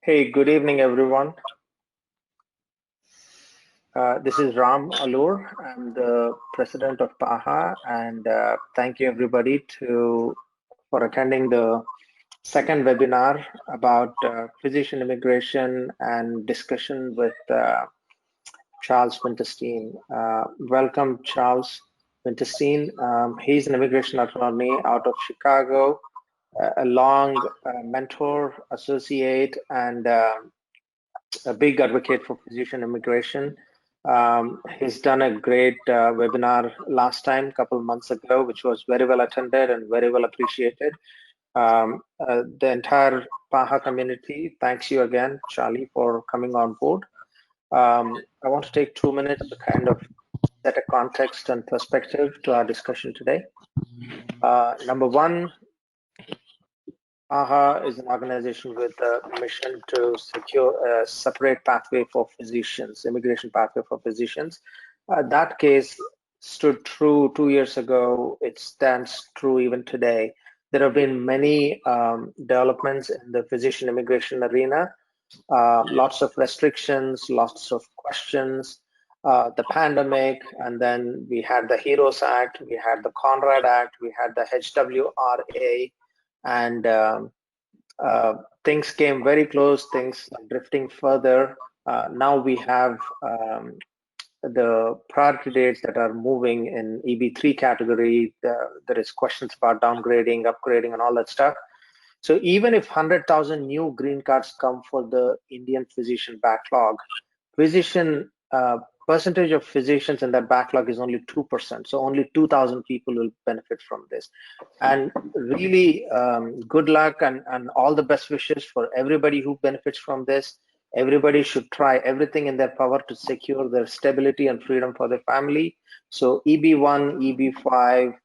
Hey, good evening, everyone. This is Ram Alur. I'm the president of PAHA, and thank you everybody for attending the second webinar about physician immigration and discussion with Charles Winterstein. Welcome, Charles Winterstein. He's an immigration attorney out of Chicago, a long mentor, associate, and a big advocate for physician immigration. He's done a great webinar last time, a couple of months ago, which was very well attended and very well appreciated. The entire PAHA community thanks you again, Charlie, for coming on board. I want to take 2 minutes to kind of set a context and perspective to our discussion today. Number one, PAHA is an organization with a mission to secure a separate pathway for physicians, immigration pathway for physicians. That case stood true 2 years ago. It stands true even today. There have been many developments in the physician immigration arena, lots of restrictions, lots of questions, the pandemic, and then we had the HEROES Act, we had the Conrad Act, we had the HWRA, and things came very close, things are drifting further. Now we have the priority dates that are moving in EB3 category. There is questions about downgrading, upgrading, and all that stuff. So even if 100,000 new green cards come for the Indian physician backlog, percentage of physicians in that backlog is only 2%. So only 2,000 people will benefit from this. And really good luck and all the best wishes for everybody who benefits from this. Everybody should try everything in their power to secure their stability and freedom for their family. So EB1, EB5,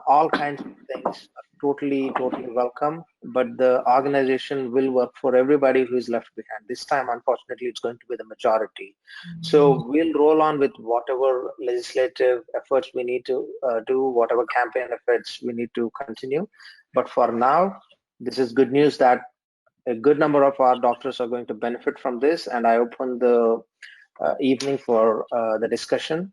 all kinds of things are totally welcome, but the organization will work for everybody who is left behind. This time, unfortunately, it's going to be the majority. So we'll roll on with whatever legislative efforts we need to do, whatever campaign efforts we need to continue. But for now, this is good news that a good number of our doctors are going to benefit from this, and I open the evening for the discussion.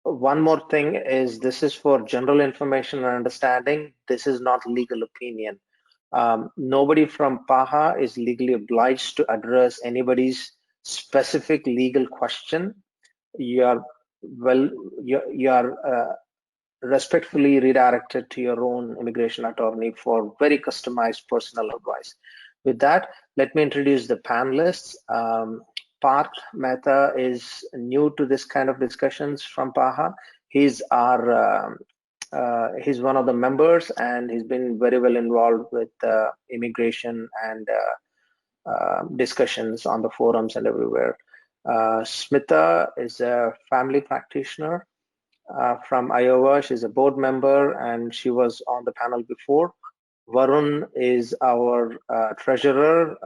One more thing is this is for general information and understanding. This is not legal opinion. Nobody from PAHA is legally obliged to address anybody's specific legal question. You are respectfully redirected to your own immigration attorney for very customized personal advice. With that, let me introduce the panelists. Parth Mehta is new to this kind of discussions from PAHA. He's he's one of the members, and he's been very well involved with immigration and discussions on the forums and everywhere. Smita is a family practitioner from Iowa. She's a board member, and she was on the panel before. Varun is our treasurer,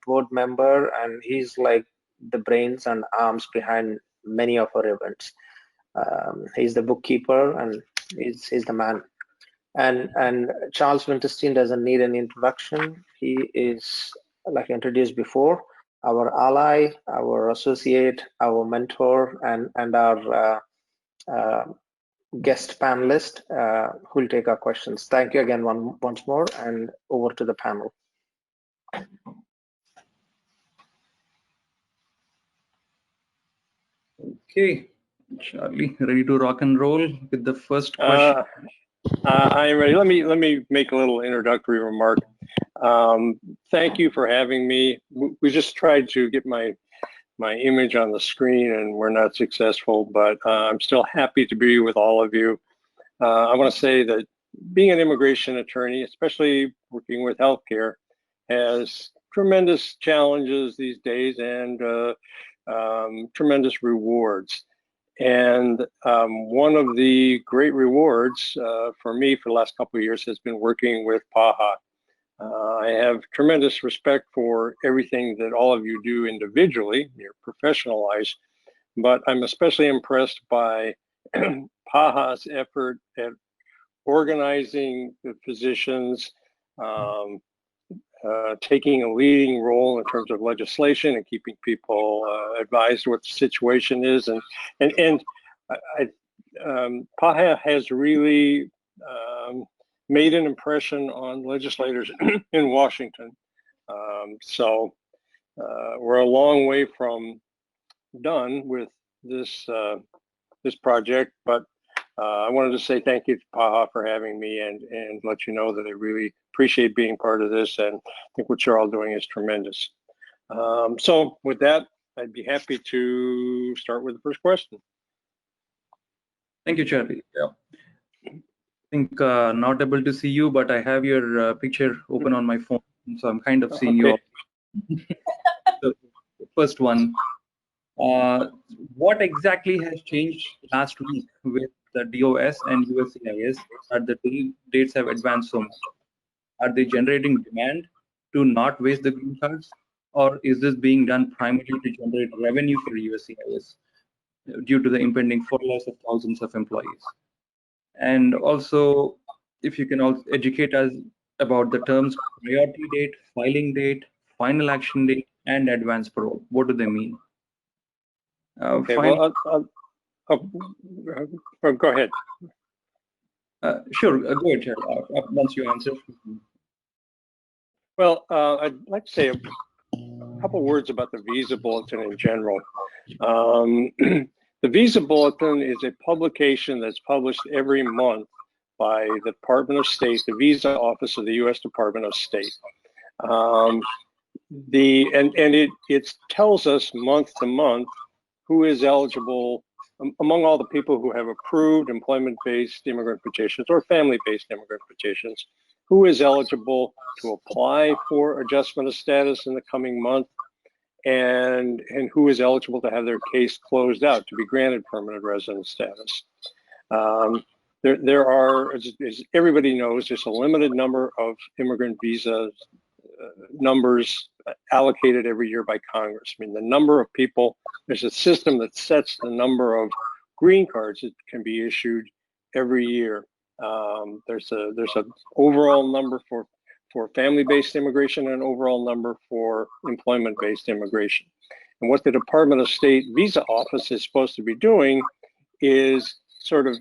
board member, and he's like the brains and arms behind many of our events. He's the bookkeeper, and he's the man. And Charles Winterstein doesn't need an introduction. He is, like I introduced before, our ally, our associate, our mentor, and our guest panelist who will take our questions. Thank you again once more, and over to the panel. Okay, Charlie, ready to rock and roll with the first question? I am ready. Let me make a little introductory remark. Thank you for having me. We just tried to get my image on the screen, and we're not successful, but I'm still happy to be with all of you. I want to say that being an immigration attorney, especially working with healthcare, has tremendous challenges these days and tremendous rewards. And one of the great rewards for me for the last couple of years has been working with PAHA. I have tremendous respect for everything that all of you do individually, your professional lives, but I'm especially impressed by PAHA's effort at organizing the physicians, taking a leading role in terms of legislation and keeping people advised what the situation is. PAHA has really made an impression on legislators in Washington. So we're a long way from done with this this project, but I wanted to say thank you to PAHA for having me and let you know that I really appreciate being part of this, and I think what you're all doing is tremendous. So with that, I'd be happy to start with the first question. Thank you, Charlie. Yeah. I think not able to see you, but I have your picture open on my phone, so I'm kind of seeing you all. So, first one, what exactly has changed last week with the DOS and USCIS that the dates have advanced so much? Are they generating demand to not waste the green cards, or is this being done primarily to generate revenue for USCIS due to the impending furloughs of thousands of employees? And also, if you can also educate us about the terms priority date, filing date, final action date, and advance parole. What do they mean? Okay, well, go ahead. Sure, go ahead, Chair. Once you answer. Well, I'd like to say a couple words about the Visa Bulletin in general. The Visa Bulletin is a publication that's published every month by the Department of State, the Visa Office of the U.S. Department of State. It tells us month to month who is eligible among all the people who have approved employment-based immigrant petitions or family-based immigrant petitions, who is eligible to apply for adjustment of status in the coming month, and who is eligible to have their case closed out to be granted permanent resident status. There are, as everybody knows, there's a limited number of immigrant visa numbers allocated every year by Congress. I mean, the number of people, there's a system that sets the number of green cards that can be issued every year. There's a overall number for family-based immigration and an overall number for employment-based immigration. And what the Department of State Visa Office is supposed to be doing is sort of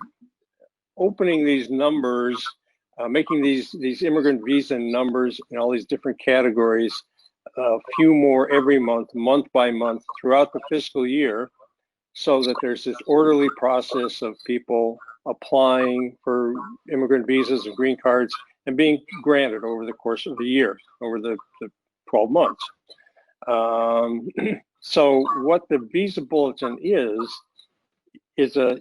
opening these numbers, making these immigrant visa numbers in all these different categories, a few more every month, month by month, throughout the fiscal year, so that there's this orderly process of people applying for immigrant visas and green cards and being granted over the course of the year, over the 12 months. So what the Visa Bulletin is a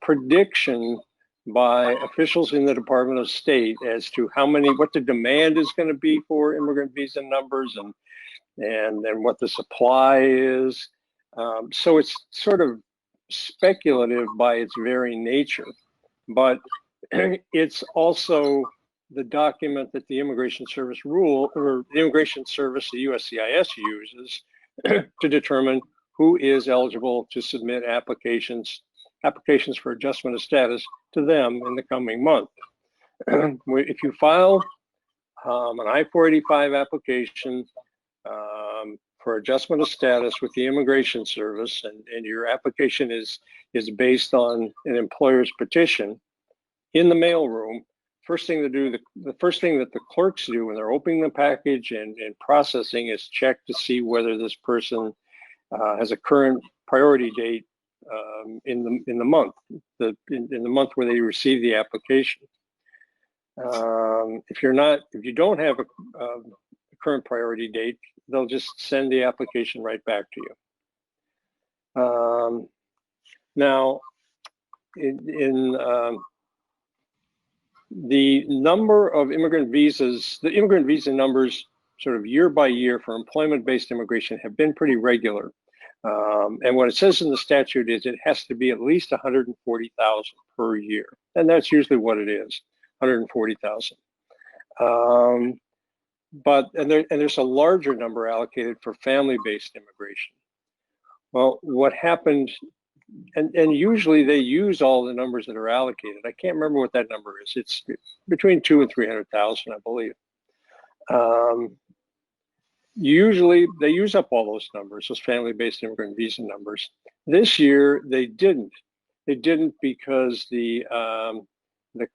prediction by officials in the Department of State as to what the demand is going to be for immigrant visa numbers and what the supply is. So it's sort of speculative by its very nature, but it's also the document that the Immigration Service the Immigration Service, the USCIS, uses to determine who is eligible to submit applications for adjustment of status to them in the coming month. If you file an I-485 application for adjustment of status with the Immigration Service, and your application is based on an employer's petition, in the mailroom, first thing to do, the first thing that the clerks do when they're opening the package and processing is check to see whether this person has a current priority date in the month, in the month where they receive the application. If you don't have a current priority date, they'll just send the application right back to you. Now, the number of immigrant visas, the immigrant visa numbers sort of year by year for employment-based immigration have been pretty regular. And what it says in the statute is it has to be at least 140,000 per year. And that's usually what it is, 140,000. And there's a larger number allocated for family-based immigration. Well, what happened, and usually they use all the numbers that are allocated. I can't remember what that number is. It's between 200,000 and 300,000, I believe. Usually they use up all those numbers, those family-based immigrant visa numbers. This year they didn't. They didn't because the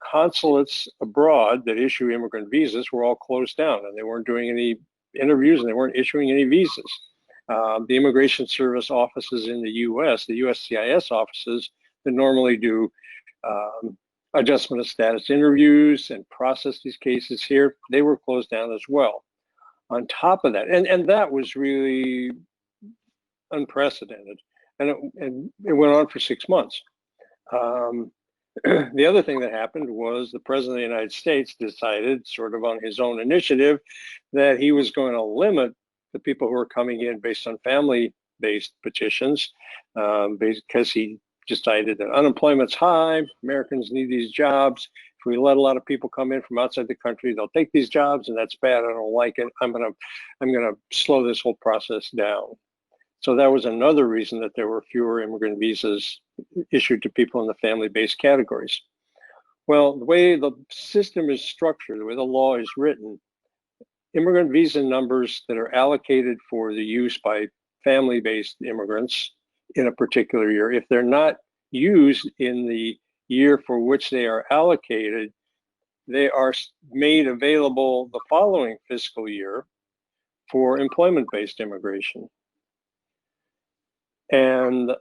consulates abroad that issue immigrant visas were all closed down, and they weren't doing any interviews and they weren't issuing any visas. The Immigration Service offices in the U.S., the USCIS offices that normally do adjustment of status interviews and process these cases here, they were closed down as well. On top of that, and that was really unprecedented, and it went on for 6 months. The other thing that happened was the President of the United States decided, sort of on his own initiative, that he was going to limit the people who were coming in based on family-based petitions, because he decided that unemployment's high, Americans need these jobs. If we let a lot of people come in from outside the country, they'll take these jobs, and that's bad. I don't like it. I'm gonna slow this whole process down. So that was another reason that there were fewer immigrant visas issued to people in the family-based categories. Well, the way the system is structured, the way the law is written, immigrant visa numbers that are allocated for the use by family-based immigrants in a particular year, if they're not used in the year for which they are allocated, they are made available the following fiscal year for employment-based immigration. And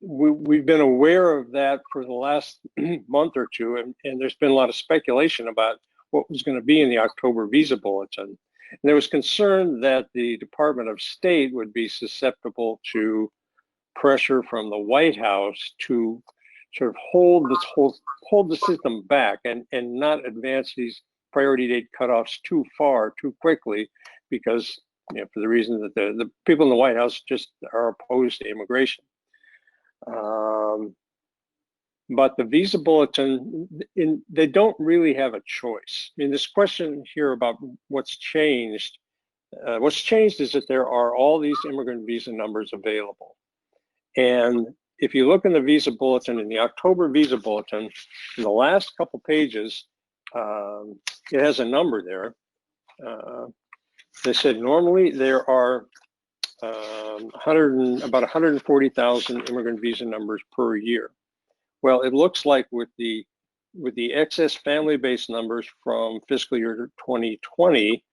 we've been aware of that for the last month or two, and there's been a lot of speculation about what was going to be in the October visa bulletin. And there was concern that the Department of State would be susceptible to pressure from the White House to sort of hold the system back and not advance these priority date cutoffs too far, too quickly, because for the reason that the people in the White House just are opposed to immigration. But the visa bulletin, they don't really have a choice. I mean, this question here about what's changed is that there are all these immigrant visa numbers available. And if you look in the visa bulletin, in the October visa bulletin, in the last couple pages, it has a number there. They said normally there are about 140,000 immigrant visa numbers per year. Well, it looks like with the excess family-based numbers from fiscal year 2020,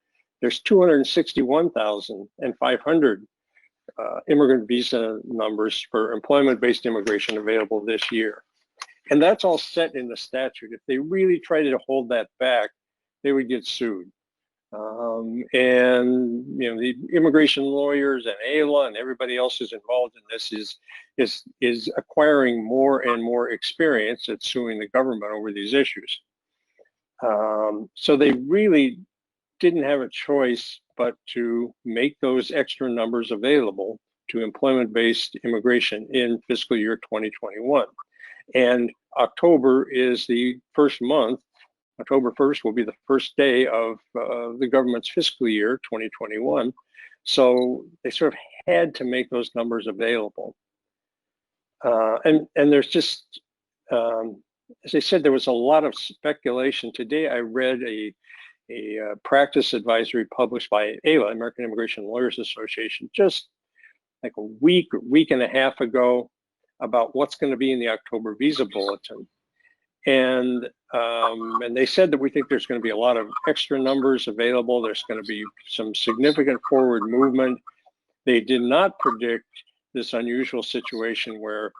there's 261,500 immigrant visa numbers for employment-based immigration available this year. And that's all set in the statute. If they really tried to hold that back, they would get sued. And the immigration lawyers and AILA and everybody else who's involved in this is acquiring more and more experience at suing the government over these issues. So they really didn't have a choice but to make those extra numbers available to employment-based immigration in fiscal year 2021. And October is the first month. October 1st will be the first day of the government's fiscal year 2021. So they sort of had to make those numbers available. And there's just, as I said, there was a lot of speculation. Today I read a practice advisory published by AILA, American Immigration Lawyers Association, just like a week and a half ago, about what's going to be in the October visa bulletin. And they said that we think there's going to be a lot of extra numbers available. There's going to be some significant forward movement. They did not predict this unusual situation where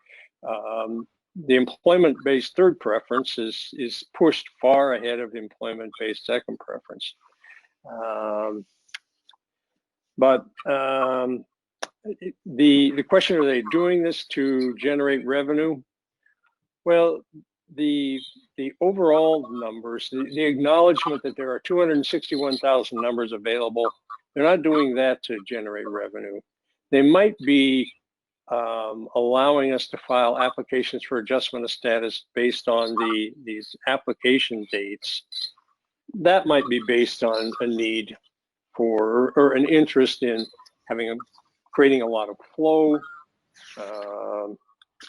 the employment-based third preference is pushed far ahead of the employment-based second preference. But the question, are they doing this to generate revenue? Well, the overall numbers, the acknowledgement that there are 261,000 numbers available, they're not doing that to generate revenue. They might be allowing us to file applications for adjustment of status based on these application dates. That might be based on a need for or an interest in creating a lot of flow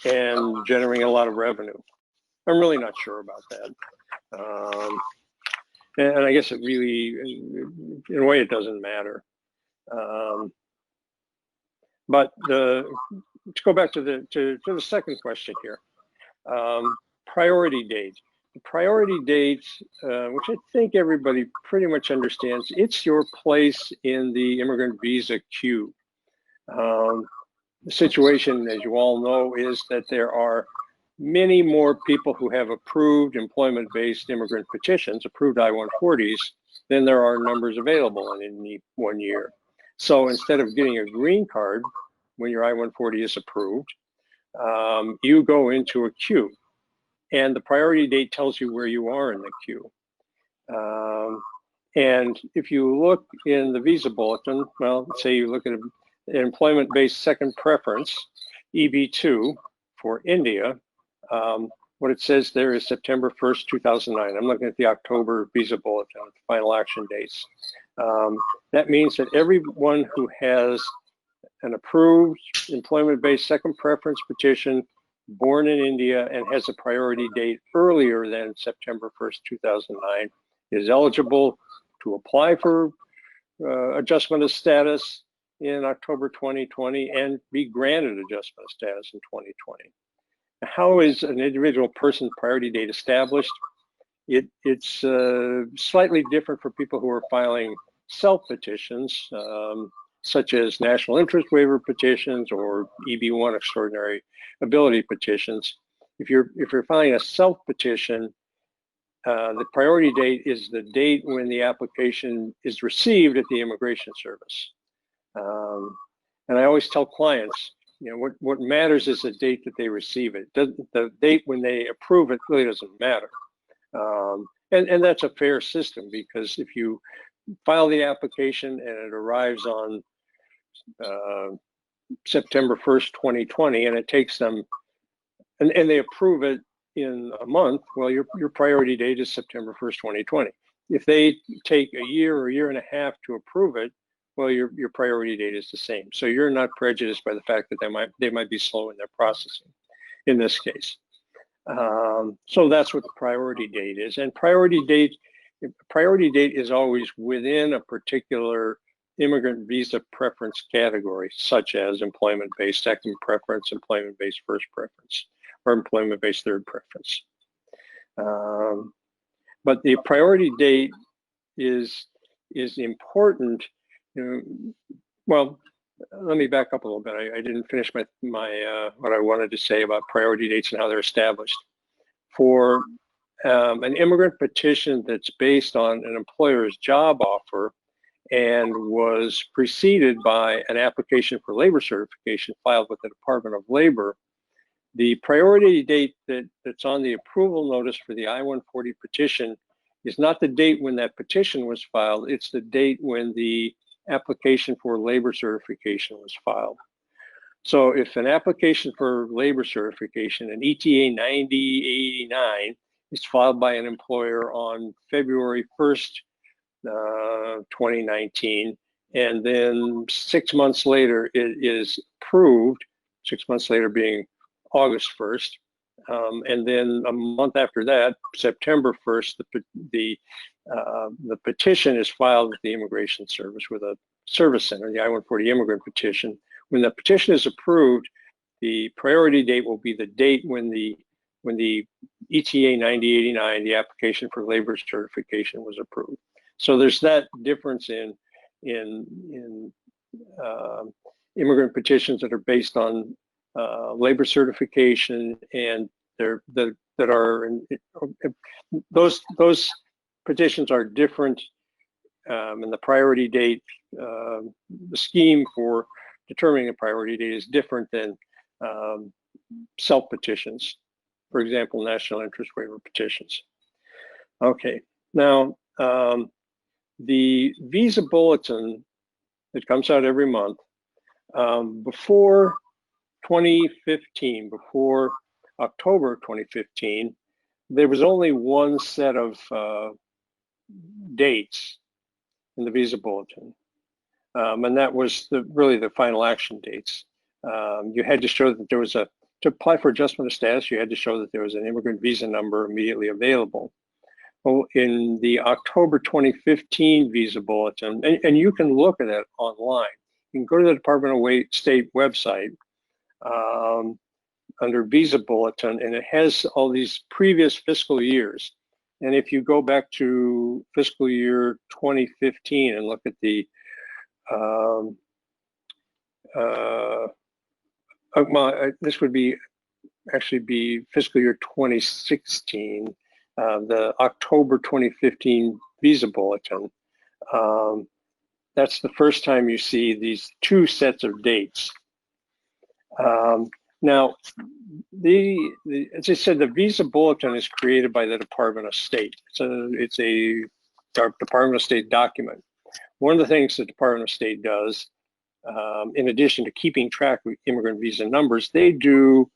and generating a lot of revenue. I'm really not sure about that. and I guess it really, in a way, it doesn't matter. But to go back to the second question here, priority date. The priority date, which I think everybody pretty much understands, it's your place in the immigrant visa queue. The situation, as you all know, is that there are many more people who have approved employment-based immigrant petitions, approved I-140s, than there are numbers available in any 1 year. So instead of getting a green card when your I-140 is approved, you go into a queue, and the priority date tells you where you are in the queue. And if you look in the visa bulletin, well, let's say you look at an employment-based second preference, EB2 for India, what it says there is September 1st, 2009. I'm looking at the October visa bulletin, final action dates. That means that everyone who has an approved employment-based second preference petition born in India and has a priority date earlier than September 1st, 2009 is eligible to apply for adjustment of status in October 2020 and be granted adjustment of status in 2020. How is an individual person's priority date established? It's slightly different for people who are filing self-petitions, such as national interest waiver petitions or EB1 extraordinary ability petitions. If you're filing a self-petition, the priority date is the date when the application is received at the Immigration Service. And I always tell clients, you know, what matters is the date that they receive it. The date when they approve it really doesn't matter. And that's a fair system, because if you file the application and it arrives on September 1st, 2020, and it takes them, and they approve it in a month, well, your priority date is September 1st, 2020. If they take a year or a year and a half to approve it, well, your priority date is the same. So you're not prejudiced by the fact that they might be slow in their processing in this case. So that's what the priority date is. And priority date is always within a particular immigrant visa preference category, such as employment-based second preference, employment-based first preference, or employment-based third preference. But the priority date is important. Well, let me back up a little bit. I didn't finish my what I wanted to say about priority dates and how they're established. For an immigrant petition that's based on an employer's job offer and was preceded by an application for labor certification filed with the Department of Labor, the priority date that's on the approval notice for the I-140 petition is not the date when that petition was filed, it's the date when the application for labor certification was filed. So if an application for labor certification, an ETA 9089, is filed by an employer on February 1st, 2019, and then 6 months later it is approved, 6 months later being August 1st, and then a month after that, September 1st, the petition is filed with the Immigration Service with a service center, the I-140 immigrant petition. When the petition is approved, the priority date will be the date when the ETA 9089, the application for labor certification, was approved. So there's that difference in immigrant petitions that are based on labor certification, and those petitions are different, and the priority date, the scheme for determining a priority date is different than self-petitions, for example, national interest waiver petitions. Okay, now the visa bulletin that comes out every month, before 2015, before October 2015, there was only one set of dates in the visa bulletin, and that was really the final action dates. You had to show that there was to apply for adjustment of status, you had to show that there was an immigrant visa number immediately available. in the October 2015 visa bulletin, and you can look at it online. You can go to the Department of State website under visa bulletin, and it has all these previous fiscal years. And if you go back to fiscal year 2015 and look at the this would be actually be fiscal year 2016, the October 2015 visa bulletin. That's the first time you see these two sets of dates. Now, as I said, the visa bulletin is created by the Department of State. So it's a Department of State document. One of the things the Department of State does, in addition to keeping track of immigrant visa numbers, they do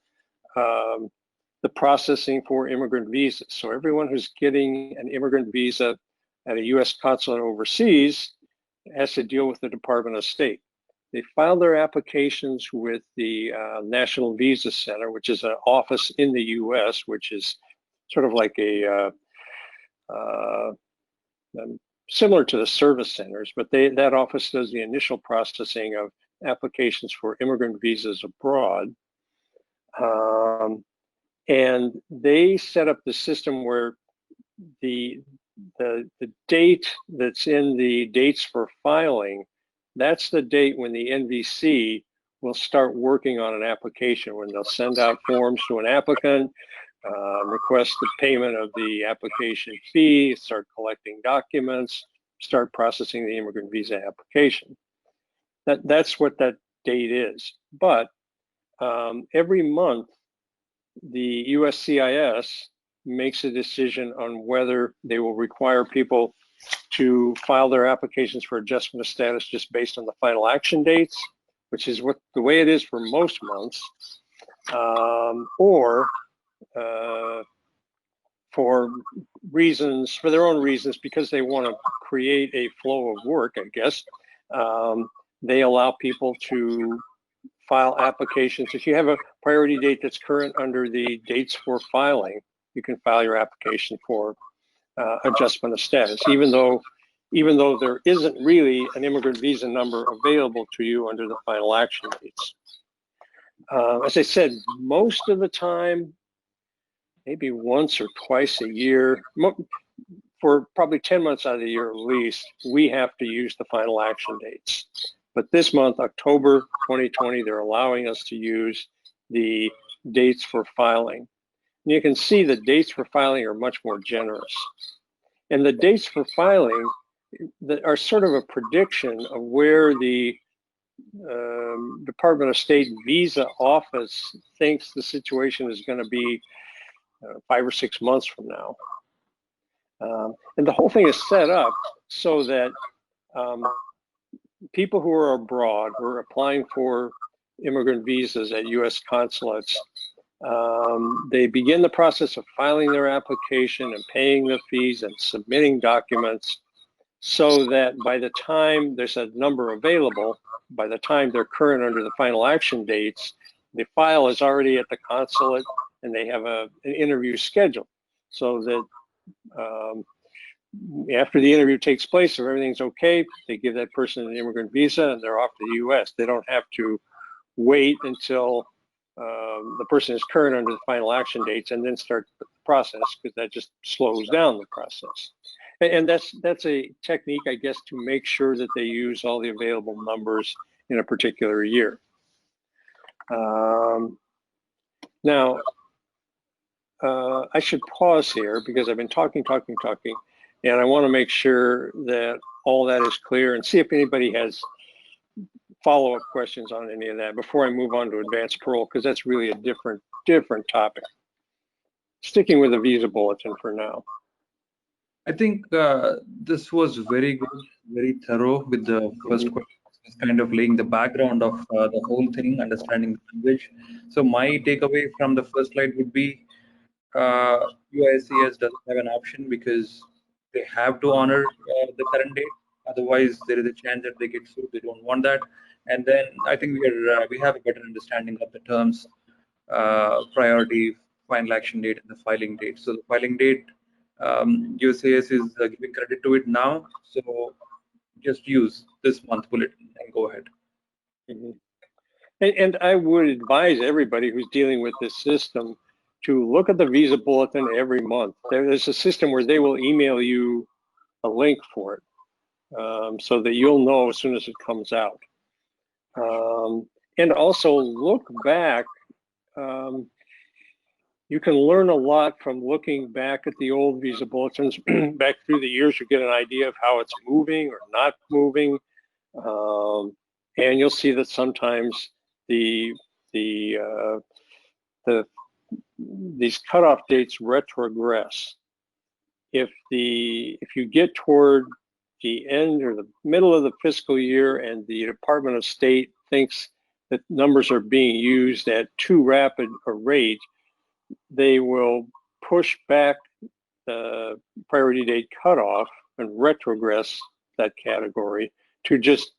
the processing for immigrant visas. So everyone who's getting an immigrant visa at a U.S. consulate overseas has to deal with the Department of State. They file their applications with the National Visa Center, which is an office in the U.S., which is sort of like a similar to the service centers, but that office does the initial processing of applications for immigrant visas abroad. And they set up the system where the date that's in the dates for filing, that's the date when the NVC will start working on an application, when they'll send out forms to an applicant, request the payment of the application fee, start collecting documents, start processing the immigrant visa application. That's what that date is. But every month, the USCIS makes a decision on whether they will require people to file their applications for adjustment of status just based on the final action dates, which is the way it is for most months, or for their own reasons, because they want to create a flow of work, I guess. They allow people to file applications. If you have a priority date that's current under the dates for filing, you can file your application for adjustment of status, even though there isn't really an immigrant visa number available to you under the final action dates. As I said, most of the time, maybe once or twice a year, for probably 10 months out of the year at least, we have to use the final action dates. But this month, October 2020, they're allowing us to use the dates for filing. And you can see the dates for filing are much more generous. And the dates for filing that are sort of a prediction of where the Department of State visa office thinks the situation is going to be 5 or 6 months from now. And the whole thing is set up so that people who are abroad, who are applying for immigrant visas at U.S. consulates, they begin the process of filing their application and paying the fees and submitting documents, so that by the time there's a number available, by the time they're current under the final action dates, the file is already at the consulate and they have an interview scheduled, so that after the interview takes place, if everything's okay, they give that person an immigrant visa and they're off to the U.S. They don't have to wait until the person is current under the final action dates and then start the process, because that just slows down the process. And that's a technique, I guess, to make sure that they use all the available numbers in a particular year. Now, I should pause here because I've been talking, and I want to make sure that all that is clear and see if anybody has follow-up questions on any of that before I move on to advanced parole, because that's really a different topic. Sticking with the visa bulletin for now. I think this was very good, very thorough with the first question, kind of laying the background of the whole thing, understanding the language. So my takeaway from the first slide would be USCIS doesn't have an option because they have to honor the current date. Otherwise, there is a chance that they get sued. They don't want that. And then I think we have a better understanding of the terms, priority, final action date, and the filing date. So the filing date USCIS is giving credit to it now, so just use this month bulletin and go ahead. Mm-hmm. And I would advise everybody who's dealing with this system to look at the visa bulletin every month. There's a system where they will email you a link for it, so that you'll know as soon as it comes out. And also look back. You can learn a lot from looking back at the old visa bulletins back through the years. You get an idea of how it's moving or not moving, and you'll see that sometimes these cutoff dates retrogress. If you get toward the end or the middle of the fiscal year and the Department of State thinks that numbers are being used at too rapid a rate, they will push back the priority date cutoff and retrogress that category to just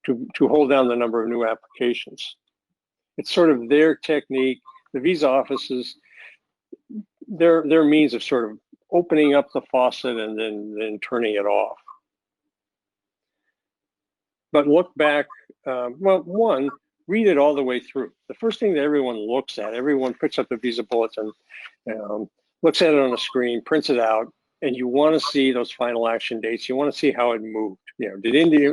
to hold down the number of new applications. It's sort of their technique. The visa offices, their means of sort of opening up the faucet and then turning it off. But look back, well, one, read it all the way through. The first thing that everyone looks at, everyone picks up the visa bulletin, looks at it on a screen, prints it out, and you want to see those final action dates. You want to see how it moved. You know, did India?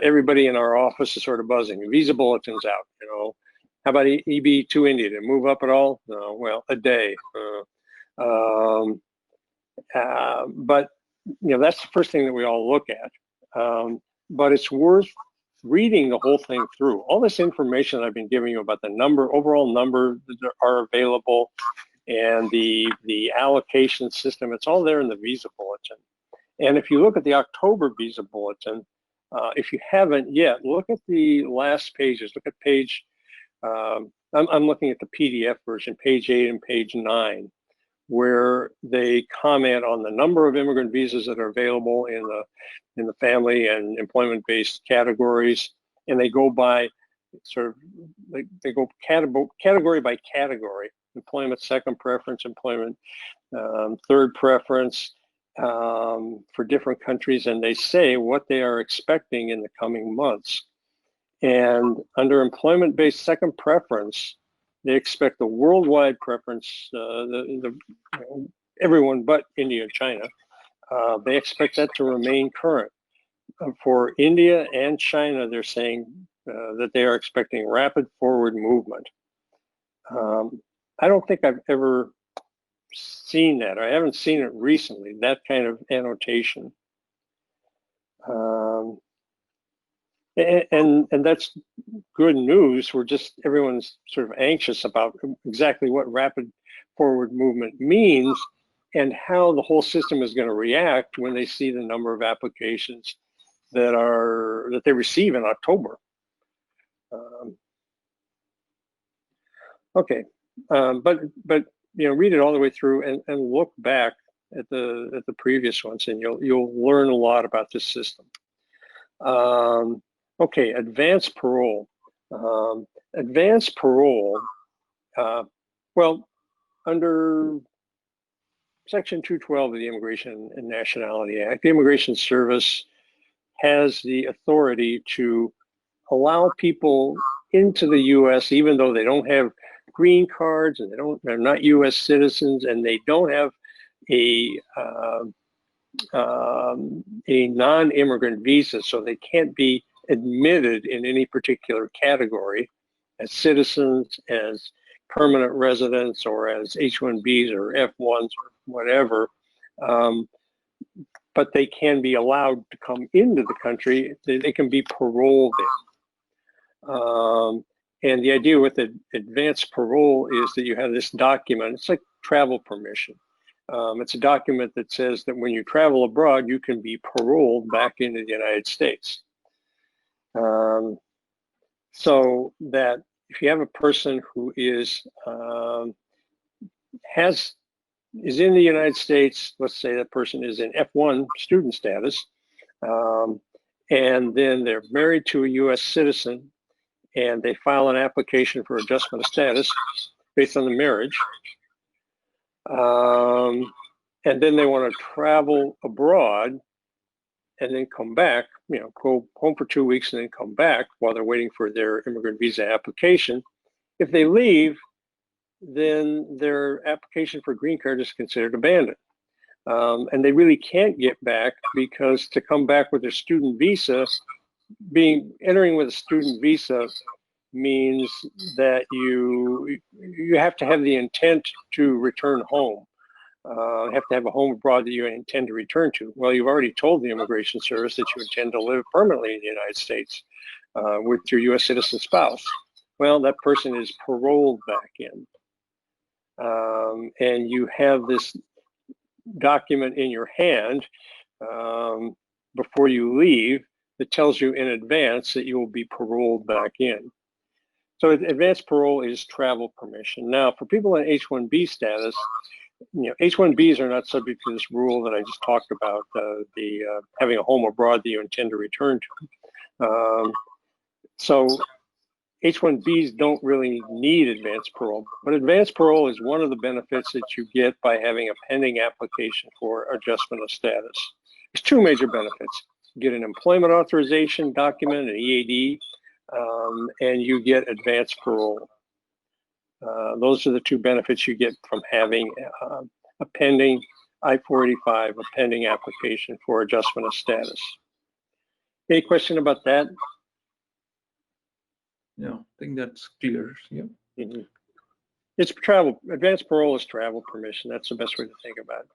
Everybody in our office is sort of buzzing. Visa bulletins out. You know, how about EB2 India? Did it move up at all? No. Well, a day. But that's the first thing that we all look at. But it's worth reading the whole thing through. All this information I've been giving you about the overall number that are available, and the allocation system, it's all there in the visa bulletin. And if you look at the October visa bulletin, if you haven't yet, look at the last pages. Look at page, I'm looking at the PDF version, page 8 and page 9, where they comment on the number of immigrant visas that are available in the family and employment-based categories, and they go by sort of they go category by category: employment second preference, employment third preference for different countries, and they say what they are expecting in the coming months. And under employment-based second preference, they expect the worldwide preference, everyone but India and China, they expect that to remain current. For India and China, they're saying that they are expecting rapid forward movement. I don't think I've ever seen that. I haven't seen it recently, that kind of annotation. And that's good news. Everyone's sort of anxious about exactly what rapid forward movement means and how the whole system is going to react when they see the number of applications that they receive in October. Okay, but read it all the way through and look back at the previous ones, and you'll learn a lot about this system. Okay, advanced parole. Advanced parole, well, under Section 212 of the Immigration and Nationality Act, the Immigration Service has the authority to allow people into the U.S. even though they don't have green cards and they're not U.S. citizens, and they don't have a non-immigrant visa, so they can't be admitted in any particular category as citizens, as permanent residents, or as H-1Bs or F-1s or whatever. But they can be allowed to come into the country. They can be paroled in. And the idea with the advanced parole is that you have this document. It's like travel permission. It's a document that says that when you travel abroad, you can be paroled back into the United States. So that if you have a person who is in the United States, let's say that person is in F1 student status, and then they're married to a U.S. citizen, and they file an application for adjustment of status based on the marriage. and then they want to travel abroad and then come back, go home for 2 weeks and then come back while they're waiting for their immigrant visa application. If they leave, then their application for green card is considered abandoned. And they really can't get back, because to come back with a student visa, entering with a student visa means that you have to have the intent to return home. Have to have a home abroad that you intend to return to. Well, you've already told the Immigration Service that you intend to live permanently in the United States with your U.S. citizen spouse. Well, that person is paroled back in. And you have this document in your hand before you leave that tells you in advance that you will be paroled back in. So advanced parole is travel permission. Now, for people in H-1B status, H-1Bs are not subject to this rule that I just talked about, having a home abroad that you intend to return to. So H-1Bs don't really need advanced parole, but advanced parole is one of the benefits that you get by having a pending application for adjustment of status. There's two major benefits. You get an employment authorization document, an EAD, and you get advanced parole. Those are the two benefits you get from having a pending I-485, a pending application for adjustment of status. Any question about that? Yeah, I think that's clear. Yeah. Mm-hmm. It's travel. Advanced parole is travel permission. That's the best way to think about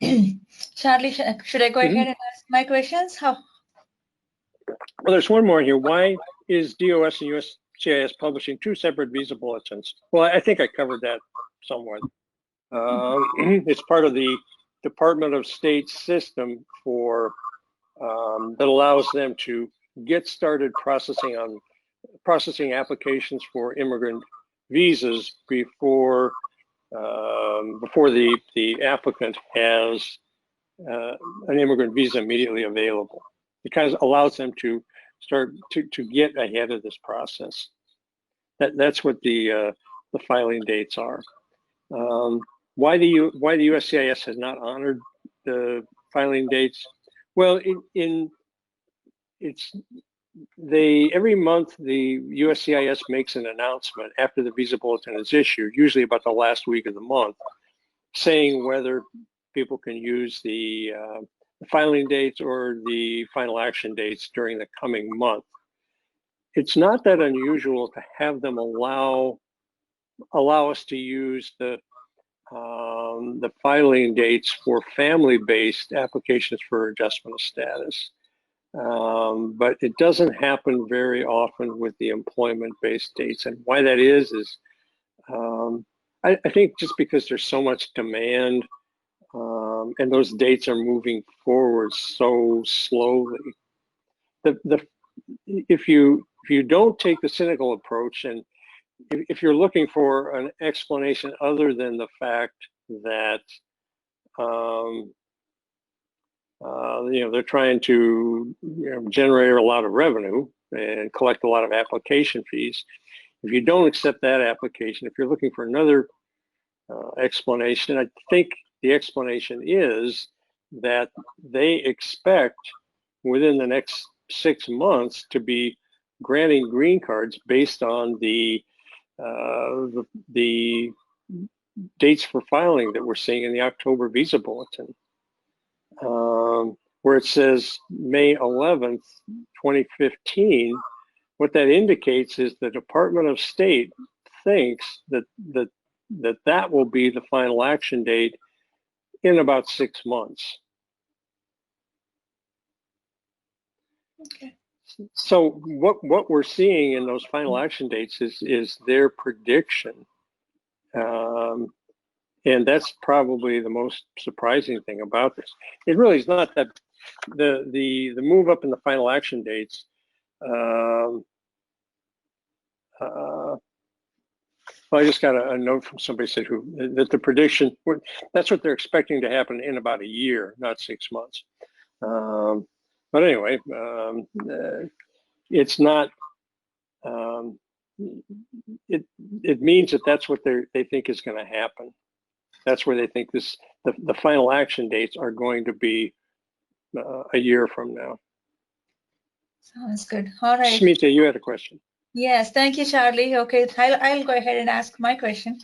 it. Charlie, should I go ahead and ask my questions? How? Well, there's one more here. Why is DOS and USCIS publishing two separate visa bulletins? Well, I think I covered that somewhat. It's part of the Department of State system for that allows them to get started processing applications for immigrant visas before the applicant has an immigrant visa immediately available. It kind of allows them to start to get ahead of this process. That's what the filing dates are. Why the USCIS has not honored the filing dates? Well, every month the USCIS makes an announcement after the visa bulletin is issued, usually about the last week of the month, saying whether people can use the filing dates or the final action dates during the coming month. It's not that unusual to have them allow us to use the filing dates for family-based applications for adjustment of status. But it doesn't happen very often with the employment-based dates. And why that is I think just because there's so much demand and those dates are moving forward so slowly. If you don't take the cynical approach, and if you're looking for an explanation other than the fact that they're trying to generate a lot of revenue and collect a lot of application fees, if you don't accept that application, if you're looking for another explanation, I think the explanation is that they expect within the next 6 months to be granting green cards based on the dates for filing that we're seeing in the October visa bulletin, where it says May 11th, 2015. What that indicates is the Department of State thinks that will be the final action date in about 6 months. Okay. So what we're seeing in those final action dates is their prediction, and that's probably the most surprising thing about this. It really is not that the move up in the final action dates. Well, I just got a note from somebody said that the prediction, that's what they're expecting to happen in about a year, not 6 months. But anyway, it's not it means that that's what they think is going to happen. That's where they think the final action dates are going to be a year from now. Sounds good. All right. Smita, you had a question. Yes, thank you, Charlie. Okay, I'll go ahead and ask my question.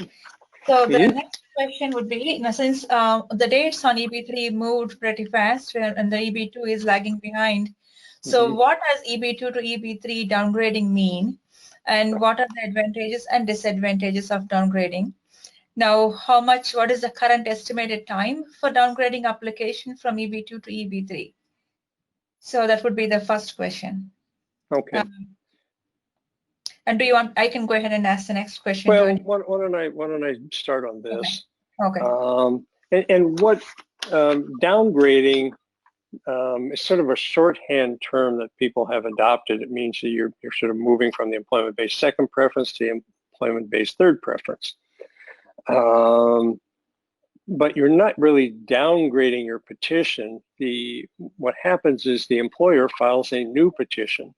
So the next question would be, since the dates on EB3 moved pretty fast and the EB2 is lagging behind, so what does EB2 to EB3 downgrading mean? And what are the advantages and disadvantages of downgrading? Now, what is the current estimated time for downgrading application from EB2 to EB3? So that would be the first question. Okay. And do you want? I can go ahead and ask the next question. Well, why don't I start on this? Okay. And what downgrading is sort of a shorthand term that people have adopted. It means that you're sort of moving from the employment-based second preference to the employment-based third preference. But you're not really downgrading your petition. What happens is the employer files a new petition.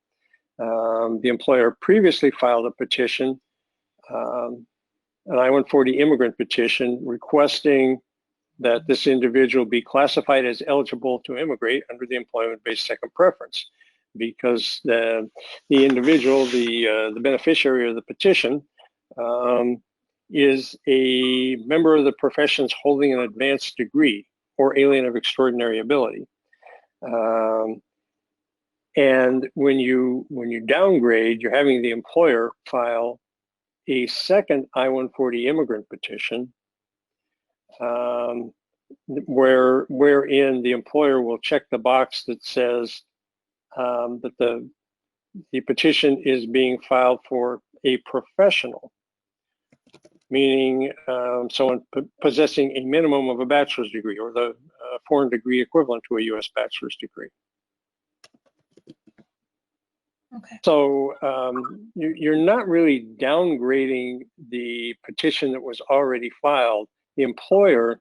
The employer previously filed a petition, an I-140 immigrant petition, requesting that this individual be classified as eligible to immigrate under the employment-based second preference, because the individual, the beneficiary of the petition, is a member of the professions holding an advanced degree or alien of extraordinary ability. And when you downgrade, you're having the employer file a second I-140 immigrant petition, wherein the employer will check the box that says that the petition is being filed for a professional, meaning someone possessing a minimum of a bachelor's degree or the foreign degree equivalent to a U.S. bachelor's degree. Okay. So you're not really downgrading the petition that was already filed. The employer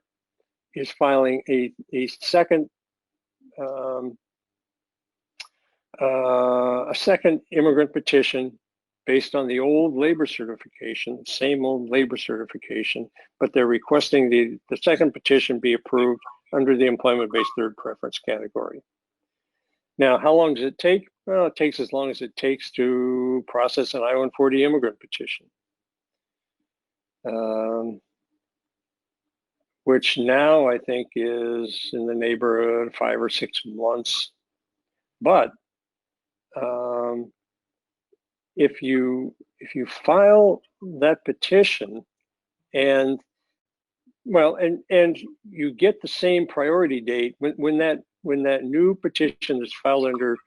is filing a second immigrant petition based on the old labor certification, same old labor certification, but they're requesting the second petition be approved under the employment-based third preference category. Now, how long does it take? Well, it takes as long as it takes to process an I-140 immigrant petition, which now I think is in the neighborhood of 5 or 6 months. But if you file that petition and you get the same priority date when that new petition is filed under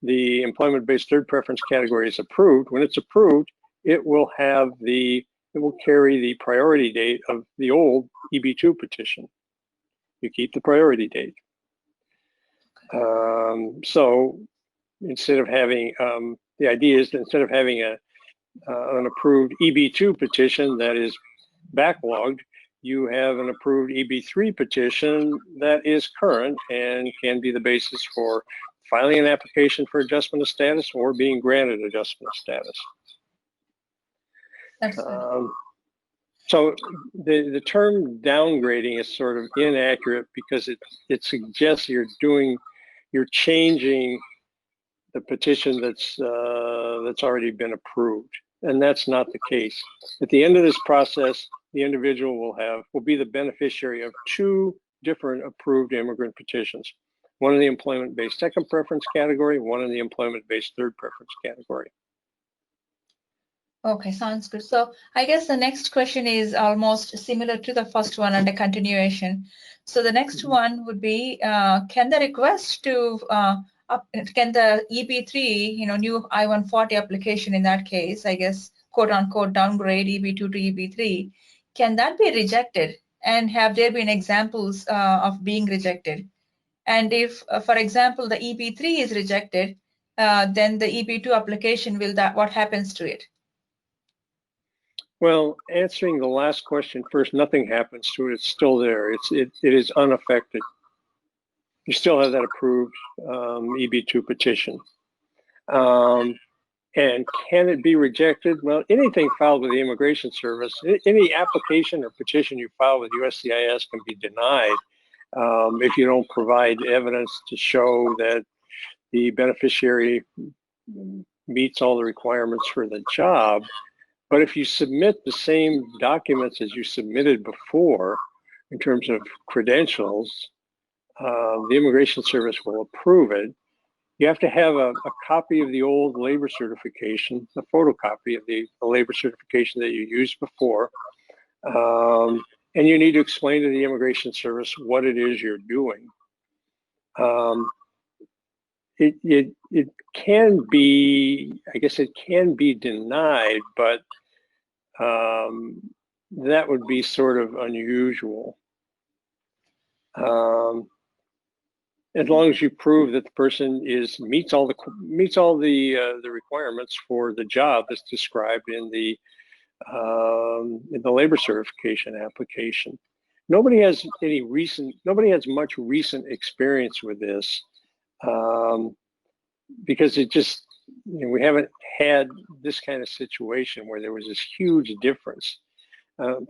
the employment-based third preference category is approved, when it's approved, it will carry the priority date of the old EB2 petition. You keep the priority date. So instead of having, the idea is that instead of having an approved EB2 petition that is backlogged, you have an approved EB3 petition that is current and can be the basis for filing an application for adjustment of status or being granted adjustment of status. Excellent. So the term downgrading is sort of inaccurate because it suggests you're changing the petition that's already been approved, and that's not the case. At the end of this process, the individual will be the beneficiary of 2 different approved immigrant petitions, one in the employment-based second preference category, one in the employment-based third preference category. Okay, sounds good. So I guess the next question is almost similar to the first one and a continuation. So the next one would be, can the request to, can the EB3, new I-140 application in that case, I guess, quote unquote, downgrade EB2 to EB3, can that be rejected? And have there been examples of being rejected? And if, for example, the EB3 is rejected, then the EB2 application, what happens to it? Well, answering the last question first, nothing happens to it. It's still there. It is unaffected. You still have that approved EB2 petition. And can it be rejected? Well, anything filed with the Immigration Service, any application or petition you file with USCIS can be denied if you don't provide evidence to show that the beneficiary meets all the requirements for the job. But if you submit the same documents as you submitted before in terms of credentials, the Immigration Service will approve it. You have to have a copy of the old labor certification, a photocopy of the labor certification that you used before. And you need to explain to the Immigration Service what it is you're doing. It can be, I guess it can be denied, but that would be sort of unusual. As long as you prove that the person meets all the requirements for the job that's described in the labor certification application. Nobody has much recent experience with this because it just, we haven't had this kind of situation where there was this huge difference.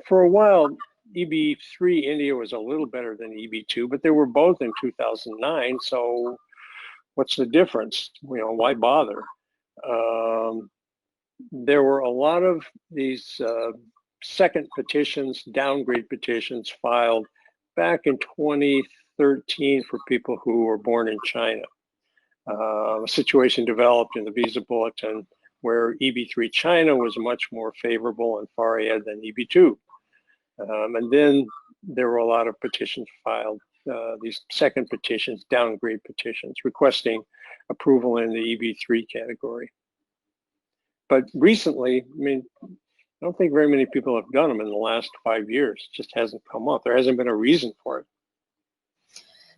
For a while, EB3 India was a little better than EB2, but they were both in 2009. So what's the difference? Why bother? There were a lot of these second petitions, downgrade petitions filed back in 2013 for people who were born in China. A situation developed in the visa bulletin where EB3 China was much more favorable and far ahead than EB2. And then there were a lot of petitions filed, these second petitions, downgrade petitions, requesting approval in the EB3 category. But recently, I don't think very many people have done them in the last 5 years. It just hasn't come up. There hasn't been a reason for it.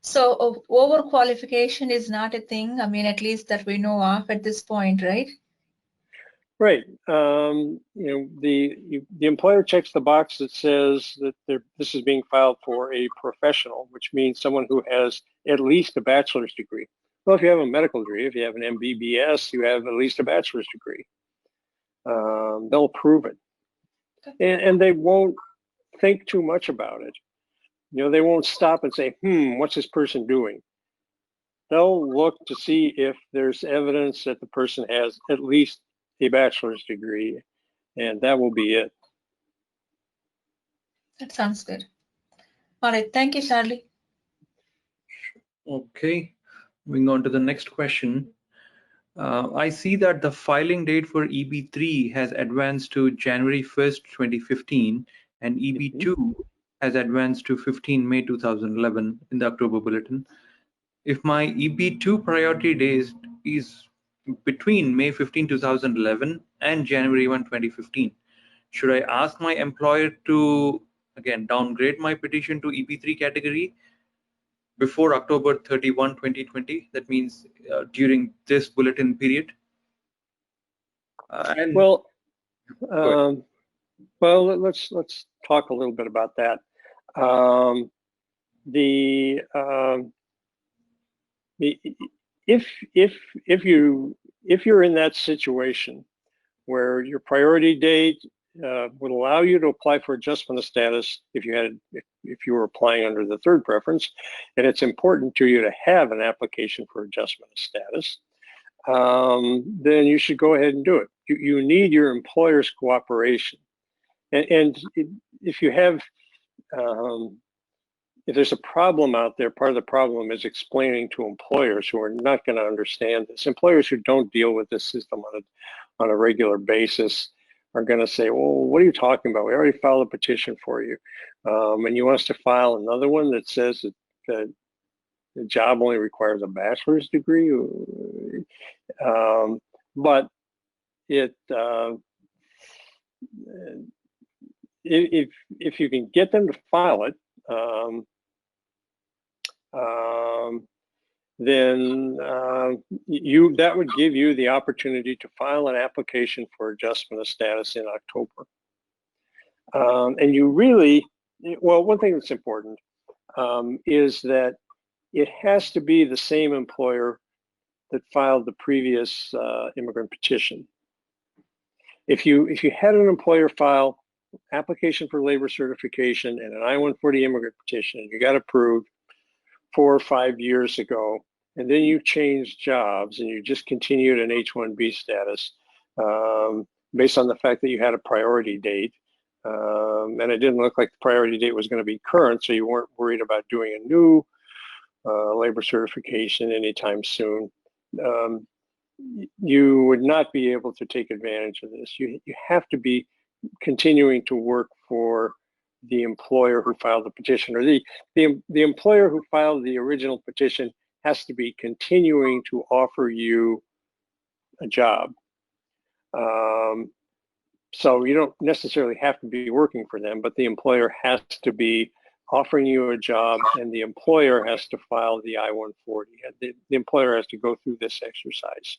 So overqualification is not a thing, at least that we know of at this point, right? Right. The employer checks the box that says that this is being filed for a professional, which means someone who has at least a bachelor's degree. Well, if you have a medical degree, if you have an MBBS, you have at least a bachelor's degree. They'll approve it. Okay. And they won't think too much about it. They won't stop and say, what's this person doing? They'll look to see if there's evidence that the person has at least a bachelor's degree, and that will be it. That sounds good. All right, thank you, Charlie. Okay, moving on to the next question. I see that the filing date for EB3 has advanced to January 1st, 2015, and EB2 has advanced to 15 May 2011 in the October Bulletin. If my EB2 priority date is between May 15, 2011 and January 1, 2015, should I ask my employer to, again, downgrade my petition to EB3 category before October 31, 2020? That means during this bulletin period? Well, let's talk a little bit about that. If you're in that situation where your priority date would allow you to apply for adjustment of status if you were applying under the third preference, and it's important to you to have an application for adjustment of status, then you should go ahead and do it. You need your employer's cooperation, and if you have if there's a problem out there, part of the problem is explaining to employers who are not going to understand this. Employers who don't deal with this system on a regular basis are going to say, well, what are you talking about? We already filed a petition for you. And you want us to file another one that says that the job only requires a bachelor's degree? But if you can get them to file it, then that would give you the opportunity to file an application for adjustment of status in October. And you really, well, one thing that's important is that it has to be the same employer that filed the previous immigrant petition. if you had an employer file application for labor certification and an I-140 immigrant petition, and you got approved 4 or 5 years ago, and then you changed jobs and you just continued an H-1B status based on the fact that you had a priority date, and it didn't look like the priority date was going to be current, so you weren't worried about doing a new labor certification anytime soon, you would not be able to take advantage of this. You have to be continuing to work for the employer who filed the petition, or the employer who filed the original petition has to be continuing to offer you a job. So you don't necessarily have to be working for them, but the employer has to be offering you a job, and the employer has to file the I-140. The employer has to go through this exercise.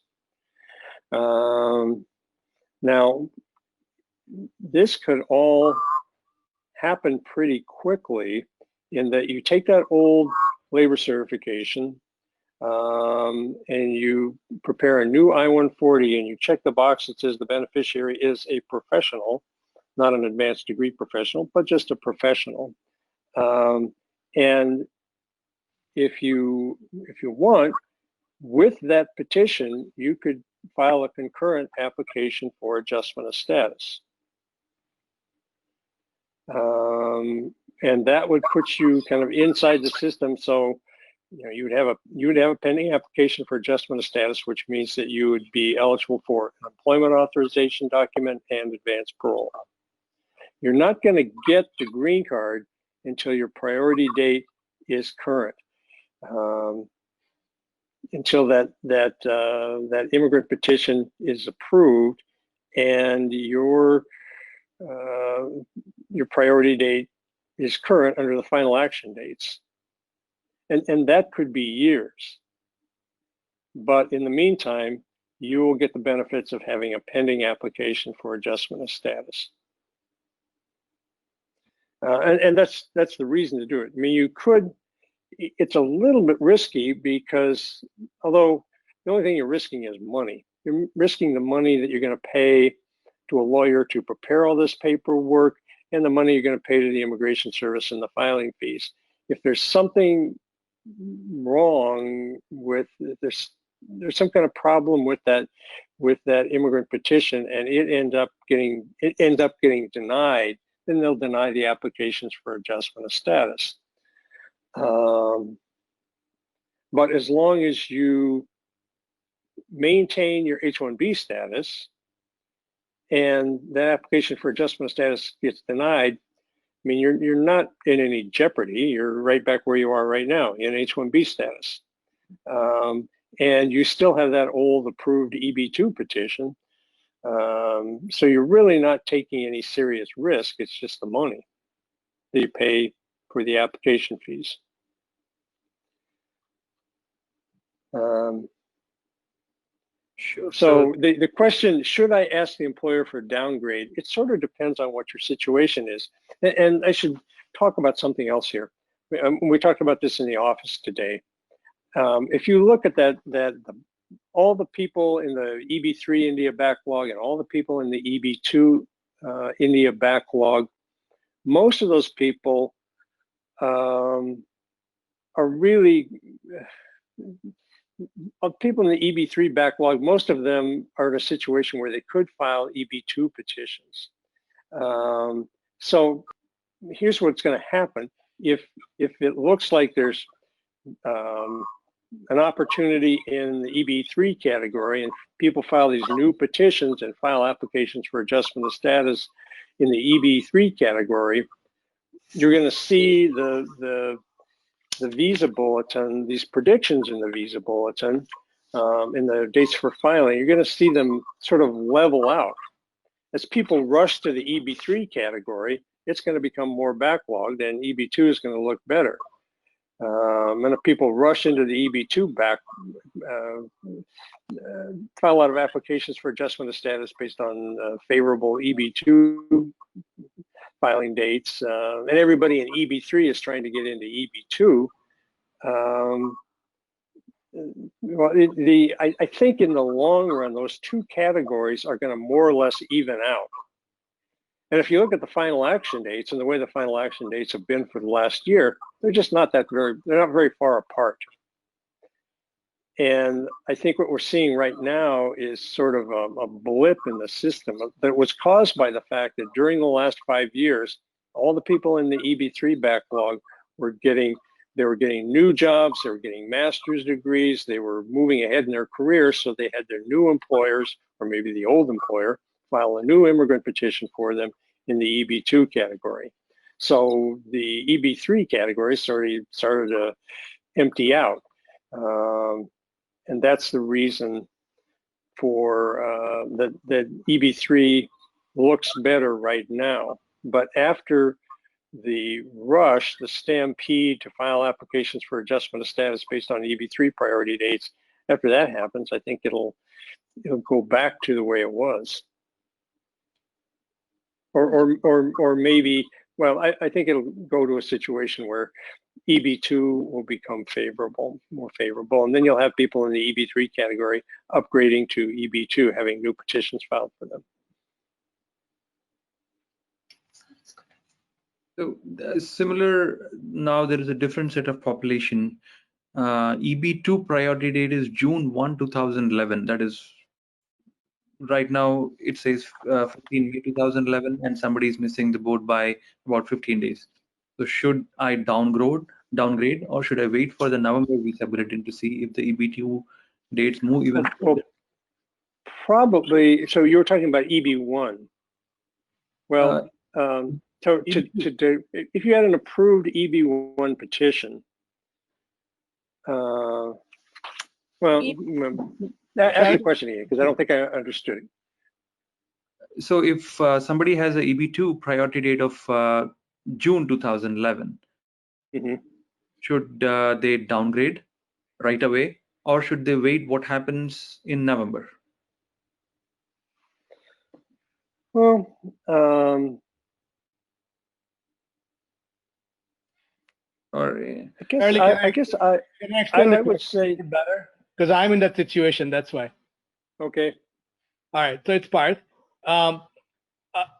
Now, this could all happen pretty quickly in that you take that old labor certification and you prepare a new I-140 and you check the box that says the beneficiary is a professional, not an advanced degree professional, but just a professional. And if you want, with that petition, you could file a concurrent application for adjustment of status. And that would put you kind of inside the system. So, you know, you would have a pending application for adjustment of status, which means that you would be eligible for an employment authorization document and advanced parole. You're not going to get the green card until your priority date is current. Until that immigrant petition is approved and your priority date is current under the final action dates. And that could be years. But in the meantime, you will get the benefits of having a pending application for adjustment of status. And that's the reason to do it. I mean, you could, it's a little bit risky because although the only thing you're risking is money, you're risking the money that you're going to pay to a lawyer to prepare all this paperwork and the money you're going to pay to the Immigration Service and the filing fees. If there's something wrong with, there's some kind of problem with that immigrant petition and it ends up getting denied, then they'll deny the applications for adjustment of status. But as long as you maintain your H-1B status and that application for adjustment of status gets denied, I mean, you're not in any jeopardy. You're right back where you are right now in H-1B status. And you still have that old approved EB2 petition. So you're really not taking any serious risk. It's just the money that you pay for the application fees. Sure. So the question, should I ask the employer for a downgrade? It sort of depends on what your situation is. And I should talk about something else here. We talked about this in the office today. If you look at all the people in the EB3 India backlog and all the people in the EB2 India backlog, most of those people are really, of people in the EB3 backlog, most of them are in a situation where they could file EB2 petitions. So here's what's going to happen. If it looks like there's an opportunity in the EB3 category and people file these new petitions and file applications for adjustment of status in the EB3 category, you're going to see the visa bulletin, these predictions in the visa bulletin, in the dates for filing, you're going to see them sort of level out. As people rush to the EB3 category, it's going to become more backlogged and EB2 is going to look better. And if people rush into the EB2 file a lot of applications for adjustment of status based on favorable EB2 filing dates, and everybody in EB3 is trying to get into EB2, well, I think in the long run, those two categories are going to more or less even out. And if you look at the final action dates and the way the final action dates have been for the last year, they're just not they're not very far apart. And I think what we're seeing right now is sort of a blip in the system that was caused by the fact that during the last 5 years, all the people in the EB3 backlog were getting new jobs, they were getting master's degrees, they were moving ahead in their careers, so they had their new employers, or maybe the old employer, file a new immigrant petition for them in the EB2 category. So the EB3 category started to empty out. And that's the reason for that EB3 looks better right now. But after the rush, the stampede to file applications for adjustment of status based on EB3 priority dates, after that happens, I think it'll go back to the way it was. Or maybe, well, I think it'll go to a situation where EB2 will become more favorable, and then you'll have people in the EB3 category upgrading to EB2, having new petitions filed for them. So similar, now there is a different set of population. EB2 priority date is June 1, 2011. That is, right now it says 15 May 2011, and somebody is missing the boat by about 15 days. So should I downgrade, or should I wait for the November visa bulletin to see if the EB2 dates move even further? Well, probably. So you were talking about EB1. Well, if you had an approved EB1 petition, well, ask the question again, because I don't think I understood it. So if somebody has a EB2 priority date of June 2011, should they downgrade right away, or should they wait what happens in November? Well, I guess I would say better, because I'm in that situation. That's why. Okay. All right. So it's Parth.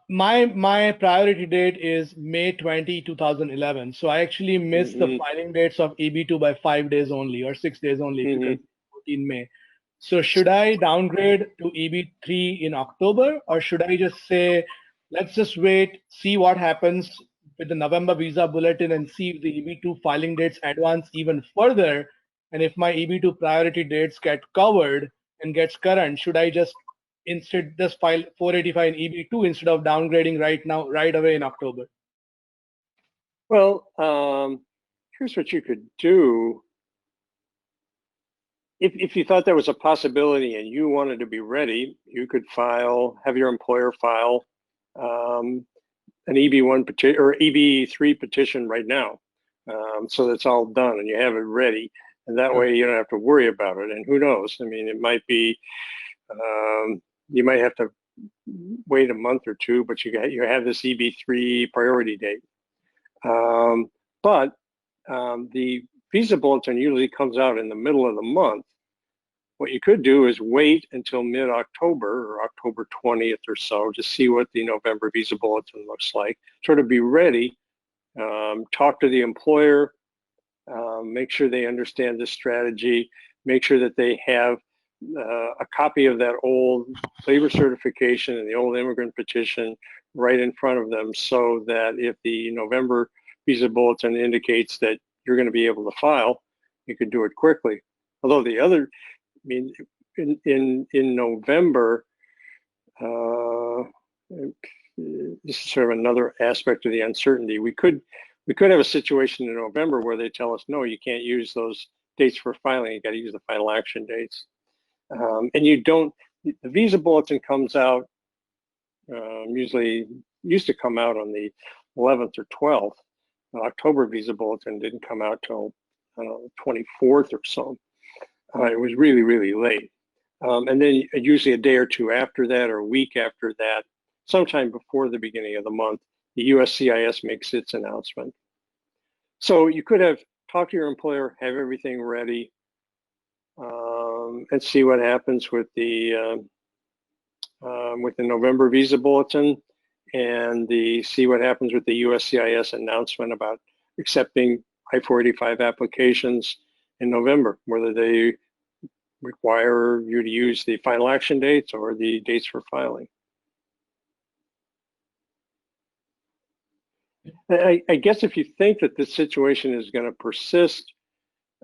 My priority date is May 20, 2011. So I actually missed the filing dates of EB2 by 5 days only, or 6 days only, because 14 May. So should I downgrade to EB3 in October, or should I just say, let's just wait, see what happens with the November visa bulletin, and see if the EB2 filing dates advance even further? And if my EB2 priority dates get covered and gets current, should I just instead just file 485 in EB2 instead of downgrading right away in October? Well, here's what you could do. If you thought there was a possibility and you wanted to be ready, you could have your employer file an EB1 petition or EB3 petition right now, so that's all done and you have it ready, and that way you don't have to worry about it. And who knows? I mean, it might be you might have to wait a month or two, but you have this EB3 priority date. But the visa bulletin usually comes out in the middle of the month. What you could do is wait until mid-October or October 20th or so to see what the November visa bulletin looks like. Sort of be ready, talk to the employer, make sure they understand the strategy, make sure that they have a copy of that old labor certification and the old immigrant petition right in front of them, so that if the November visa bulletin indicates that you're going to be able to file, you can do it quickly. Although the other, I mean, in November, this is sort of another aspect of the uncertainty. We could have a situation in November where they tell us, no, you can't use those dates for filing. You got to use the final action dates. And you don't. The visa bulletin comes out usually used to come out on the 11th or 12th. The October visa bulletin didn't come out till 24th or so. It was really, really late. And then usually a day or two after that, or a week after that, sometime before the beginning of the month, the USCIS makes its announcement. So you could have talked to your employer, have everything ready, and see what happens with the November visa bulletin, and see what happens with the USCIS announcement about accepting I-485 applications in November, whether they require you to use the final action dates or the dates for filing. I guess if you think that this situation is going to persist,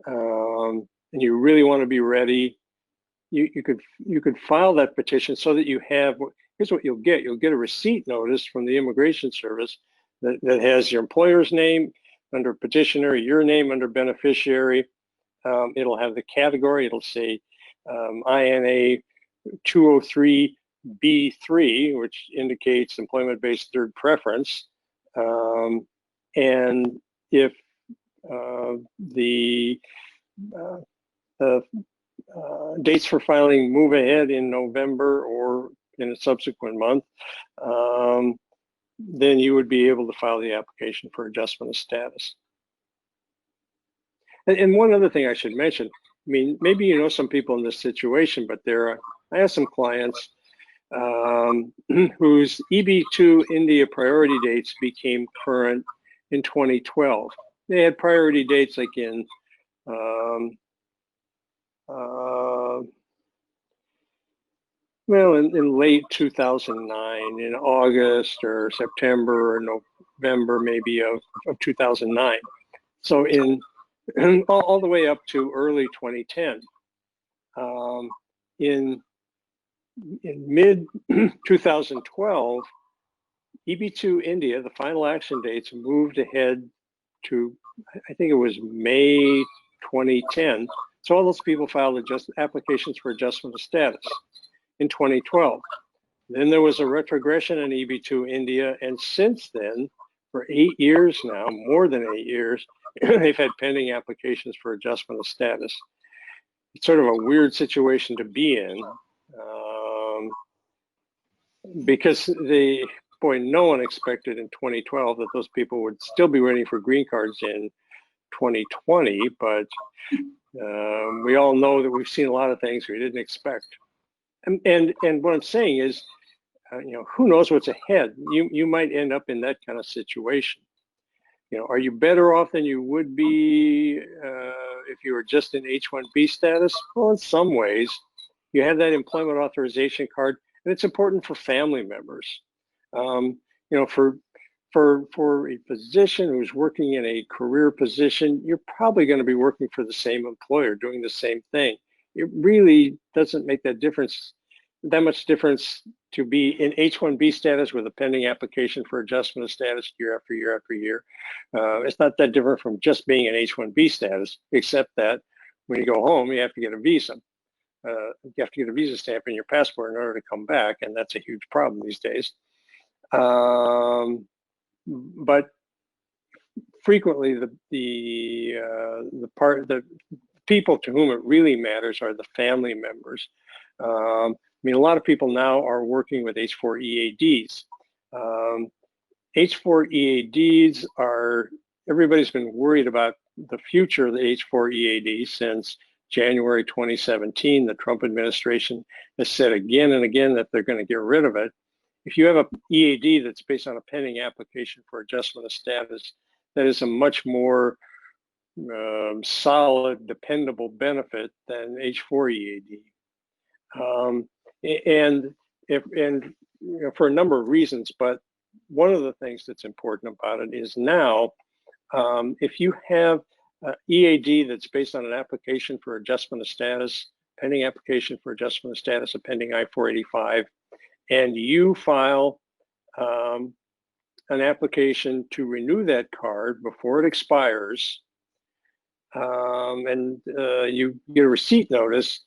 and you really want to be ready, you could file that petition so that you have. Here's what you'll get: you'll get a receipt notice from the Immigration Service that has your employer's name under petitioner, your name under beneficiary. It'll have the category. It'll say INA 203B3, which indicates employment-based third preference. And if the dates for filing move ahead in November or in a subsequent month, then you would be able to file the application for adjustment of status. And one other thing I should mention, I mean, maybe you know some people in this situation, but I have some clients whose EB2 India priority dates became current in 2012. They had priority dates like in in late 2009, in August or September or November maybe of 2009. So in all the way up to early 2010. In mid 2012, EB2 India, the final action dates moved ahead to, I think it was May 2010. So all those people filed applications for adjustment of status in 2012. Then there was a retrogression in EB2 India, and since then, for 8 years now, more than 8 years, they've had pending applications for adjustment of status. It's sort of a weird situation to be in, because no one expected in 2012 that those people would still be waiting for green cards in 2020, but we all know that we've seen a lot of things we didn't expect. And what I'm saying is, who knows what's ahead? You might end up in that kind of situation. Are you better off than you would be if you were just in H-1B status? Well, in some ways, you have that employment authorization card, and it's important for family members. For a physician who's working in a career position, you're probably going to be working for the same employer, doing the same thing. It really doesn't make that much difference to be in H-1B status with a pending application for adjustment of status year after year after year. It's not that different from just being in H-1B status, except that when you go home, you have to get a visa. You have to get a visa stamp in your passport in order to come back, and that's a huge problem these days. But frequently, the people to whom it really matters are the family members. I mean, a lot of people now are working with H-4 EADs. H-4 EADs everybody's been worried about the future of the H-4 EAD since January 2017. The Trump administration has said again and again that they're going to get rid of it. If you have a EAD that's based on a pending application for adjustment of status, that is a much more solid, dependable benefit than H-4 EAD. For a number of reasons, but one of the things that's important about it is now, if you have an EAD that's based on an application for adjustment of status, pending application for adjustment of status, a pending I-485, and you file an application to renew that card before it expires, and you get a receipt notice,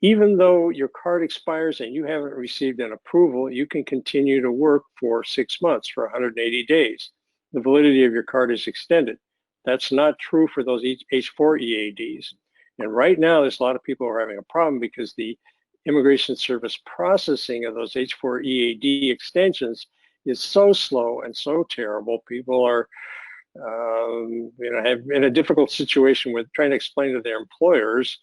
even though your card expires and you haven't received an approval, you can continue to work for 6 months, for 180 days. The validity of your card is extended. That's not true for those H-4 EADs. And right now, there's a lot of people who are having a problem because the Immigration Service processing of those H-4 EAD extensions is so slow and so terrible. People are have in a difficult situation with trying to explain to their employers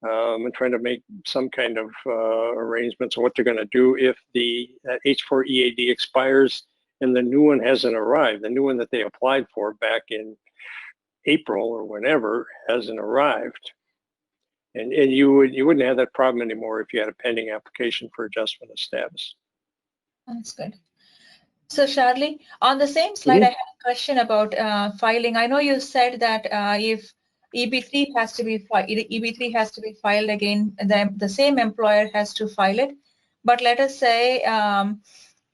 and trying to make some kind of arrangements on what they're going to do if the H4 EAD expires and the new one hasn't arrived. The new one that they applied for back in April or whenever hasn't arrived. And you wouldn't have that problem anymore if you had a pending application for adjustment of status. That's good. So Charlie, on the same slide, I have a question about filing. I know you said that if EB3 has to be filed again, the same employer has to file it. But let us say,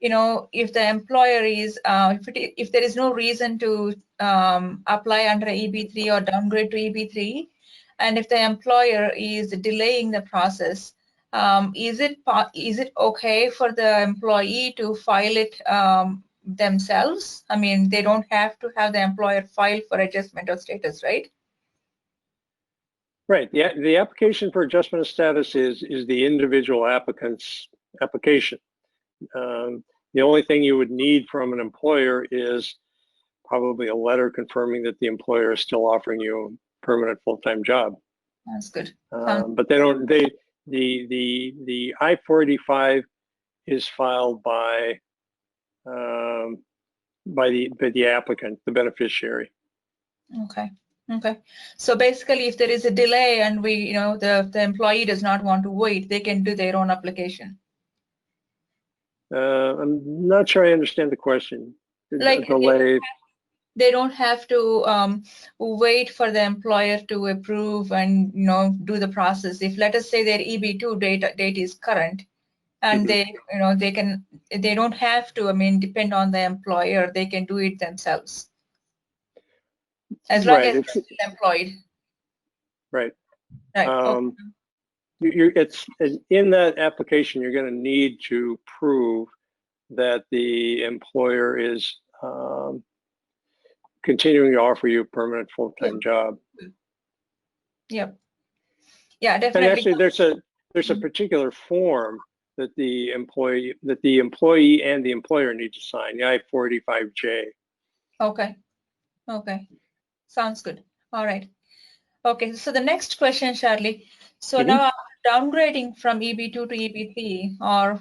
you know, if the employer is, if there is no reason to apply under EB3 or downgrade to EB3, and if the employer is delaying the process, is it okay for the employee to file it themselves? I mean, they don't have to have the employer file for adjustment of status, right? Right. The application for adjustment of status is the individual applicant's application. The only thing you would need from an employer is probably a letter confirming that the employer is still offering you a permanent full-time job. That's good. But they don't. The I-485 is filed by the applicant, the beneficiary. Okay. Okay. So basically, if there is a delay and the employee does not want to wait, they can do their own application. I'm not sure I understand the question. Like delay. They don't have to wait for the employer to approve and do the process. If let us say their EB2 date is current, and they don't have to, I mean, depend on the employer. They can do it themselves as long as they're still employed. Right. Right. It's in that application. You're going to need to prove that the employer is continuing to offer you a permanent full-time job. Yep. Yeah, definitely. And actually, there's a particular form that the employee and the employer need to sign, the I-485J. Okay. Okay. Sounds good. All right. Okay. So the next question, Charlie. So now downgrading from EB2 to EB3, or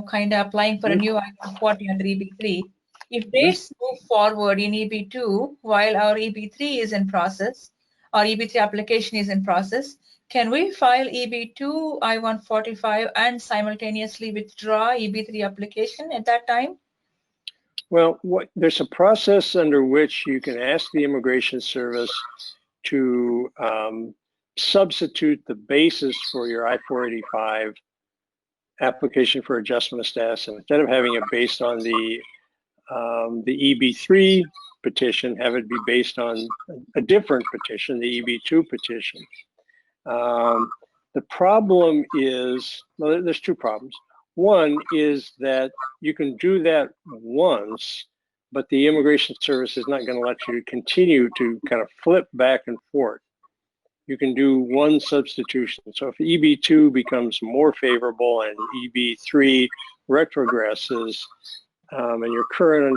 kind of applying for a new I-140 under EB3. If dates move forward in EB2 while our EB3 is in process, or EB3 application is in process, can we file EB2 I-145 and simultaneously withdraw EB3 application at that time? Well, there's a process under which you can ask the Immigration Service to substitute the basis for your I-485 application for adjustment of status. And instead of having it based on the EB3 petition, have it be based on a different petition, the EB2 petition. The problem is, well, there's two problems. One is that you can do that once, but the Immigration Service is not going to let you continue to kind of flip back and forth. You can do one substitution. So if EB2 becomes more favorable and EB3 retrogresses, and your current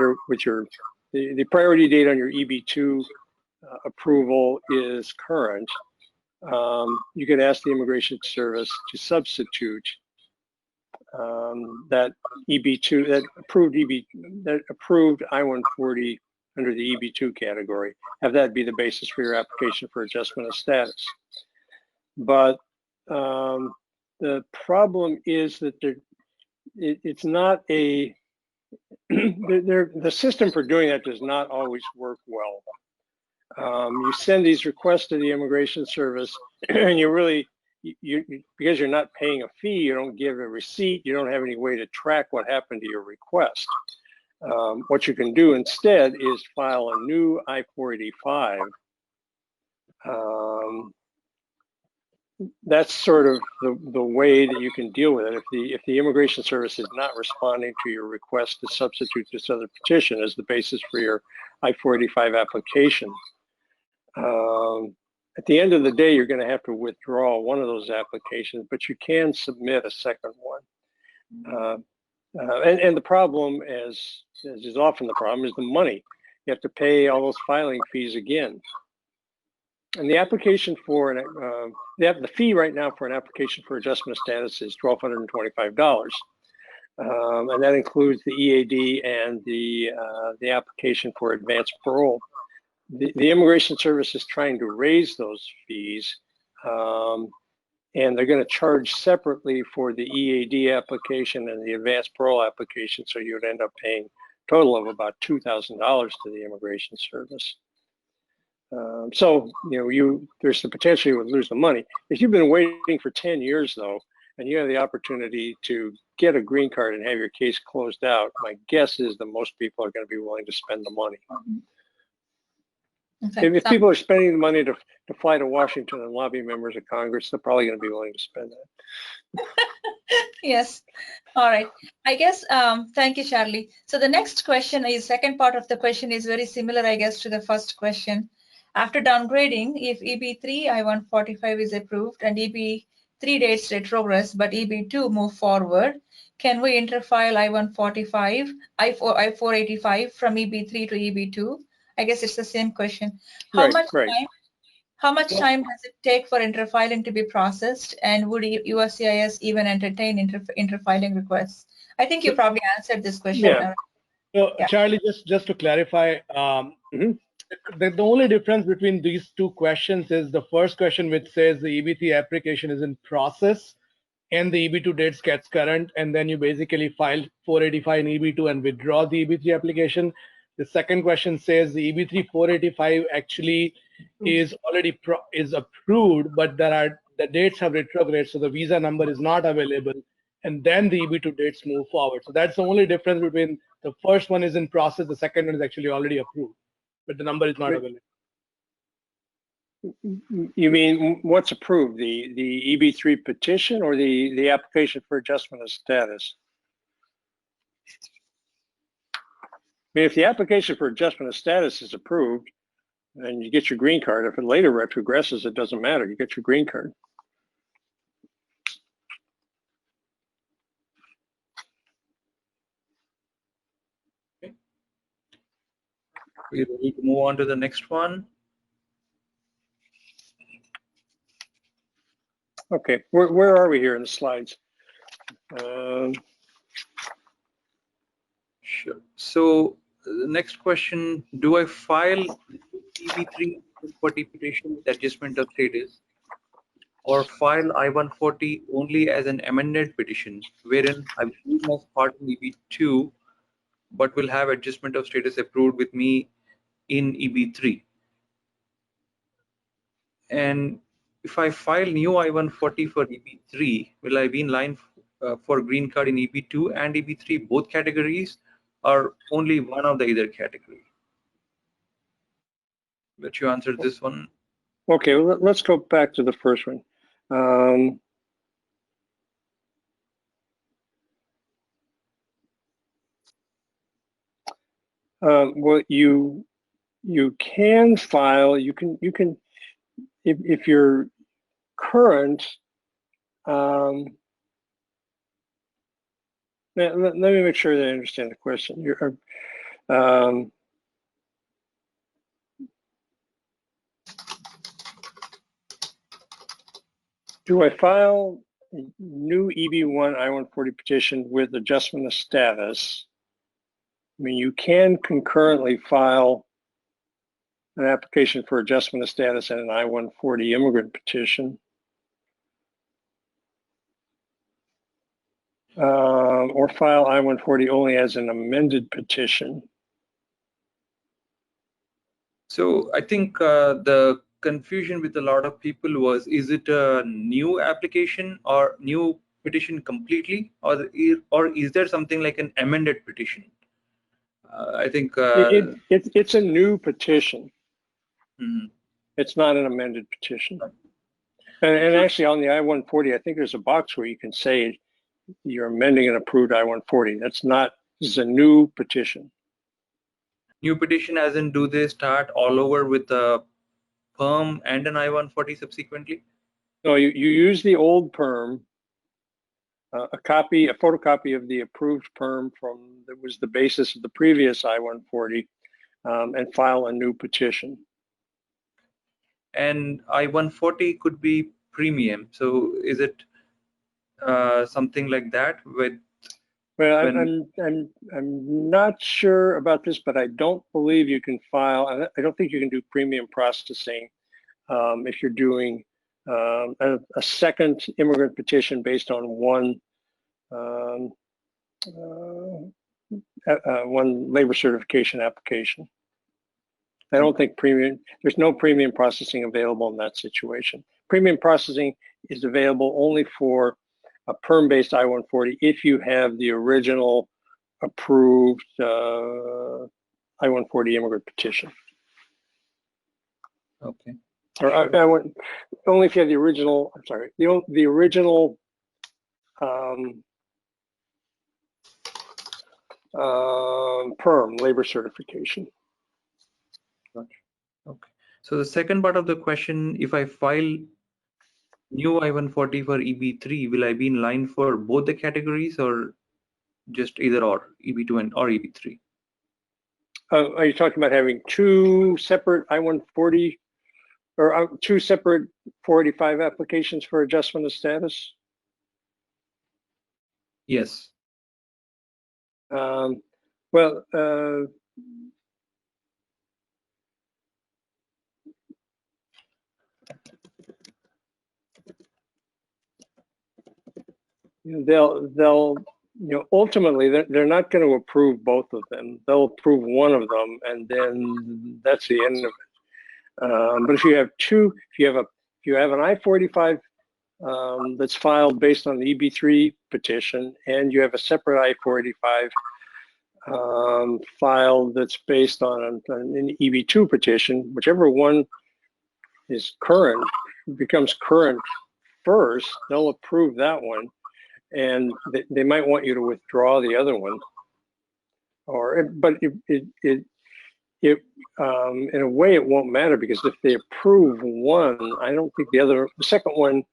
the priority date on your EB2 approval is current, you could ask the Immigration Service to substitute that EB2, that approved I-140 under the EB2 category, have that be the basis for your application for adjustment of status. But the problem is that it's not a, the system for doing that does not always work well. You send these requests to the Immigration Service, and because you're not paying a fee, you don't give a receipt, you don't have any way to track what happened to your request. What you can do instead is file a new I-485. That's sort of the way that you can deal with it. If the Immigration Service is not responding to your request to substitute this other petition as the basis for your I-485 application, at the end of the day, you're going to have to withdraw one of those applications, but you can submit a second one. And the problem, as is often the problem, is the money. You have to pay all those filing fees again. And the application for the fee right now for an application for adjustment of status is $1,225, and that includes the EAD and the application for advanced parole. The Immigration Service is trying to raise those fees, and they're going to charge separately for the EAD application and the advanced parole application, so you'd end up paying a total of about $2,000 to the Immigration Service. So, there's the potential you would lose the money. If you've been waiting for 10 years, though, and you have the opportunity to get a green card and have your case closed out, my guess is that most people are going to be willing to spend the money. Okay. If people are spending the money to fly to Washington and lobby members of Congress, they're probably going to be willing to spend that. Yes. All right. I guess, thank you, Charlie. So the next question is, second part of the question is very similar, I guess, to the first question. After downgrading, if EB3 I-145 is approved and EB3 dates retrogress, but EB2 move forward, can we interfile I-145, I-485 from EB3 to EB2? I guess it's the same question. How much time does it take for interfiling to be processed, and would USCIS even entertain interfiling requests? I think you probably answered this question. Yeah. So, Yeah. Charlie, just to clarify, the only difference between these two questions is the first question, which says the EB3 application is in process and the EB2 dates gets current, and then you basically file 485 in EB2 and withdraw the EB3 application. The second question says the EB3 485 actually is already is approved, but the dates have retrograded, so the visa number is not available, and then the EB2 dates move forward. So that's the only difference between the first one is in process, the second one is actually already approved, but the number is not available. You mean what's approved, the EB3 petition or the application for adjustment of status? I mean, if the application for adjustment of status is approved, and you get your green card, if it later retrogresses, it doesn't matter. You get your green card. Okay. We're ready to move on to the next one. Okay, where are we here in the slides? Sure. So the next question, do I file EB3 petition with adjustment of status, or file I-140 only as an amended petition, wherein I will use my part in EB2, but will have adjustment of status approved with me in EB3? And if I file new I-140 for EB3, will I be in line for green card in EB2 and EB3, both categories, or only one of the either category? But you answered this one. Okay, well, let's go back to the first one. Well, you can file. You can if you're current. Let me make sure that I understand the question. Do I file a new EB1 I-140 petition with adjustment of status? I mean, you can concurrently file an application for adjustment of status and an I-140 immigrant petition. Or file I-140 only as an amended petition. So I think the confusion with a lot of people was, is it a new application or new petition completely, or is there something like an amended petition? I think it's a new petition. Mm-hmm. It's not an amended petition. And actually on the I-140, I think there's a box where you can say you're amending an approved I-140. This is a new petition. New petition as in, do they start all over with a perm and an I-140 subsequently? No, you use the old perm, a photocopy of the approved perm that was the basis of the previous I-140, and file a new petition. and I-140 could be premium. So is it something like that with? Well, I'm not sure about this, but I don't believe you can file. I don't think you can do premium processing if you're doing a second immigrant petition based on one labor certification application. I don't think there's no premium processing available in that situation. Premium processing is available only for a perm-based I-140 if you have the original approved I-140 immigrant petition. Okay. Or only if you have the original. I'm sorry, the original perm labor certification. Gotcha. Okay. So the second part of the question: if I file new I-140 for EB3, will I be in line for both the categories, or just either or, EB2 or EB3? Are you talking about having two separate I-140 or two separate 485 applications for adjustment of status? Yes. Well, they'll ultimately they're not going to approve both of them. They'll approve one of them, and then that's the end of it. But if you have two, if you have an I-45 that's filed based on the EB3 petition, and you have a separate I-485 filed that's based on an EB2 petition, whichever one is current becomes current first, they'll approve that one, and they might want you to withdraw the other one. But in a way it won't matter, because if they approve one, I don't think the second one,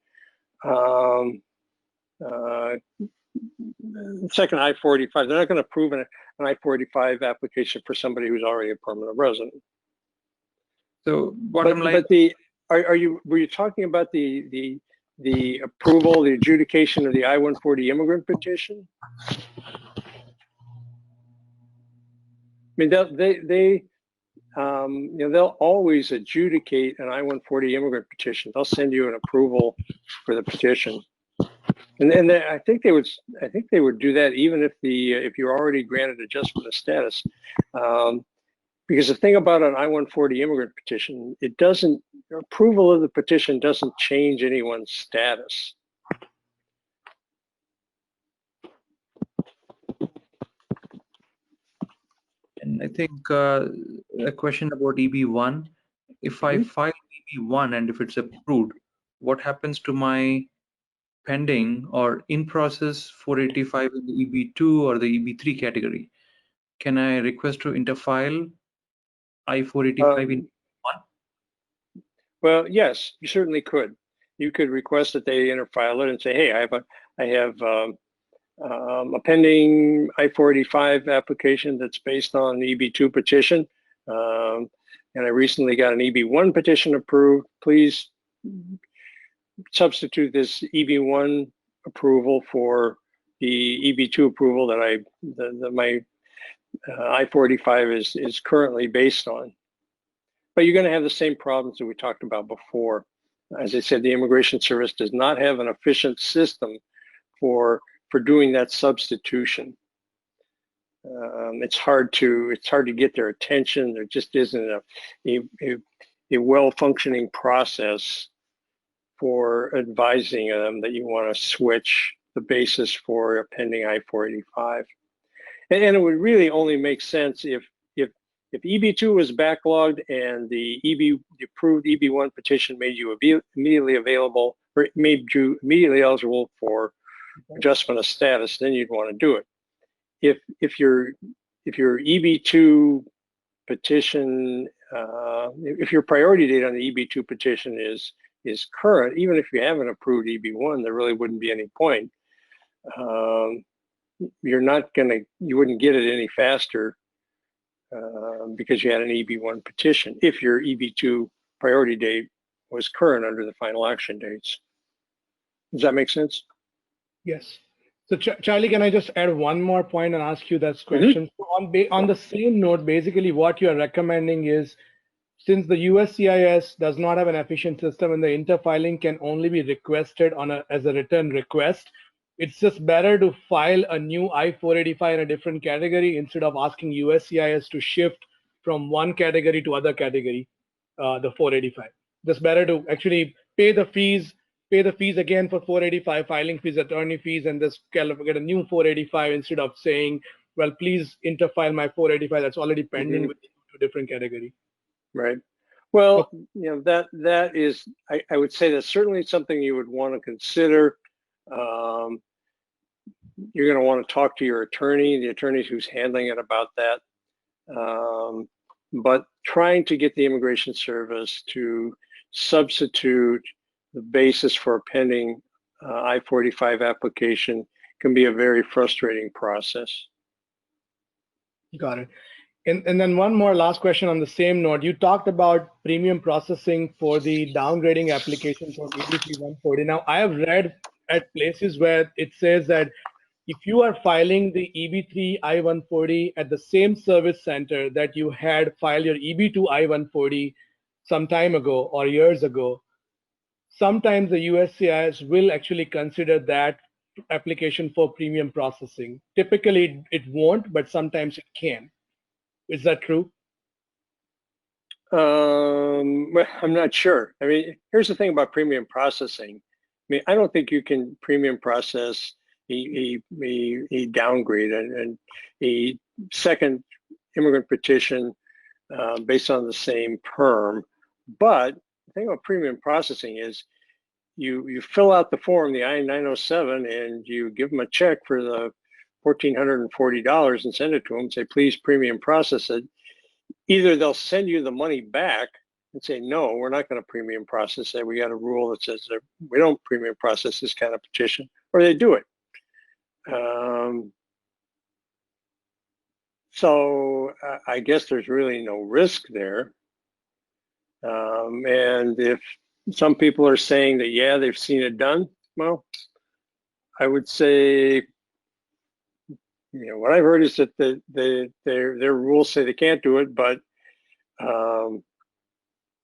second I-485, they're not going to approve an I-485 application for somebody who's already a permanent resident. So bottom line. But were you talking about the approval, the adjudication of the I-140 immigrant petition? I mean, they'll always adjudicate an I-140 immigrant petition. They'll send you an approval for the petition, and I think they would do that even if you're already granted adjustment of status, because the thing about an I-140 immigrant petition, approval of the petition doesn't change anyone's status. And I think a question about EB1. If I file EB1 and if it's approved, what happens to my pending or in process 485 in the EB2 or the EB3 category? Can I request to interfile I-485 in one? Well, yes, you certainly could. You could request that they interfile it and say, hey, I have a pending I-485 application that's based on the EB2 petition, and I recently got an EB1 petition approved. Please substitute this EB1 approval for the EB2 approval that my I-485 is currently based on. But you're going to have the same problems that we talked about before. As I said, the Immigration Service does not have an efficient system for doing that substitution. It's hard to get their attention. There just isn't a well-functioning process for advising them that you want to switch the basis for a pending I-485. And it would really only make sense if EB2 was backlogged and the approved EB1 petition made you immediately available, or made you immediately eligible for adjustment of status, then you'd want to do it. If your EB2 petition, if your priority date on the EB2 petition is current, even if you have an approved EB1, there really wouldn't be any point. You wouldn't get it any faster because you had an EB1 petition if your EB2 priority date was current under the final action dates. Does that make sense? Yes. So Charlie, can I just add one more point and ask you that question? So on the same note, basically what you're recommending is, since the USCIS does not have an efficient system and the interfiling can only be requested as a return request, it's just better to file a new I-485 in a different category instead of asking USCIS to shift from one category to other category, the 485. Just better to actually pay the fees again for 485, filing fees, attorney fees, and just get a new 485 instead of saying, well, please interfile my 485 that's already pending with a different category. Right. Well, you know, that is, I would say that's certainly something you would want to consider. You're going to want to talk to your attorney, the attorney who's handling it, about that. But trying to get the Immigration Service to substitute the basis for a pending I-485 application can be a very frustrating process. Got it. And then one more last question on the same note. You talked about premium processing for the downgrading application for EB3 140. Now, I have read at places where it says that if you are filing the EB3 I-140 at the same service center that you had filed your EB2 I-140 some time ago or years ago, sometimes the USCIS will actually consider that application for premium processing. Typically, it won't, but sometimes it can. Is that true? Well, I'm not sure. I mean, here's the thing about premium processing. I mean, I don't think you can premium process a downgrade and a second immigrant petition based on the same perm. But the thing about premium processing is you fill out the form, the I-907, and you give them a check for the $1,440 and send it to them, say, please premium process it. Either they'll send you the money back and say, no, we're not going to premium process it. We got a rule that says that we don't premium process this kind of petition, or they do it. So I guess there's really no risk there. And if some people are saying that, yeah, they've seen it done, well, I would say, you know, what I've heard is that their rules say they can't do it, but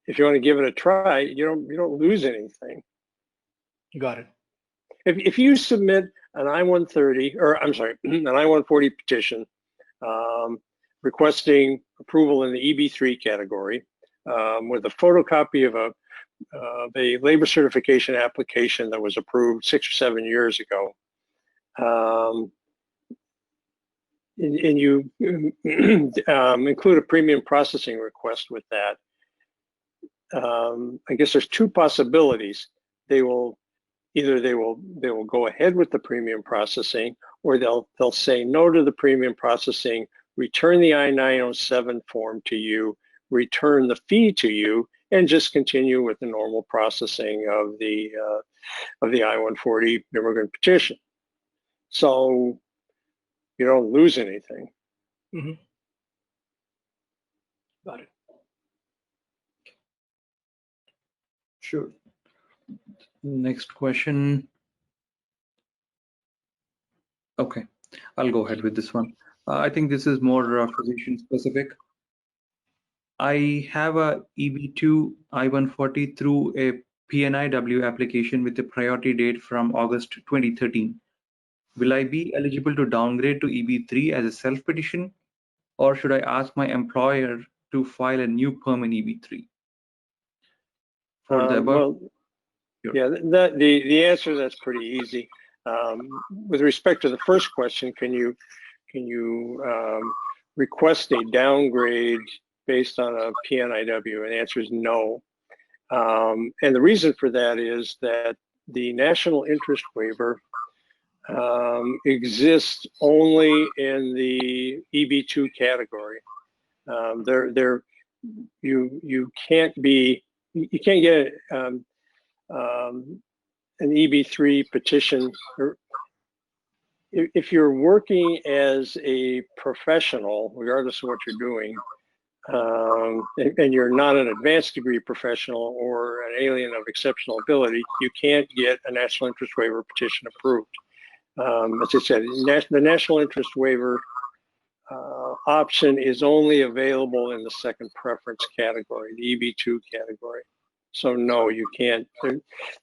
if you want to give it a try, you don't lose anything. Got it. If you submit an I-130, or I'm sorry, an I-140 petition requesting approval in the EB3 category with a photocopy of a labor certification application that was approved 6 or 7 years ago, and you include a premium processing request with that, I guess there's two possibilities. They will go ahead with the premium processing, or they'll say no to the premium processing, return the I-907 form to you, return the fee to you, and just continue with the normal processing of the I-140 immigrant petition. So you don't lose anything. Mm-hmm. Got it. Sure. Next question. Okay, I'll go ahead with this one. I think this is more physician specific. I have a EB2 I-140 through a PNIW application with a priority date from August 2013. Will I be eligible to downgrade to EB3 as a self-petition, or should I ask my employer to file a new perm in EB3? For the above, well, sure. Yeah, the answer to that's pretty easy. With respect to the first question, can you request a downgrade based on a PNIW? And the answer is no. And the reason for that is that the national interest waiver exists only in the EB2 category. You can't get an EB3 petition, or if you're working as a professional, regardless of what you're doing, and you're not an advanced degree professional or an alien of exceptional ability, you can't get a national interest waiver petition approved. As I said, the national interest waiver option is only available in the second preference category, the EB2 category. So no, you can't.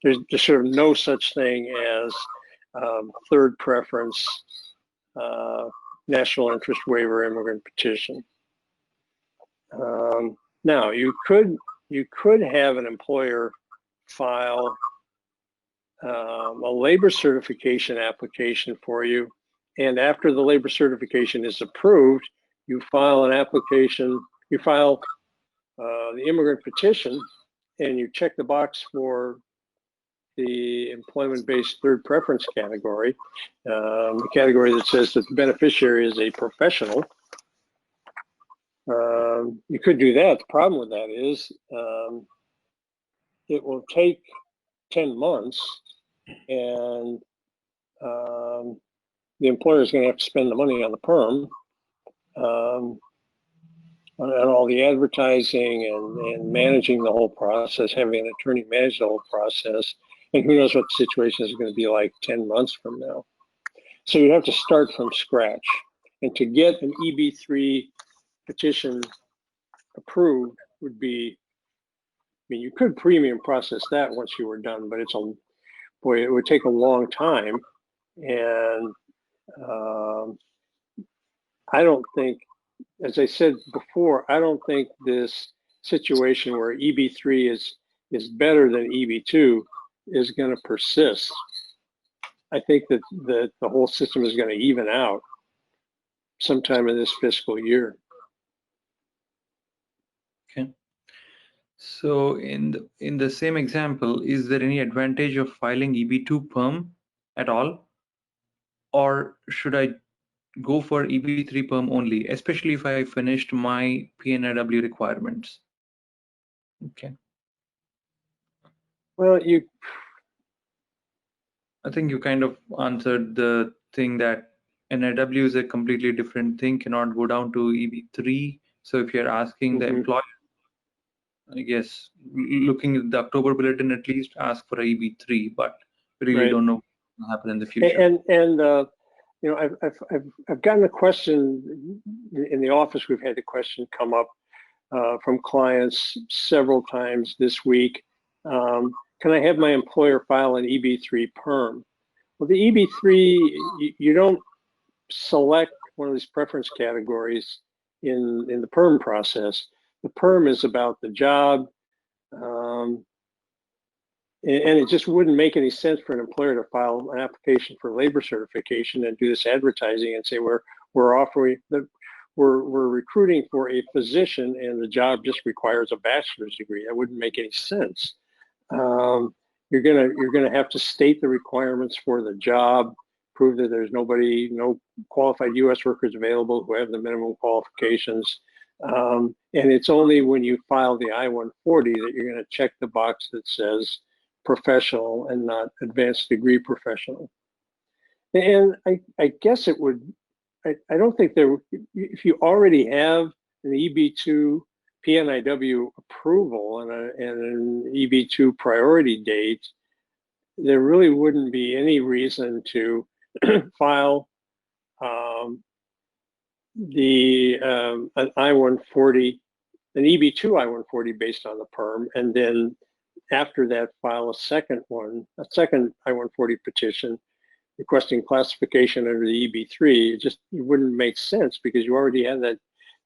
There's sort of no such thing as third preference national interest waiver immigrant petition. Now you could have an employer file a labor certification application for you, and after the labor certification is approved, you file an application. You file the immigrant petition, and you check the box for the employment-based third preference category, the category that says that the beneficiary is a professional. You could do that. The problem with that is it will take 10 months, and the employer is going to have to spend the money on the perm, on all the advertising and managing the whole process, having an attorney manage the whole process, and who knows what the situation is going to be like 10 months from now. So you have to start from scratch. And to get an EB3 petition approved would be, I mean, you could premium process that once you were done, but boy, it would take a long time. And I don't think, as I said before, I don't think this situation where EB3 is better than EB2 is going to persist. I think that the whole system is going to even out sometime in this fiscal year. Okay. So in the same example, is there any advantage of filing EB2 perm at all? Or should I go for EB3 perm only, especially if I finished my PNIW requirements? Okay. Well, I think you kind of answered the thing that NIW is a completely different thing, cannot go down to EB3. So if you're asking the employer, I guess looking at the October bulletin, at least ask for a EB3, but we really don't know what will happen in the future. And you know, I've gotten a question in the office. We've had the question come up from clients several times this week. Can I have my employer file an EB3 perm? Well, the EB3, you don't select one of these preference categories in the perm process. The perm is about the job, and it just wouldn't make any sense for an employer to file an application for labor certification and do this advertising and say we're offering that we're recruiting for a physician and the job just requires a bachelor's degree. That wouldn't make any sense. You're gonna have to state the requirements for the job, prove that there's no qualified U.S. workers available who have the minimum qualifications. And it's only when you file the I-140 that you're going to check the box that says professional and not advanced degree professional. And I guess it would, I don't think there, if you already have an EB2 PNIW approval and an EB2 priority date, there really wouldn't be any reason to file an I-140, an EB2 I-140 based on the perm, and then after that file a second I-140 petition requesting classification under the EB3. It wouldn't make sense because you already have that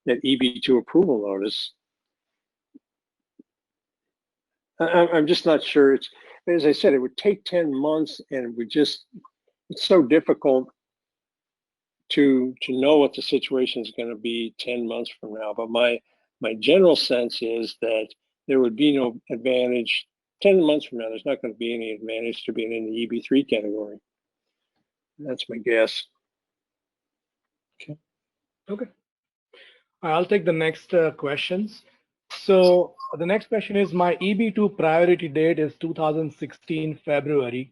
EB2 approval notice. I'm just not sure. It's, as I said, it would take 10 months, and it's so difficult to know what the situation is going to be 10 months from now. But my general sense is that there would be no advantage 10 months from now. There's not going to be any advantage to being in the EB3 category. That's my guess. Okay. I'll take the next questions. So the next question is, my EB2 priority date is 2016 February.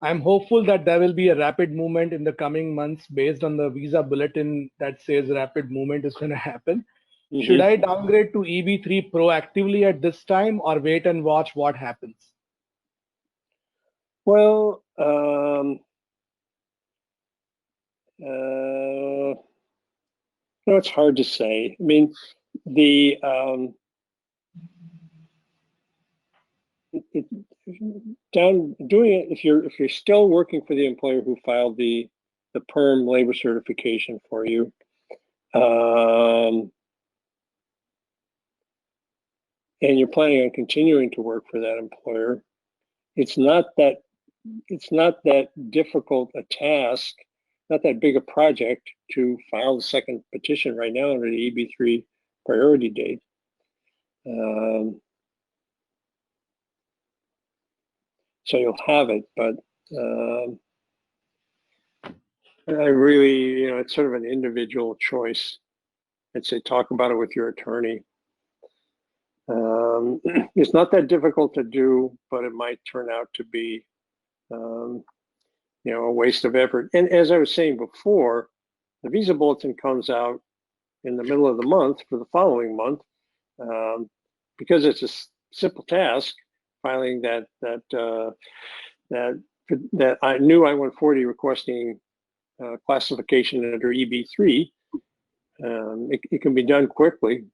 I'm hopeful that there will be a rapid movement in the coming months based on the visa bulletin that says rapid movement is going to happen. Should I downgrade to EB3 proactively at this time or wait and watch what happens? Well, no, it's hard to say. I mean, the doing it if you're still working for the employer who filed the perm labor certification for you, and you're planning on continuing to work for that employer, it's not that difficult a task, not that big a project to file the second petition right now under the EB3 Priority Date. So you'll have it, but I really, it's sort of an individual choice. I'd say talk about it with your attorney. It's not that difficult to do, but it might turn out to be, a waste of effort. And as I was saying before, the visa bulletin comes out in the middle of the month for the following month, because it's a simple task, filing that new I-140 requesting classification under EB3. It can be done quickly,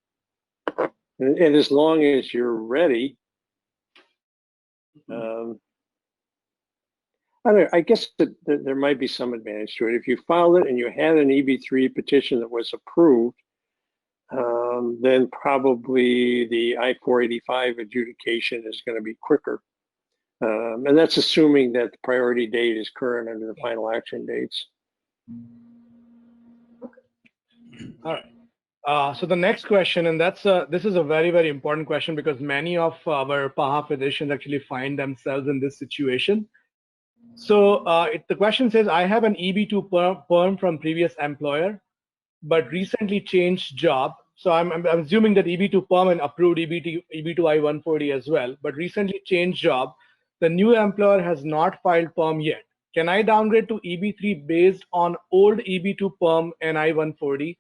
and as long as you're ready. I guess that there might be some advantage to it. If you filed it and you had an EB3 petition that was approved, then probably the I-485 adjudication is going to be quicker. And that's assuming that the priority date is current under the final action dates. All right. So the next question, and this is a very, very important question because many of our PAHA physicians actually find themselves in this situation. So the question says, I have an EB2 perm from previous employer, but recently changed job. So I'm assuming that EB2 perm and approved EB2 I-140 as well, but recently changed job. The new employer has not filed perm yet. Can I downgrade to EB3 based on old EB2 perm and I-140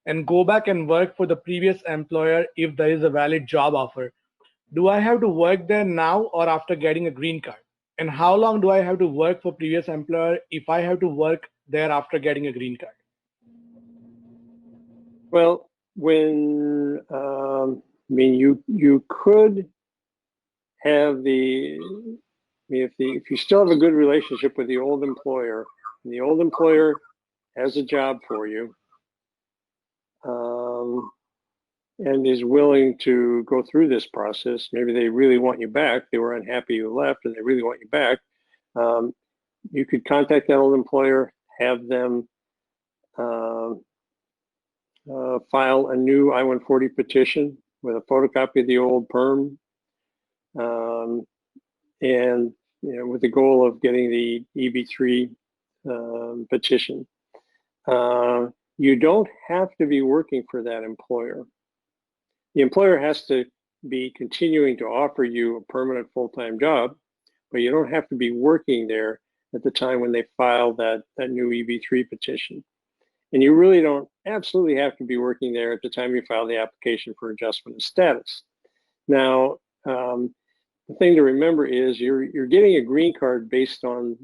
and go back and work for the previous employer if there is a valid job offer? Do I have to work there now or after getting a green card? And how long do I have to work for previous employer if I have to work there after getting a green card? Well, when you could have if you still have a good relationship with the old employer, and the old employer has a job for you, and is willing to go through this process, maybe they really want you back, they were unhappy you left and they really want you back, you could contact that old employer, have them file a new I-140 petition with a photocopy of the old perm, and with the goal of getting the EB3 petition. You don't have to be working for that employer. The employer has to be continuing to offer you a permanent full-time job, but you don't have to be working there at the time when they file that new EB3 petition. And you really don't absolutely have to be working there at the time you file the application for adjustment of status. Now, the thing to remember is you're getting a green card based on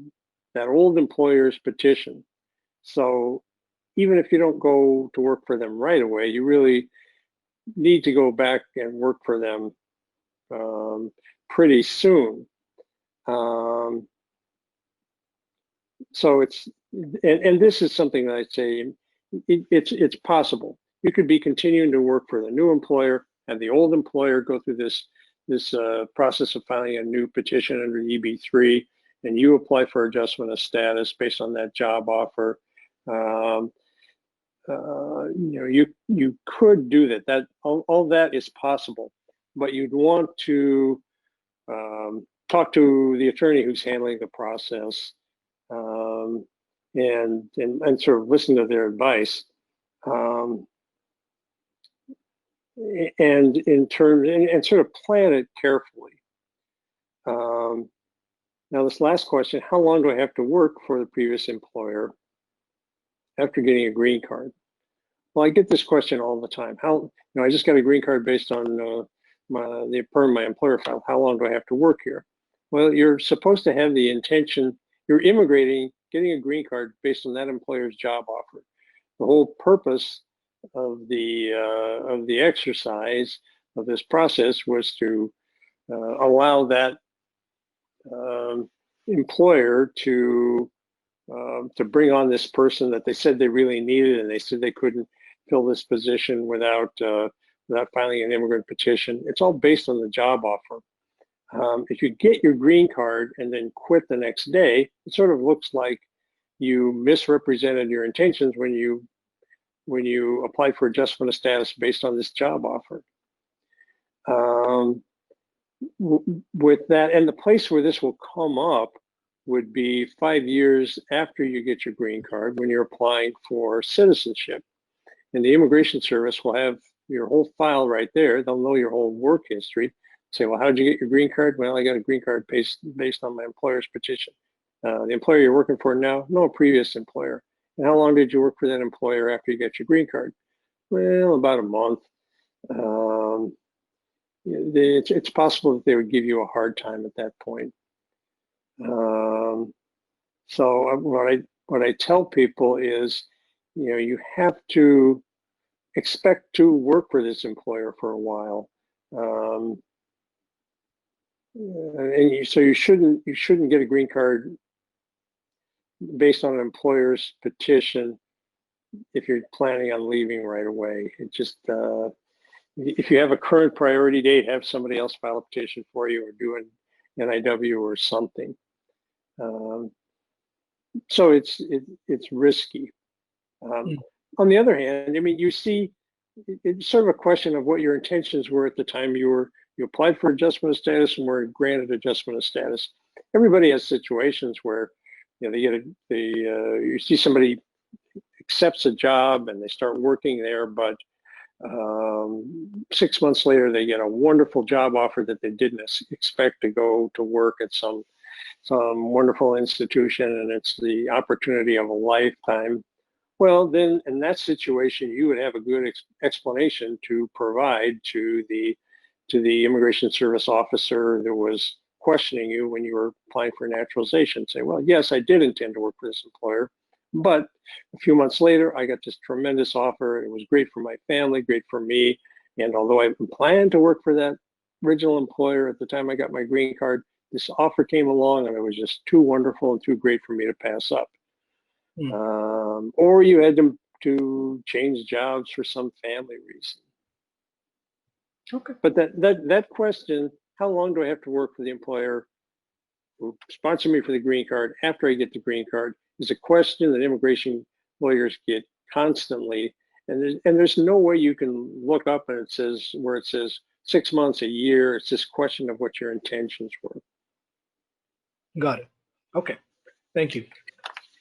that old employer's petition. So even if you don't go to work for them right away, you really need to go back and work for them pretty soon. So and this is something that I'd say it's possible. You could be continuing to work for the new employer and the old employer go through this process of filing a new petition under EB3, and you apply for adjustment of status based on that job offer. You could do that. All that is possible, but you'd want to talk to the attorney who's handling the process, and sort of listen to their advice, and sort of plan it carefully. Now, this last question: how long do I have to work for the previous employer after getting a green card? Well, I get this question all the time. I just got a green card based on my employer file. How long do I have to work here? Well, you're supposed to have the intention. You're immigrating, getting a green card based on that employer's job offer. The whole purpose of the exercise of this process was to allow that employer to bring on this person that they said they really needed, and they said they couldn't fill this position without filing an immigrant petition. It's all based on the job offer. If you get your green card and then quit the next day, it sort of looks like you misrepresented your intentions when you applied for adjustment of status based on this job offer. With that, and the place where this will come up would be 5 years after you get your green card when you're applying for citizenship. And the Immigration Service will have your whole file right there. They'll know your whole work history. Say, well, how did you get your green card? Well, I got a green card based on my employer's petition. The employer you're working for now, no, a previous employer. And how long did you work for that employer after you got your green card? Well, about a month. It's possible that they would give you a hard time at that point. So what I tell people is, you have to expect to work for this employer for a while, so you shouldn't get a green card based on an employer's petition if you're planning on leaving right away. It just if you have a current priority date, have somebody else file a petition for you or do an NIW or something. So it's risky. On the other hand, I mean, you see, it's sort of a question of what your intentions were at the time you applied for adjustment of status and were granted adjustment of status. Everybody has situations where you see somebody accepts a job and they start working there, but 6 months later they get a wonderful job offer that they didn't expect to go to work at some wonderful institution, and it's the opportunity of a lifetime. Well, then in that situation, you would have a good explanation to provide to the Immigration Service officer that was questioning you when you were applying for naturalization. Say, well, yes, I did intend to work for this employer, but a few months later, I got this tremendous offer. It was great for my family, great for me. And although I planned to work for that original employer at the time I got my green card, this offer came along and it was just too wonderful and too great for me to pass up. Or you had to change jobs for some family reason. Okay. But that question, how long do I have to work for the employer who sponsored me for the green card after I get the green card, is a question that immigration lawyers get constantly. And there's no way you can look up and it says 6 months, a year. It's this question of what your intentions were. Got it. Okay. Thank you.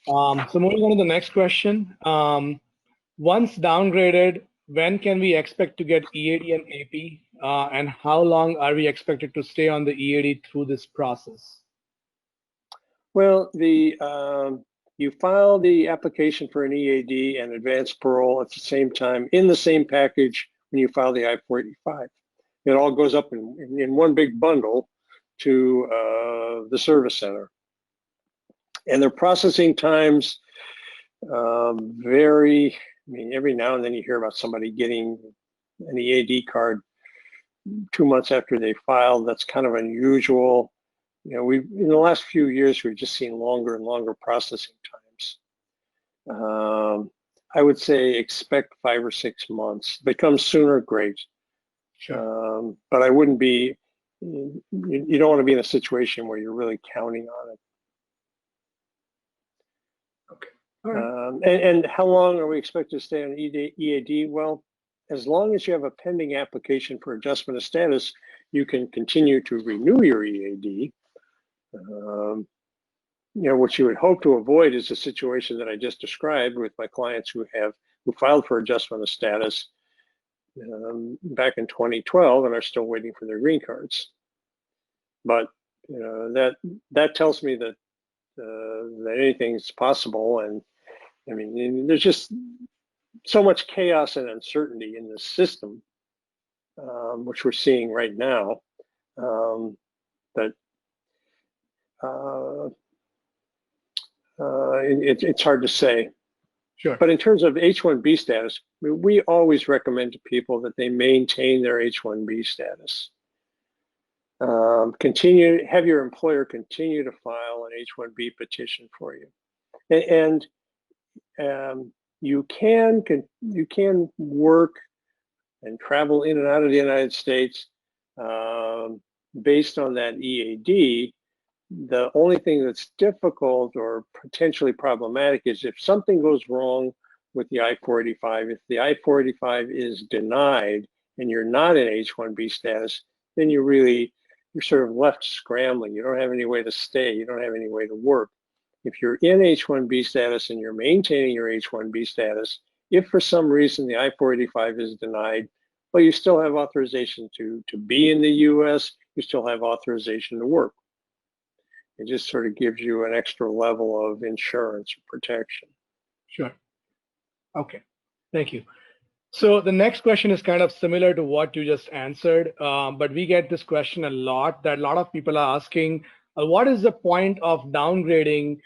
So moving on to the next question. Once downgraded, when can we expect to get EAD and AP? And how long are we expected to stay on the EAD through this process? Well, you file the application for an EAD and advanced parole at the same time in the same package when you file the I-485. It all goes up in one big bundle to the service center. And their processing times vary. I mean, every now and then you hear about somebody getting an EAD card 2 months after they filed. That's kind of unusual. In the last few years, we've just seen longer and longer processing times. I would say expect 5 or 6 months. If it comes sooner, great. Sure. But I wouldn't be, you don't want to be in a situation where you're really counting on it. Okay. All right. And how long are we expected to stay on EAD? Well, as long as you have a pending application for adjustment of status, you can continue to renew your EAD. What you would hope to avoid is the situation that I just described with my clients who filed for adjustment of status back in 2012 and are still waiting for their green cards. But that tells me that that anything is possible. And I mean, there's just so much chaos and uncertainty in the system, which we're seeing right now, that it's hard to say. Sure. But in terms of H-1B status, we always recommend to people that they maintain their H-1B status. Have your employer continue to file an H-1B petition for you, and you can work and travel in and out of the United States based on that EAD. The only thing that's difficult or potentially problematic is if something goes wrong with the I-485. If the I-485 is denied and you're not in H-1B status, then you're sort of left scrambling. You don't have any way to stay. You don't have any way to work. If you're in H-1B status and you're maintaining your H-1B status, if for some reason the I-485 is denied, well, you still have authorization to be in the U.S. You still have authorization to work. It just sort of gives you an extra level of insurance or protection. Sure. Okay. Thank you. So the next question is kind of similar to what you just answered, but we get this question a lot, that a lot of people are asking, what is the point of downgrading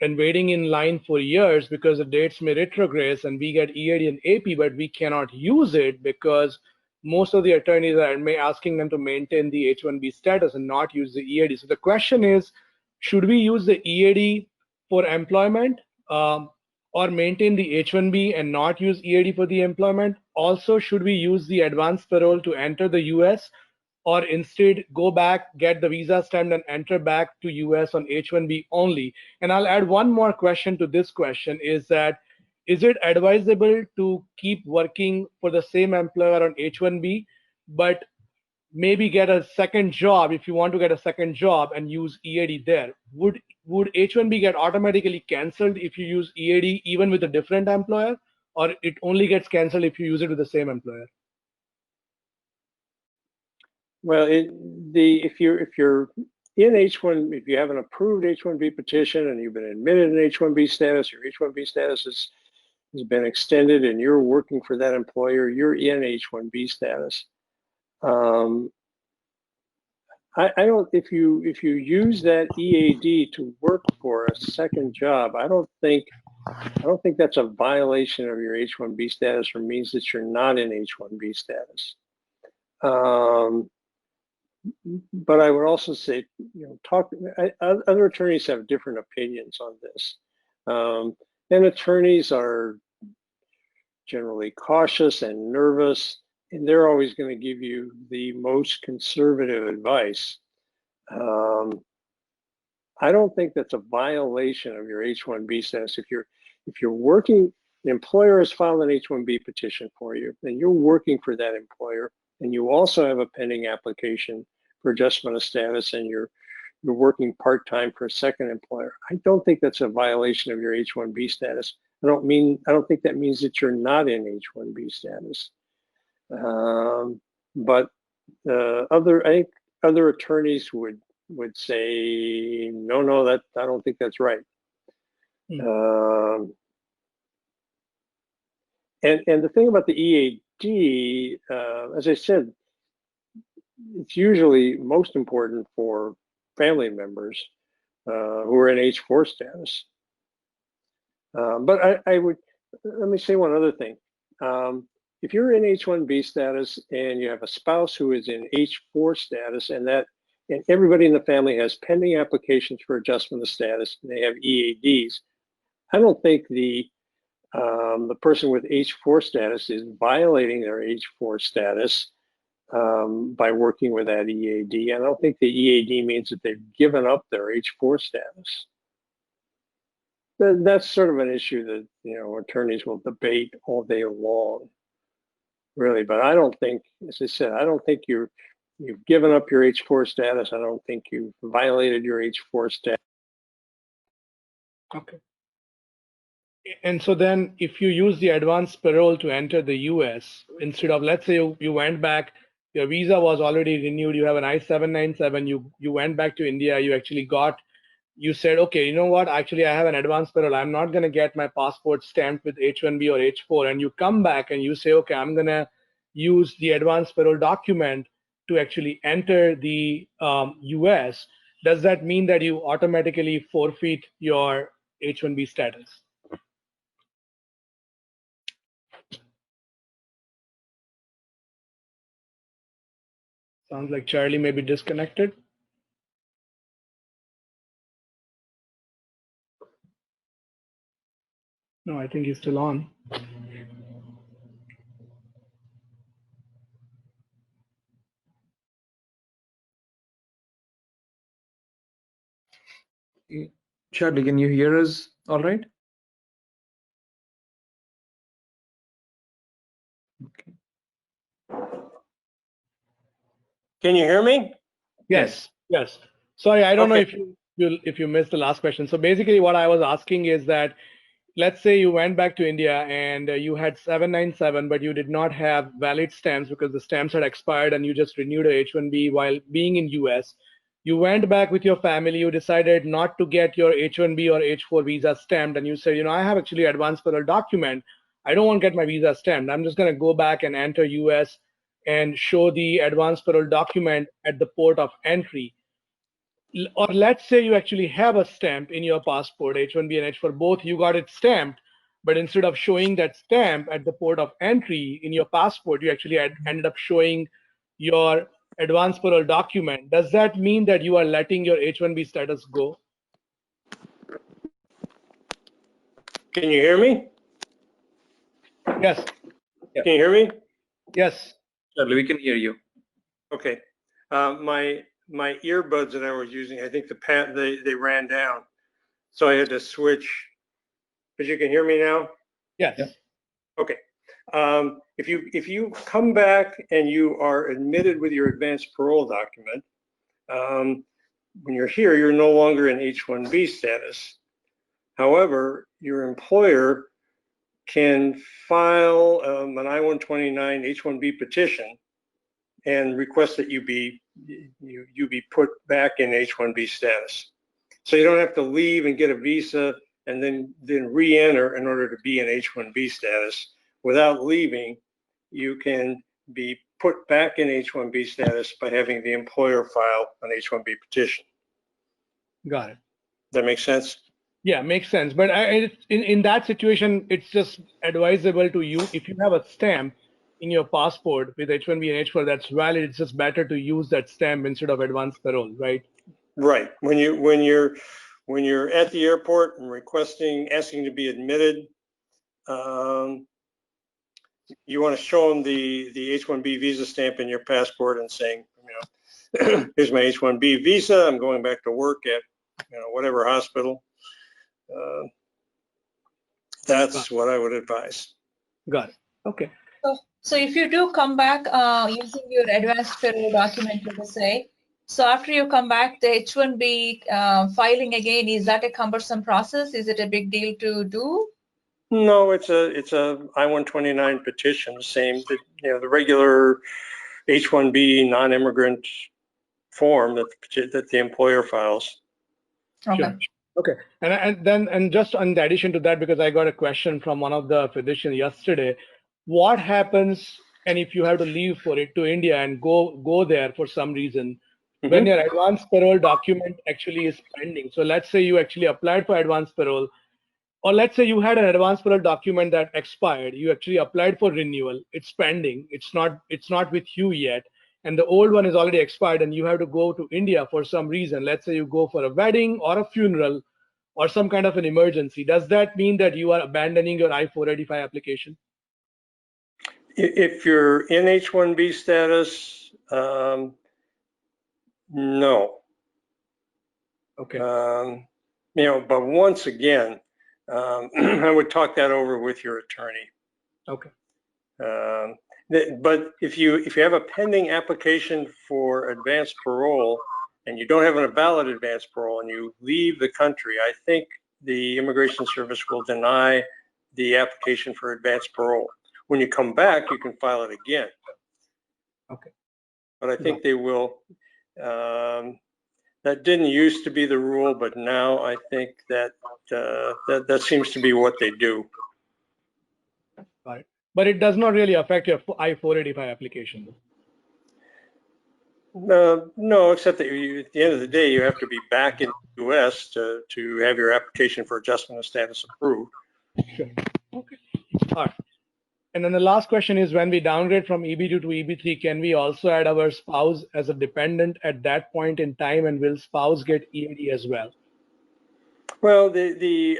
and waiting in line for years because the dates may retrogress and we get EAD and AP, but we cannot use it because most of the attorneys are asking them to maintain the H-1B status and not use the EAD. So the question is, should we use the EAD for employment or maintain the H-1B and not use EAD for the employment? Also, should we use the advanced parole to enter the US or instead go back, get the visa stamped and enter back to US on H-1B only? And I'll add one more question to this question, is that, is it advisable to keep working for the same employer on H-1B, but maybe get a second job if you want to get a second job and use EAD there? Would H-1B get automatically canceled if you use EAD even with a different employer, or it only gets canceled if you use it with the same employer? Well, if you're in H-1, if you have an approved H-1B petition and you've been admitted in H-1B status, your H-1B status has been extended and you're working for that employer, you're in H-1B status. I don't. If you use that EAD to work for a second job, I don't think that's a violation of your H-1B status or means that you're not in H-1B status. But I would also say, other attorneys have different opinions on this, and attorneys are generally cautious and nervous, and they're always going to give you the most conservative advice. I don't think that's a violation of your H-1B status. If you're working, the employer has filed an H-1B petition for you, and you're working for that employer, and you also have a pending application for adjustment of status, and you're working part-time for a second employer, I don't think that's a violation of your H-1B status. I don't think that means that you're not in H-1B status. But I think other attorneys would say, no, that I don't think that's right. And the thing about the EAD, as I said, it's usually most important for family members who are in H-4 status. But let me say one other thing. If you're in H-1B status and you have a spouse who is in H-4 status and everybody in the family has pending applications for adjustment of status and they have EADs, I don't think the person with H-4 status is violating their H-4 status by working with that EAD. I don't think the EAD means that they've given up their H-4 status. That's sort of an issue that attorneys will debate all day long, really. But I don't think, as I said, I don't think you've given up your H-4 status. I don't think you've violated your H-4 status. Okay. And so then if you use the advanced parole to enter the US, instead of, let's say you went back, your visa was already renewed, you have an I-797, you went back to India, you actually got you said, okay, you know what, actually I have an advance parole, I'm not going to get my passport stamped with H1B or H4, and you come back and you say, okay, I'm going to use the advance parole document to actually enter the US, does that mean that you automatically forfeit your H1B status? Sounds like Charlie may be disconnected. No, I think he's still on. Charlie, can you hear us all right? Okay. Can you hear me? Yes. Yes. Sorry, I don't Okay. know if you missed the last question. So basically what I was asking is that, let's say you went back to India and you had 797, but you did not have valid stamps because the stamps had expired and you just renewed a H1B while being in US. You went back with your family, you decided not to get your H1B or H4 visa stamped, and you said, you know, I have actually advance parole document. I don't want to get my visa stamped. I'm just going to go back and enter US and show the advance parole document at the port of entry. Or let's say you actually have a stamp in your passport, H1B and H4, both, you got it stamped, but instead of showing that stamp at the port of entry in your passport, you actually ended up showing your advance parole document. Does that mean that you are letting your H1B status go? Can you hear me? Yes. Can you hear me? Yes. Charlie, we can hear you. Okay. My earbuds that I was using, I think they ran down, so I had to switch. But you can hear me now? Yes. Yeah. Okay. If you come back and you are admitted with your advance parole document, when you're here, you're no longer in H-1B status. However, your employer can file an I-129 H-1B petition and request that you be put back in H-1B status. So you don't have to leave and get a visa and then re-enter in order to be in H-1B status. Without leaving, you can be put back in H-1B status by having the employer file an H-1B petition. Got it. Does that make sense? Yeah, makes sense. But in that situation, it's just advisable to you, if you have a stamp in your passport with H1B and H4 that's valid, it's just better to use that stamp instead of advance parole, right? Right. When you're at the airport and asking to be admitted, you want to show them the H-1B visa stamp in your passport and saying, you know, here's my H-1B visa. I'm going back to work at, you know, whatever hospital. That's what I would advise. Got it. Okay. So if you do come back using your advanced parole document, let us say, so after you come back, the H-1B filing again, is that a cumbersome process? Is it a big deal to do? No, it's a I-129 petition, same, you know, the regular H-1B non-immigrant form that the employer files. Okay. Sure. Okay. And just in addition to that, because I got a question from one of the physicians yesterday, what happens, and if you have to leave for it to India and go there for some reason, when your advance parole document actually is pending? So let's say you actually applied for advance parole, or let's say you had an advance parole document that expired, you actually applied for renewal, it's pending, it's not with you yet, and the old one is already expired, and you have to go to India for some reason. Let's say you go for a wedding or a funeral or some kind of an emergency. Does that mean that you are abandoning your I-485 application? If you're in H-1B status, no. Okay. You know, but once again, I would talk that over with your attorney. Okay. But if you have a pending application for advanced parole and you don't have a valid advanced parole and you leave the country, I think the Immigration Service will deny the application for advanced parole. When you come back, you can file it again. Okay. But I think they will. Now, that didn't used to be the rule, but now I think that that seems to be what they do. Right. But it does not really affect your I-485 application. No, except that at the end of the day, you have to be back in the U.S. to have your application for adjustment of status approved. Sure. Okay. All right. And then the last question is, when we downgrade from EB2 to EB3, can we also add our spouse as a dependent at that point in time, and will spouse get EAD as well? Well, the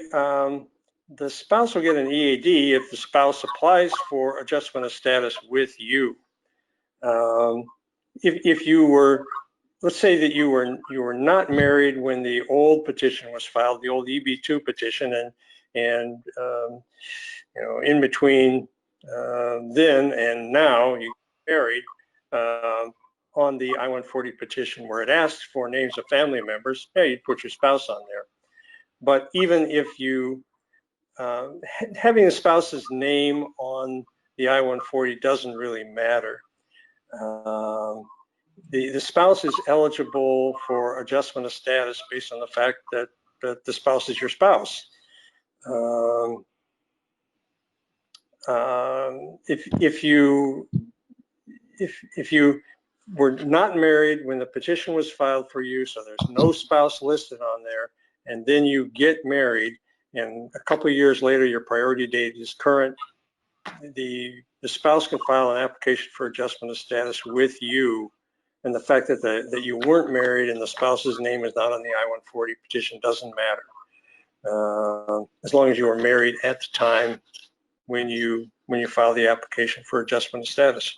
spouse will get an EAD if the spouse applies for adjustment of status with you. If you were, let's say that you were not married when the old petition was filed, the old EB2 petition, and you know, in between then and now you married on the I-140 petition where it asks for names of family members, yeah, you put your spouse on there. But even if you having a spouse's name on the I-140 doesn't really matter. The spouse is eligible for adjustment of status based on the fact that the spouse is your spouse. If you were not married when the petition was filed for you, so there's no spouse listed on there, and then you get married, and a couple of years later your priority date is current, the spouse can file an application for adjustment of status with you, and the fact that you weren't married and the spouse's name is not on the I-140 petition doesn't matter, as long as you were married at the time when you file the application for adjustment of status.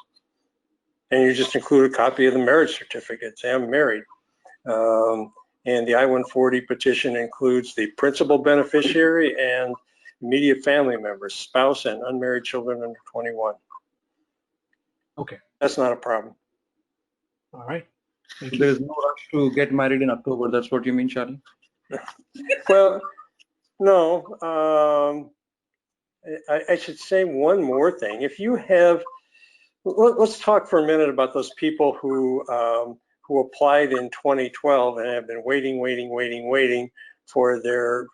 And you just include a copy of the marriage certificate, say I'm married. And the I-140 petition includes the principal beneficiary and immediate family members, spouse and unmarried children under 21. Okay. That's not a problem. All right. There's no rush to get married in October. That's what you mean, Charlie? Well, no. I should say one more thing. If you have, let's talk for a minute about those people who applied in 2012 and have been waiting for the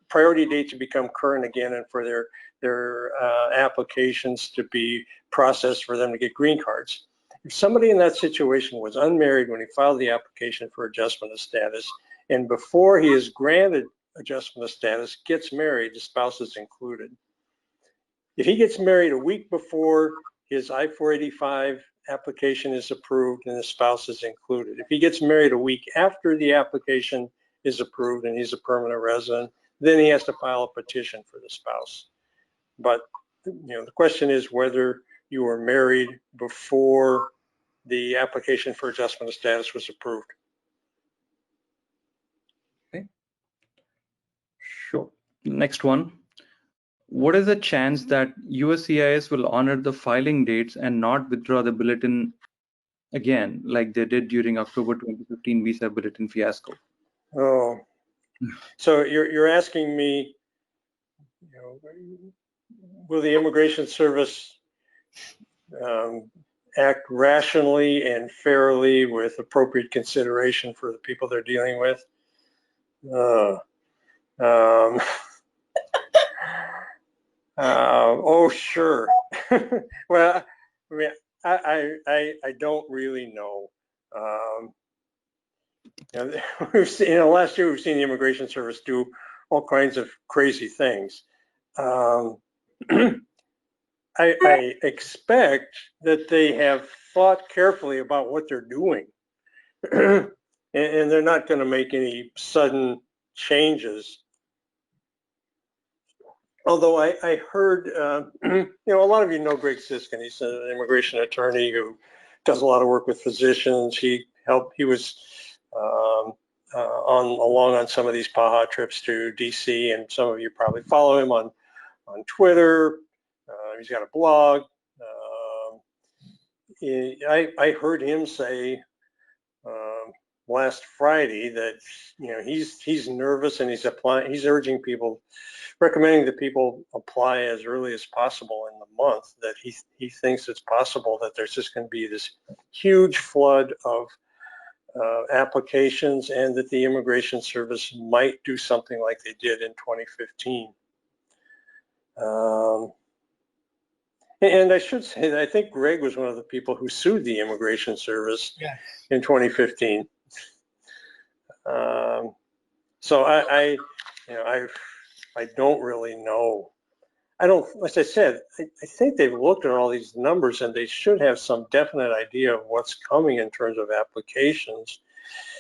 priority date to become current again and for their applications to be processed for them to get green cards. If somebody in that situation was unmarried when he filed the application for adjustment of status, and before he is granted adjustment of status, gets married, the spouse is included. If he gets married a week before his I-485 application is approved, and the spouse is included. If he gets married a week after the application is approved and he's a permanent resident, then he has to file a petition for the spouse. But the question is whether you were married before the application for adjustment of status was approved. Sure. Next one. What is the chance that USCIS will honor the filing dates and not withdraw the bulletin again, like they did during October 2015 visa bulletin fiasco? Oh, so you're asking me, will the Immigration Service act rationally and fairly with appropriate consideration for the people they're dealing with? Oh, sure. Well, I mean, I don't really know. We've seen, last year we've seen the Immigration Service do all kinds of crazy things. I expect that they have thought carefully about what they're doing, and they're not going to make any sudden changes. Although I heard, a lot of you know Greg Siskin. He's an immigration attorney who does a lot of work with physicians. He was along on some of these PAHA trips to DC, and some of you probably follow him on Twitter. He's got a blog. I heard him say last Friday that he's nervous and he's urging people, recommending that people apply as early as possible in the month, that he thinks it's possible that there's just going to be this huge flood of applications, and that the Immigration Service might do something like they did in 2015. And I should say that I think Greg was one of the people who sued the Immigration Service in 2015. So I don't really know. As I said, I think they've looked at all these numbers and they should have some definite idea of what's coming in terms of applications.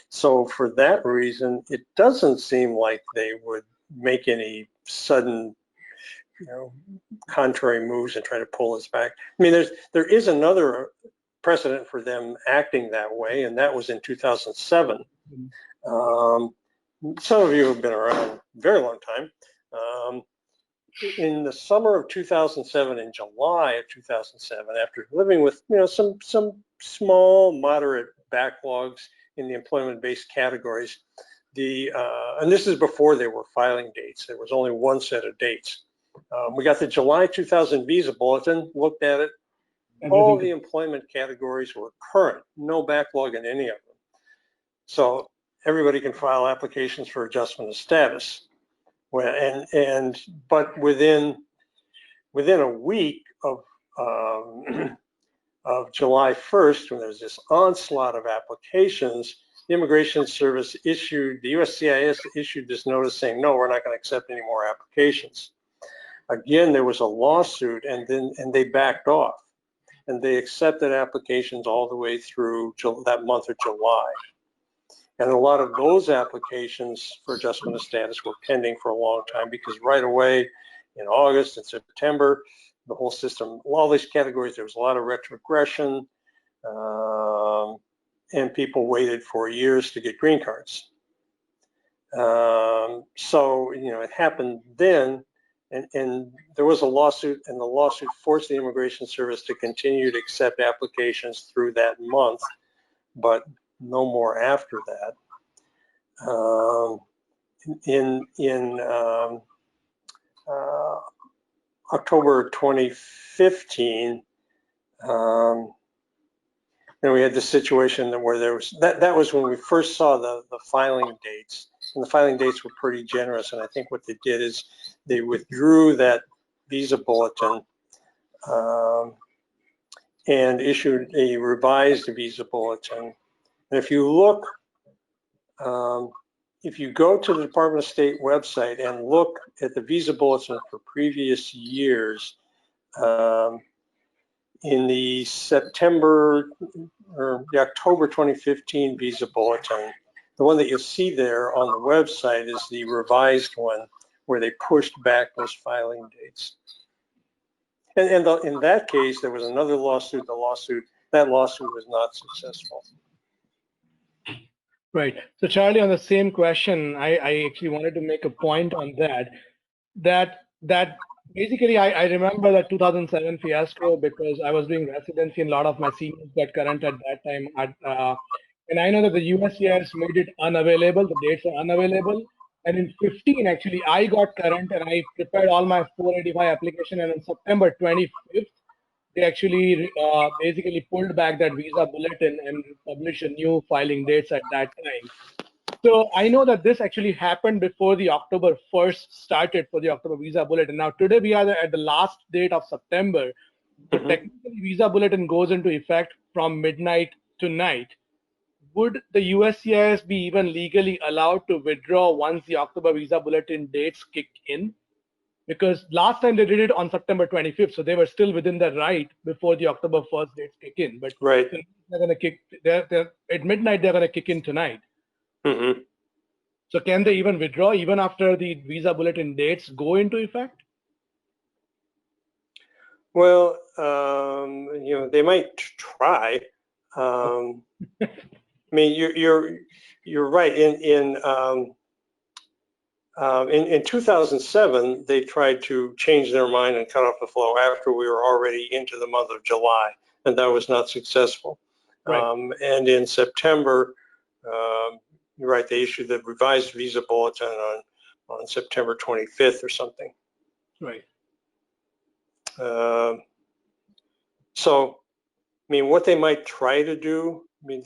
So for that reason, it doesn't seem like they would make any sudden, contrary moves and try to pull us back. I mean, there is another precedent for them acting that way, and that was in 2007. Some of you have been around a very long time. In the summer of 2007, in July of 2007, after living with some small, moderate backlogs in the employment-based categories, and this is before there were filing dates. There was only one set of dates. We got the July 2000 visa bulletin, looked at it. All the employment categories were current, no backlog in any of them. So everybody can file applications for adjustment of status. But within a week of July 1st, when there's this onslaught of applications, the Immigration Service the USCIS issued this notice saying, no, we're not going to accept any more applications. Again, there was a lawsuit, and they backed off, and they accepted applications all the way through that month of July. And a lot of those applications for adjustment of status were pending for a long time, because right away in August and September, the whole system, all these categories, there was a lot of retrogression, and people waited for years to get green cards. So, it happened then, and there was a lawsuit, and the lawsuit forced the Immigration Service to continue to accept applications through that month, but no more after that. In October 2015, we had this situation where there was that was when we first saw the filing dates, and the filing dates were pretty generous. And I think what they did is they withdrew that visa bulletin and issued a revised visa bulletin. And if you look, if you go to the Department of State website and look at the visa bulletin for previous years, in the September or the October 2015 visa bulletin, the one that you'll see there on the website is the revised one where they pushed back those filing dates. And in that case, there was another lawsuit. That lawsuit was not successful. Right. So Charlie, on the same question, I actually wanted to make a point on that basically I remember that 2007 fiasco because I was doing residency and a lot of my seniors got current at that time. And I know that the USCIS made it unavailable, the dates are unavailable. And in 15, actually, I got current and I prepared all my 485 application. And on September 25th, they actually basically pulled back that visa bulletin and published a new filing dates at that time. So I know that this actually happened before the October 1st started for the October visa bulletin. Now today we are at the last date of September. So technically visa bulletin goes into effect from midnight tonight. Would the USCIS be even legally allowed to withdraw once the October visa bulletin dates kick in? Because last time they did it on September 25th, so they were still within the right before the October 1st dates kick in. But right, they're going to kick. They're at midnight. They're going to kick in tonight. So can they even withdraw even after the visa bulletin dates go into effect? Well, they might try. I mean, you're right. In 2007, they tried to change their mind and cut off the flow after we were already into the month of July, and that was not successful. Right. And in September, you're right, they issued the revised visa bulletin on September 25th or something. Right. So, I mean, what they might try to do, I mean,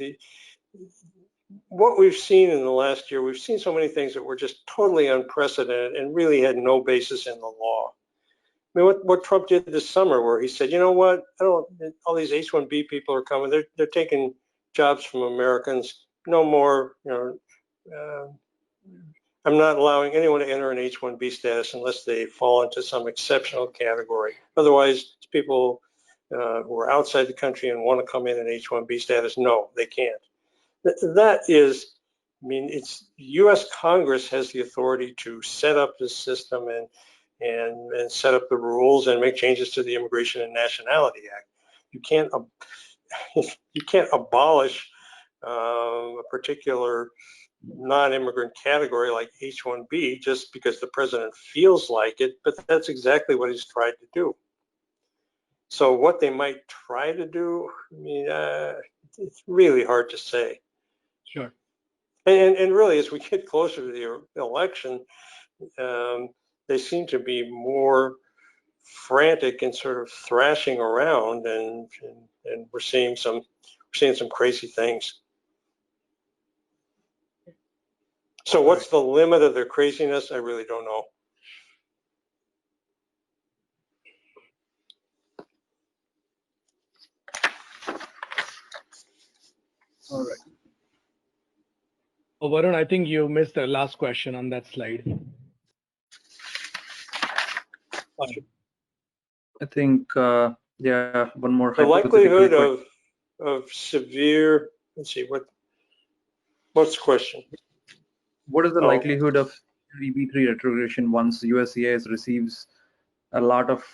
what we've seen in the last year, we've seen so many things that were just totally unprecedented and really had no basis in the law. I mean, what Trump did this summer, where he said, you know what, all these H-1B people are coming, they're taking jobs from Americans, no more, I'm not allowing anyone to enter an H-1B status unless they fall into some exceptional category. Otherwise, people who are outside the country and want to come in an H-1B status, no, they can't. That is, I mean, it's U.S. Congress has the authority to set up this system and set up the rules and make changes to the Immigration and Nationality Act. You can't abolish a particular non-immigrant category like H-1B just because the president feels like it, but that's exactly what he's tried to do. So what they might try to do, I mean, it's really hard to say. Sure. And really, as we get closer to the election, they seem to be more frantic and sort of thrashing around, and we're seeing some crazy things. So what's the limit of their craziness? I really don't know. All right. Oh, Varun, I think you missed the last question on that slide. I think, yeah, one more. The likelihood of severe, let's see, what's the question? What is the likelihood of EB3 retrogression once USCIS receives a lot of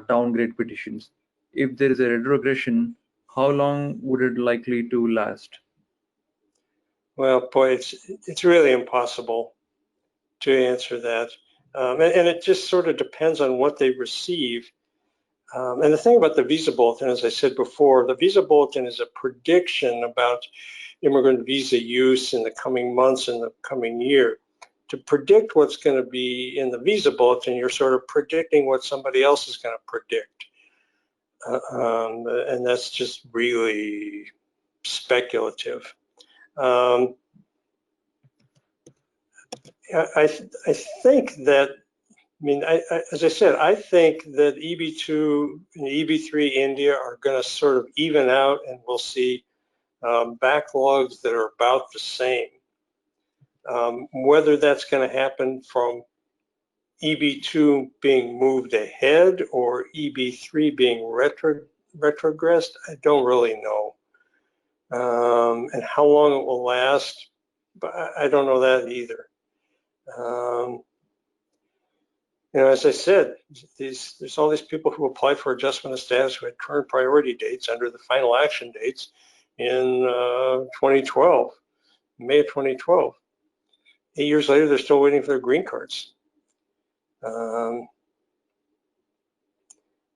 downgrade petitions? If there is a retrogression, how long would it likely to last? Well, boy, it's really impossible to answer that. And it just sort of depends on what they receive. And the thing about the visa bulletin, as I said before, the visa bulletin is a prediction about immigrant visa use in the coming months and the coming year. To predict what's going to be in the visa bulletin, you're sort of predicting what somebody else is going to predict. And that's just really speculative. I think that, I mean, as I said, I think that EB2 and EB3 India are going to sort of even out, and we'll see backlogs that are about the same. Whether that's going to happen from EB2 being moved ahead or EB3 being retrogressed, I don't really know. And how long it will last, but I don't know that either. You know, as I said, there's all these people who applied for adjustment of status who had current priority dates under the final action dates in 2012, May of 2012. 8 years later, they're still waiting for their green cards. You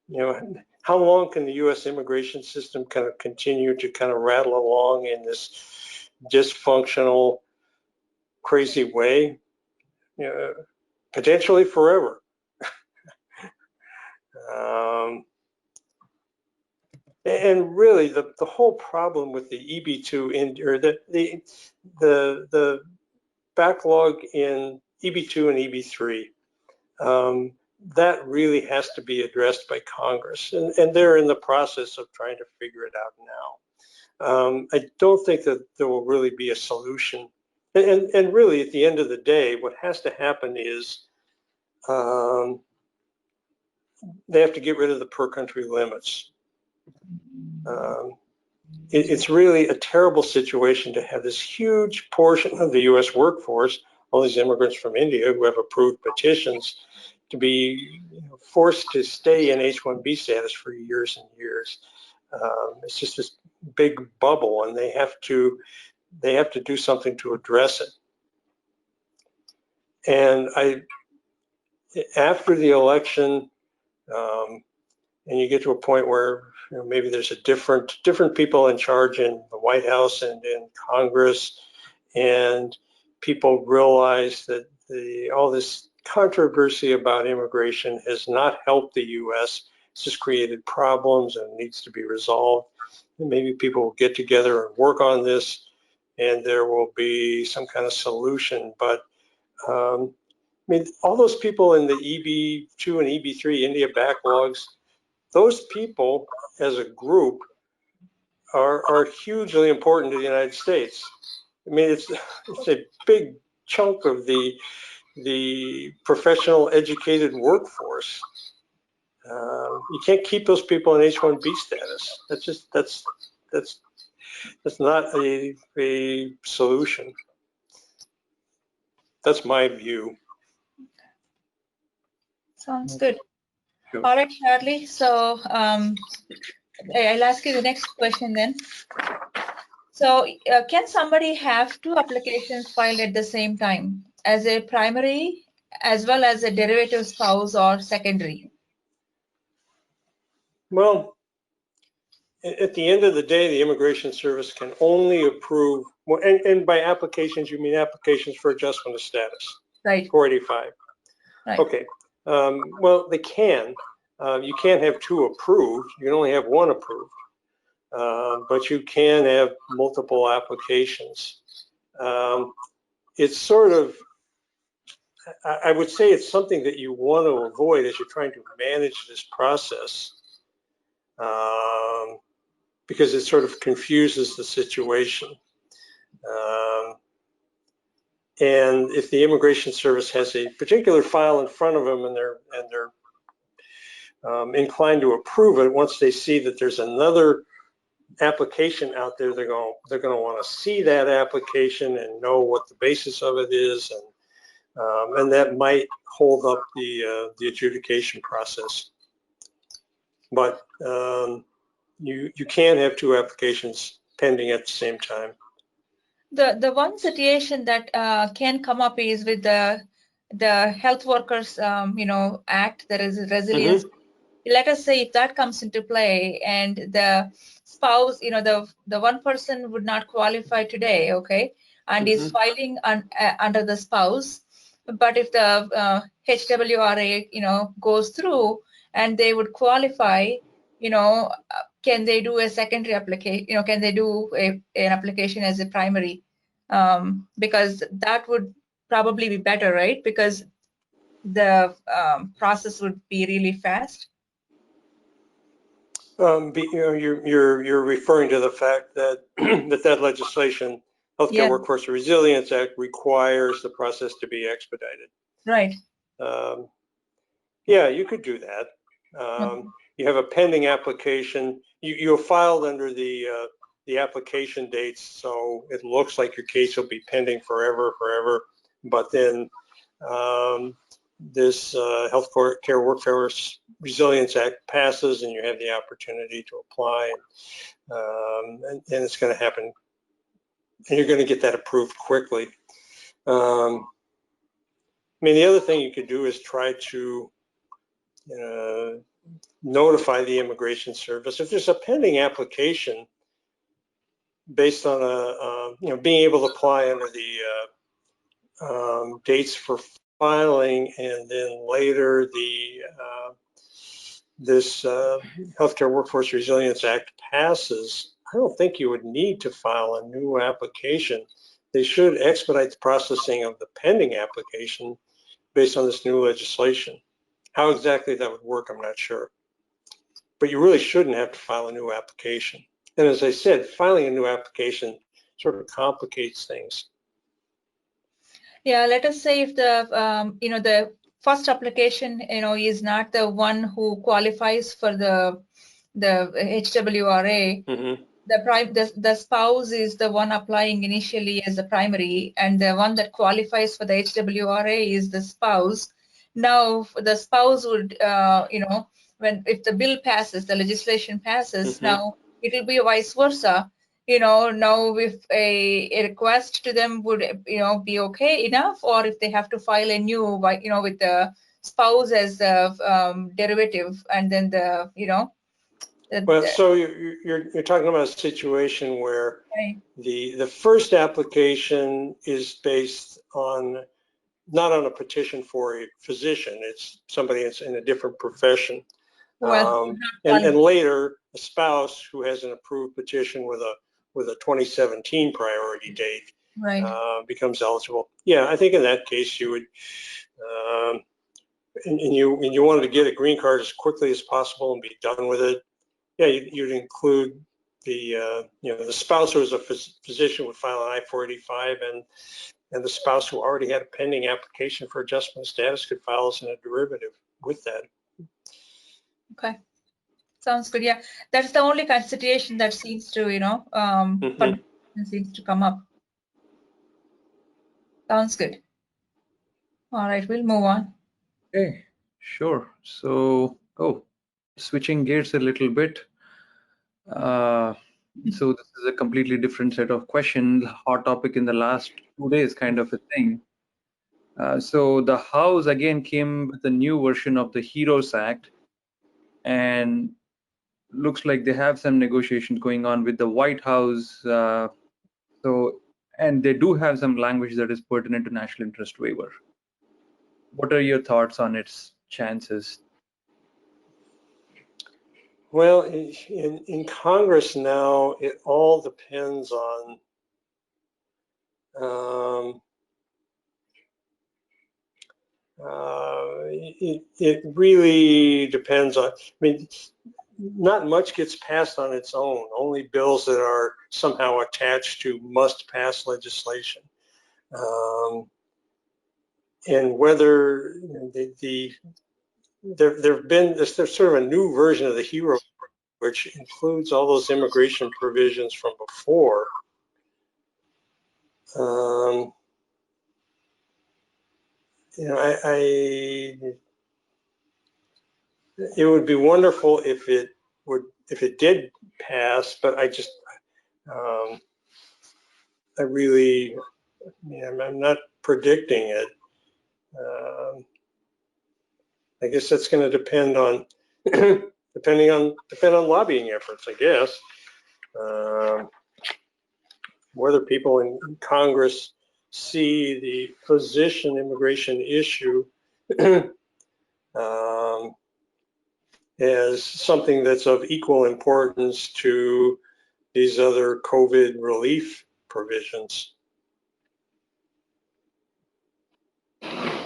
know, how long can the U.S. immigration system kind of continue to kind of rattle along in this dysfunctional, crazy way? You know, potentially forever. And really, the whole problem with the EB2 or the backlog in EB2 and EB3, that really has to be addressed by Congress, and they're in the process of trying to figure it out now. I don't think that there will really be a solution. And really, at the end of the day, what has to happen is they have to get rid of the per-country limits. It's really a terrible situation to have this huge portion of the U.S. workforce, all these immigrants from India who have approved petitions, to be forced to stay in H-1B status for years and years. It's just this big bubble, and they have to do something to address it. And after the election, and you get to a point where maybe there's a different people in charge in the White House and in Congress, and people realize that all this controversy about immigration has not helped the U.S. It's just created problems and needs to be resolved. And maybe people will get together and work on this and there will be some kind of solution. But I mean, all those people in the EB2 and EB3 India backlogs, those people as a group are hugely important to the United States. I mean, it's a big chunk of the professional educated workforce. You can't keep those people in H-1B status. That's not a solution. That's my view. Sounds good. Sure. All right, Charlie. So I'll ask you the next question then. So can somebody have two applications filed at the same time, as a primary as well as a derivative spouse or secondary? Well, at the end of the day, the Immigration Service can only approve, and by applications, you mean applications for adjustment of status. Right. 485. Right. Okay. Well, they can. You can't have two approved. You can only have one approved. But you can have multiple applications. It's sort of, I would say it's something that you want to avoid as you're trying to manage this process, because it sort of confuses the situation. And if the Immigration Service has a particular file in front of them and they're inclined to approve it, once they see that there's another application out there, they're going to want to see that application and know what the basis of it is, and that might hold up the adjudication process. But you can have two applications pending at the same time. The one situation that can come up is with the Health Workers Act, there is a resilience. Let us say if that comes into play and the spouse, the one person would not qualify today, okay, and is filing under the spouse, but if the HWRA, goes through and they would qualify, can they do a secondary application? Can they do an application as a primary? Because that would probably be better, right? Because the process would be really fast. You're referring to the fact that that legislation, Healthcare Workforce Resilience Act, requires the process to be expedited. Right. Yeah, you could do that. You have a pending application. You filed under the application dates, so it looks like your case will be pending forever. But then this Healthcare Workforce Resilience Act passes, and you have the opportunity to apply, and it's going to happen, and you're going to get that approved quickly. I mean, the other thing you could do is try to notify the Immigration Service if there's a pending application based on being able to apply under the dates for filing, and then later this Healthcare Workforce Resilience Act passes. I don't think you would need to file a new application. They should expedite the processing of the pending application based on this new legislation. How exactly that would work, I'm not sure. But you really shouldn't have to file a new application. And as I said, filing a new application sort of complicates things. Yeah, let us say if the the first application is not the one who qualifies for the HWRA. The spouse is the one applying initially as the primary, and the one that qualifies for the HWRA is the spouse. Now the spouse would if the bill passes, the legislation passes, now it will be vice versa. Now if a request to them would be okay enough, or if they have to file a new with the spouse as the derivative, and then the well, so you're talking about a situation where the first application is based on not on a petition for a physician, it's somebody that's in a different profession. Well, and later a spouse who has an approved petition with a with a 2017 priority date Right. becomes eligible. Yeah, I think in that case you would, and you wanted to get a green card as quickly as possible and be done with it. Yeah, you'd include the the spouse who was a physician would file an I-485, and the spouse who already had a pending application for adjustment of status could file as a derivative with that. Okay. Sounds good. Yeah, that's the only consideration that seems to, seems to come up. Sounds good. All right, we'll move on. Okay, sure. So, switching gears a little bit. So this is a completely different set of questions, hot topic in the last 2 days kind of a thing. So the House again came with a new version of the HEROES Act, and looks like they have some negotiations going on with the White House. And they do have some language that is pertinent to national interest waiver. What are your thoughts on its chances? Well, in Congress now, it all depends on it really depends on, I mean, not much gets passed on its own, only bills that are somehow attached to must-pass legislation. And whether there's sort of a new version of the HERO, which includes all those immigration provisions from before. It would be wonderful if it did pass, but I'm not predicting it. I guess that's going to depend on depend on lobbying efforts, I guess. Whether people in Congress see the physician immigration issue as something that's of equal importance to these other COVID relief provisions.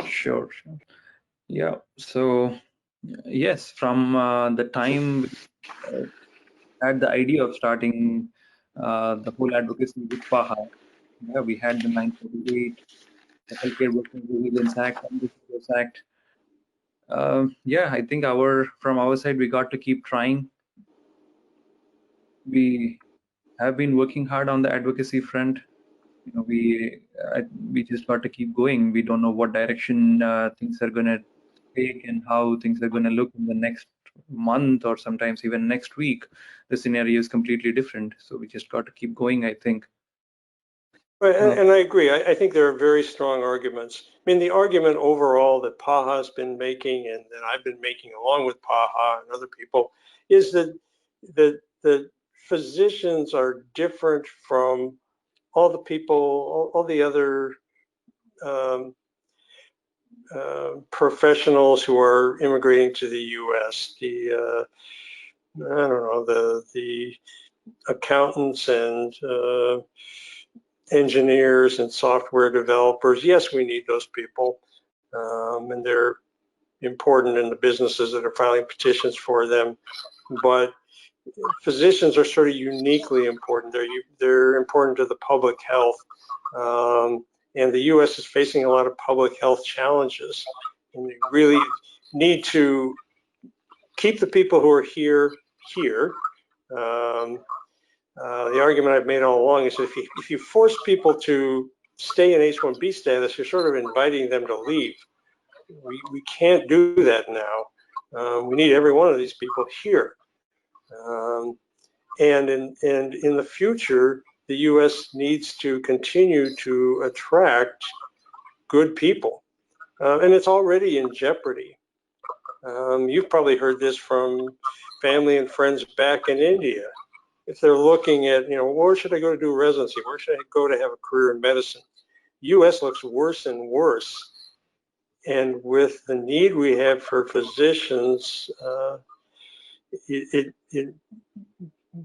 Sure. Yeah. So yes, from the time we had the idea of starting the whole advocacy with PAHA, we had the 948, the Healthcare Workers Resilience Act, and the HEROES Act. I think from our side, we got to keep trying. We have been working hard on the advocacy front. We just got to keep going. We don't know what direction things are going to take and how things are going to look in the next month or sometimes even next week. The scenario is completely different. So we just got to keep going, I think. Right, and I agree. I think there are very strong arguments. I mean, the argument overall that PAHA has been making and that I've been making along with PAHA and other people is that the physicians are different from all the people, all the other professionals who are immigrating to the U.S. The accountants and engineers and software developers. Yes, we need those people, and they're important in the businesses that are filing petitions for them. But physicians are sort of uniquely important. They're important to the public health, and the U.S. is facing a lot of public health challenges. And we really need to keep the people who are here. The argument I've made all along is that if you force people to stay in H-1B status, you're sort of inviting them to leave. We can't do that now. We need every one of these people here. And in the future, the U.S. needs to continue to attract good people. And it's already in jeopardy. You've probably heard this from family and friends back in India. If they're looking at, where should I go to do residency? Where should I go to have a career in medicine? U.S. looks worse and worse. And with the need we have for physicians,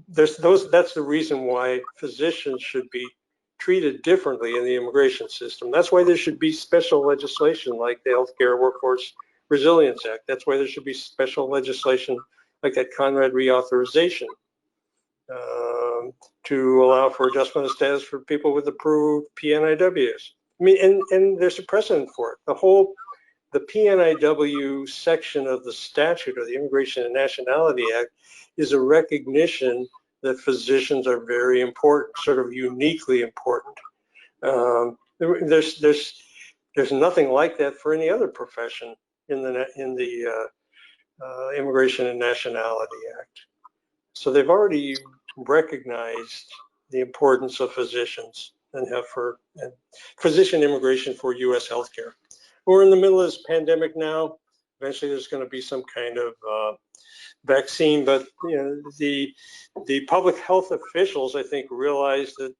that's the reason why physicians should be treated differently in the immigration system. That's why there should be special legislation like the Healthcare Workforce Resilience Act. That's why there should be special legislation like that Conrad reauthorization to allow for adjustment of status for people with approved PNIWs. I mean, and there's a precedent for it. The PNIW section of the statute, or the Immigration and Nationality Act, is a recognition that physicians are very important, sort of uniquely important. There's nothing like that for any other profession in the Immigration and Nationality Act. So they've already recognized the importance of physicians and physician immigration for U.S. healthcare. We're in the middle of this pandemic now. Eventually, there's going to be some kind of vaccine, but you know, the public health officials, I think, realize that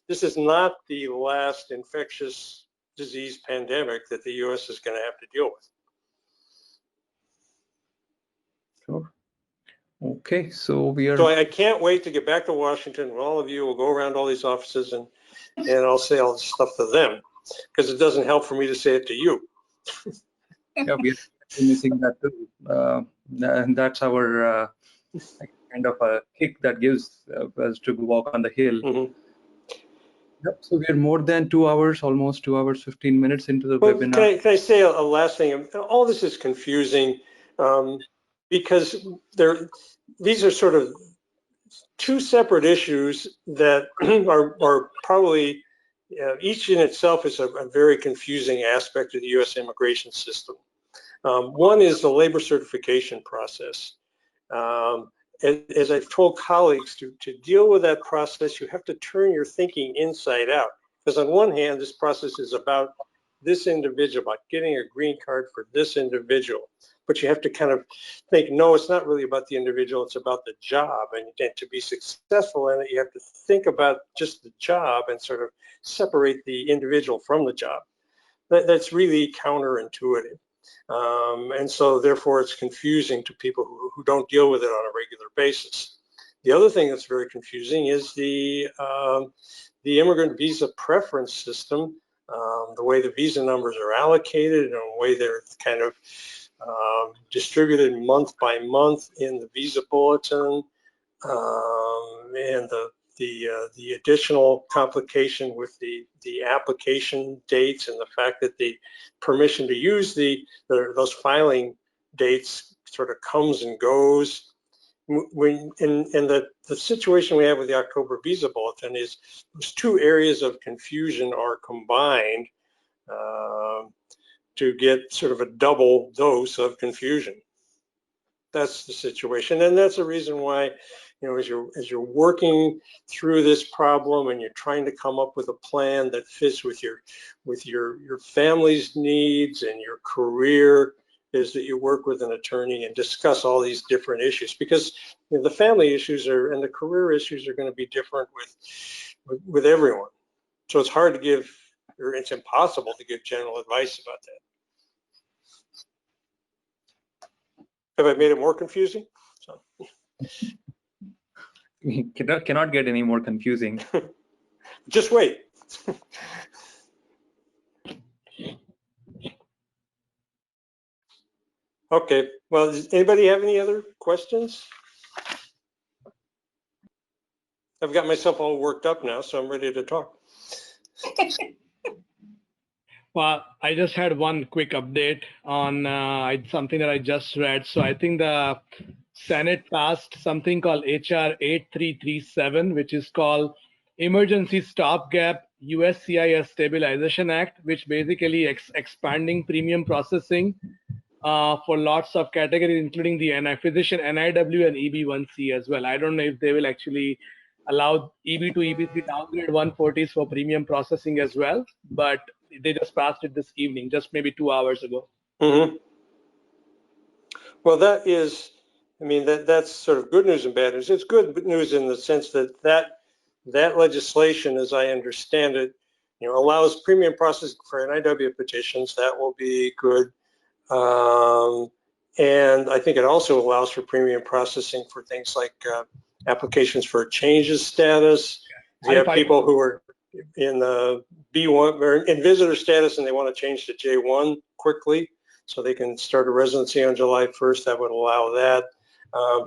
this is not the last infectious disease pandemic that the U.S. is going to have to deal with. Sure. Okay, so we are. So I can't wait to get back to Washington. All of you will go around all these offices and I'll say all this stuff to them, because it doesn't help for me to say it to you. Yeah, we are missing that too. And that's our kind of a kick that gives us to walk on the hill. Mm-hmm. Yep, so we are more than 2 hours, almost 2 hours, 15 minutes into the webinar. Can I say a last thing? All this is confusing because these are sort of two separate issues that are probably, each in itself is a very confusing aspect of the U.S. immigration system. One is the labor certification process. As I've told colleagues, to deal with that process, you have to turn your thinking inside out. Because on one hand, this process is about this individual, about getting a green card for this individual. But you have to kind of think, no, it's not really about the individual, it's about the job. And to be successful in it, you have to think about just the job and sort of separate the individual from the job. That's really counterintuitive. And so therefore it's confusing to people who don't deal with it on a regular basis. The other thing that's very confusing is the immigrant visa preference system, the way the visa numbers are allocated and the way they're kind of distributed month by month in the visa bulletin, and the additional complication with the application dates and the fact that the permission to use those filing dates sort of comes and goes. The situation we have with the October visa bulletin is those two areas of confusion are combined to get sort of a double dose of confusion. That's the situation, and that's the reason why, you know, as you're working through this problem and you're trying to come up with a plan that fits with your family's needs and your career, is that you work with an attorney and discuss all these different issues, because you know, the family issues and the career issues are going to be different with everyone. So it's hard to give, or it's impossible to give general advice about that. Have I made it more confusing? So. Cannot get any more confusing. Just wait. Okay, well, does anybody have any other questions? I've got myself all worked up now, so I'm ready to talk. Well, I just had one quick update on something that I just read. So I think the Senate passed something called HR 8337, which is called Emergency Stopgap USCIS Stabilization Act, which basically expanding premium processing for lots of categories, including the physician NIW and EB1C as well. I don't know if they will actually allow EB2, EB3 downgrade 140s for premium processing as well, but they just passed it this evening, just maybe 2 hours ago. Mm-hmm. Well, that is, I mean, that's sort of good news and bad news. It's good news in the sense that legislation, as I understand it, you know, allows premium processing for NIW petitions. That will be good. And I think it also allows for premium processing for things like applications for change of status. You have people who are in the B1 or in visitor status and they want to change to J1 quickly so they can start a residency on July 1st. That would allow that.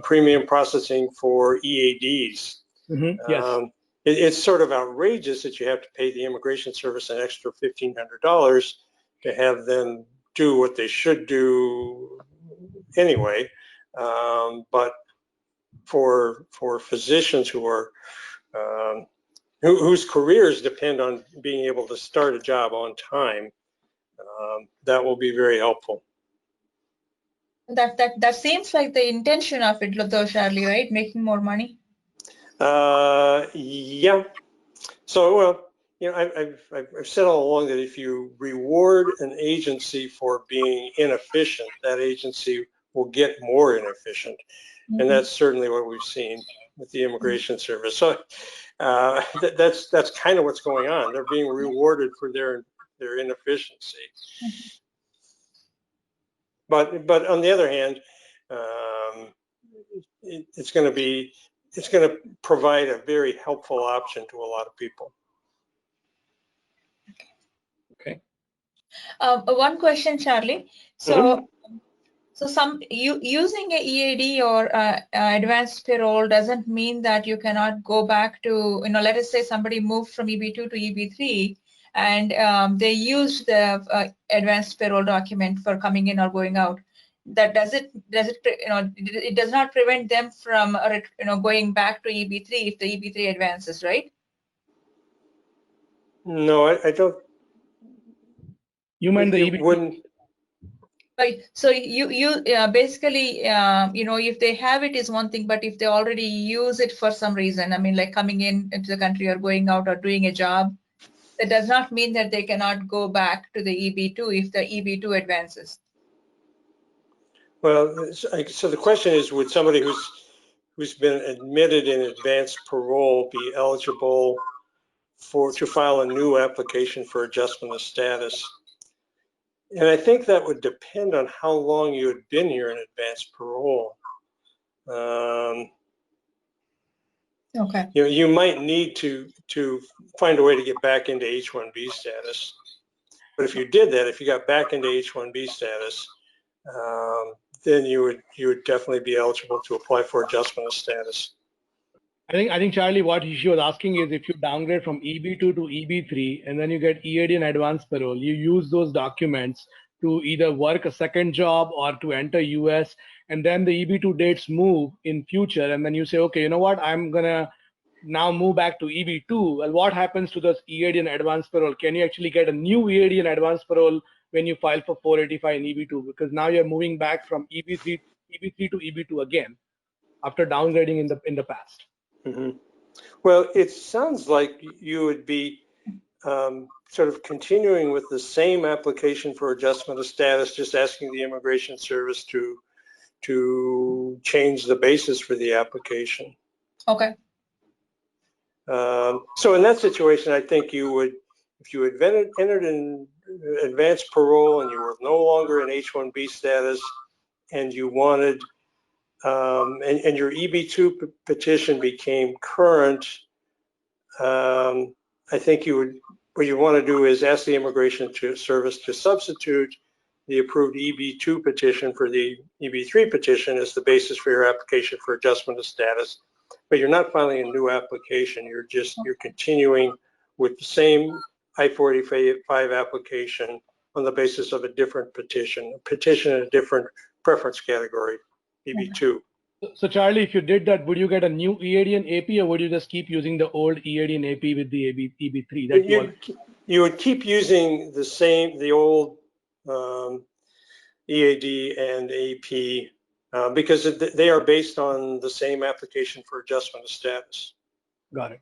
Premium processing for EADs. Yes. It's sort of outrageous that you have to pay the Immigration Service an extra $1,500 to have them do what they should do anyway. But for physicians who are whose careers depend on being able to start a job on time, that will be very helpful. That seems like the intention of it, though, Charlie, right? Making more money. Yeah. So, well, you know, I've said all along that if you reward an agency for being inefficient, that agency will get more inefficient, and that's certainly what we've seen with the Immigration Service. So that's kind of what's going on. They're being rewarded for their inefficiency. But on the other hand, it's going to provide a very helpful option to a lot of people. Okay. One question, Charlie. So, using a EAD or advanced parole doesn't mean that you cannot go back to, let us say somebody moved from EB2 to EB3 and they used the advanced parole document for coming in or going out. That it does not prevent them from going back to EB3 if the EB3 advances, right? No, I don't. You meant the EB2? Wouldn't. Right. So you basically if they have it is one thing, but if they already use it for some reason, I mean, like coming into the country or going out or doing a job, that does not mean that they cannot go back to the EB2 if the EB2 advances. Well, so the question is, would somebody who's been admitted in advanced parole be eligible to file a new application for adjustment of status? And I think that would depend on how long you had been here in advanced parole. Okay. You might need to find a way to get back into H-1B status. But if you did that, if you got back into H-1B status, then you would definitely be eligible to apply for adjustment of status. I think Charlie, what she was asking is if you downgrade from EB2 to EB3 and then you get EAD and advanced parole, you use those documents to either work a second job or to enter US, and then the EB2 dates move in future, and then you say, okay, you know what, I'm gonna now move back to EB2. Well, what happens to those EAD and advanced parole? Can you actually get a new EAD and advanced parole when you file for 485 in EB2? Because now you're moving back from EB3 to EB2 again after downgrading in the past. Mm-hmm. Well, it sounds like you would be sort of continuing with the same application for adjustment of status, just asking the Immigration Service to change the basis for the application. Okay. So in that situation, I think you would, if you had entered in advanced parole and you were no longer in H-1B status and you wanted, and your EB2 petition became current, I think what you want to do is ask the Immigration Service to substitute the approved EB2 petition for the EB3 petition as the basis for your application for adjustment of status. But you're not filing a new application. You're continuing with the same I-485 application on the basis of a different petition in a different preference category, EB2. So Charlie, if you did that, would you get a new EAD and AP, or would you just keep using the old EAD and AP with the EB3? You would keep using the old EAD and AP because they are based on the same application for adjustment of status. Got it.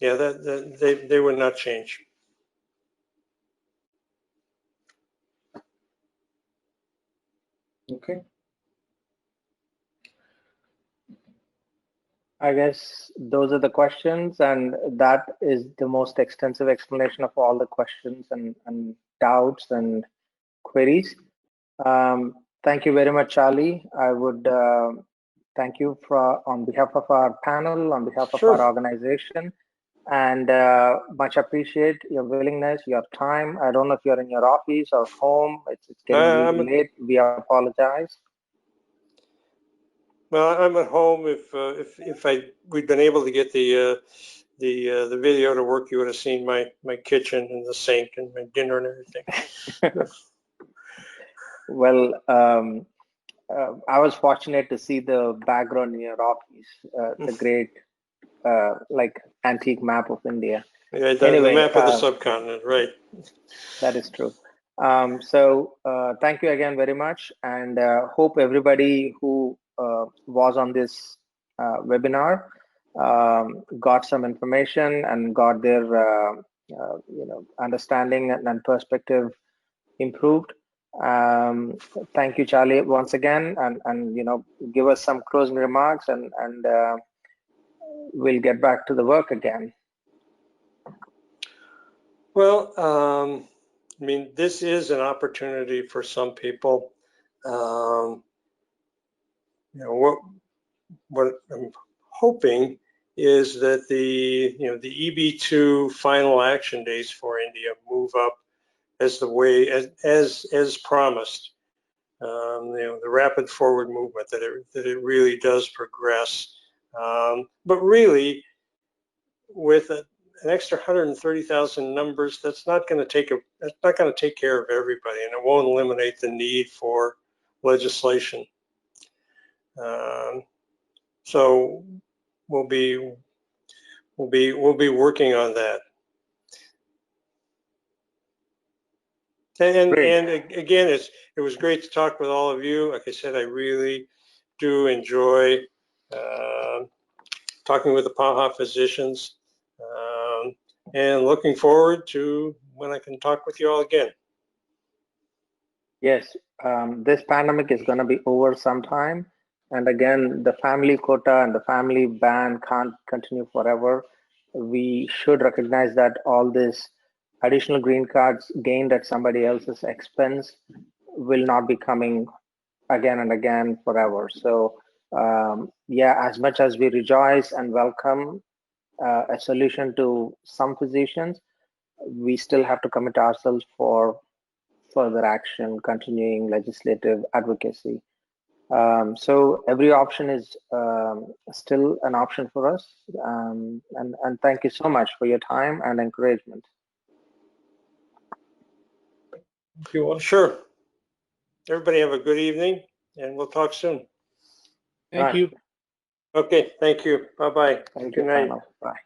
Yeah, they would not change. Okay. I guess those are the questions, and that is the most extensive explanation of all the questions and doubts and queries. Thank you very much, Charlie. I would thank you on behalf of our panel, on behalf of Sure. our organization, and much appreciate your willingness, your time. I don't know if you're in your office or home. It's getting really late. We apologize. Well, I'm at home. If we'd been able to get the video to work, you would have seen my kitchen and the sink and my dinner and everything. Well, I was fortunate to see the background in your office. The great, like, antique map of India. Yeah, anyway, the map of the subcontinent, right? That is true. So thank you again very much, and hope everybody who was on this webinar got some information and got their understanding and perspective improved. Thank you, Charlie, once again, and give us some closing remarks, and we'll get back to the work again. Well, I mean, this is an opportunity for some people. What I'm hoping is that the EB2 final action dates for India move up as the way as promised. The rapid forward movement, that it really does progress. But really, with an extra 130,000 numbers, that's not going to take care of everybody, and it won't eliminate the need for legislation. So we'll be working on that. And again, it was great to talk with all of you. Like I said, I really do enjoy talking with the PAHA physicians, and looking forward to when I can talk with you all again. Yes, this pandemic is going to be over sometime. And again, the family quota and the family ban can't continue forever. We should recognize that all this additional green cards gained at somebody else's expense will not be coming again and again forever. So yeah, as much as we rejoice and welcome a solution to some physicians, we still have to commit ourselves for further action, continuing legislative advocacy. So every option is still an option for us. And thank you so much for your time and encouragement. Sure. Everybody have a good evening, and we'll talk soon. Thank you. Okay, thank you. Bye-bye. Thank Good you, night. panel. Bye.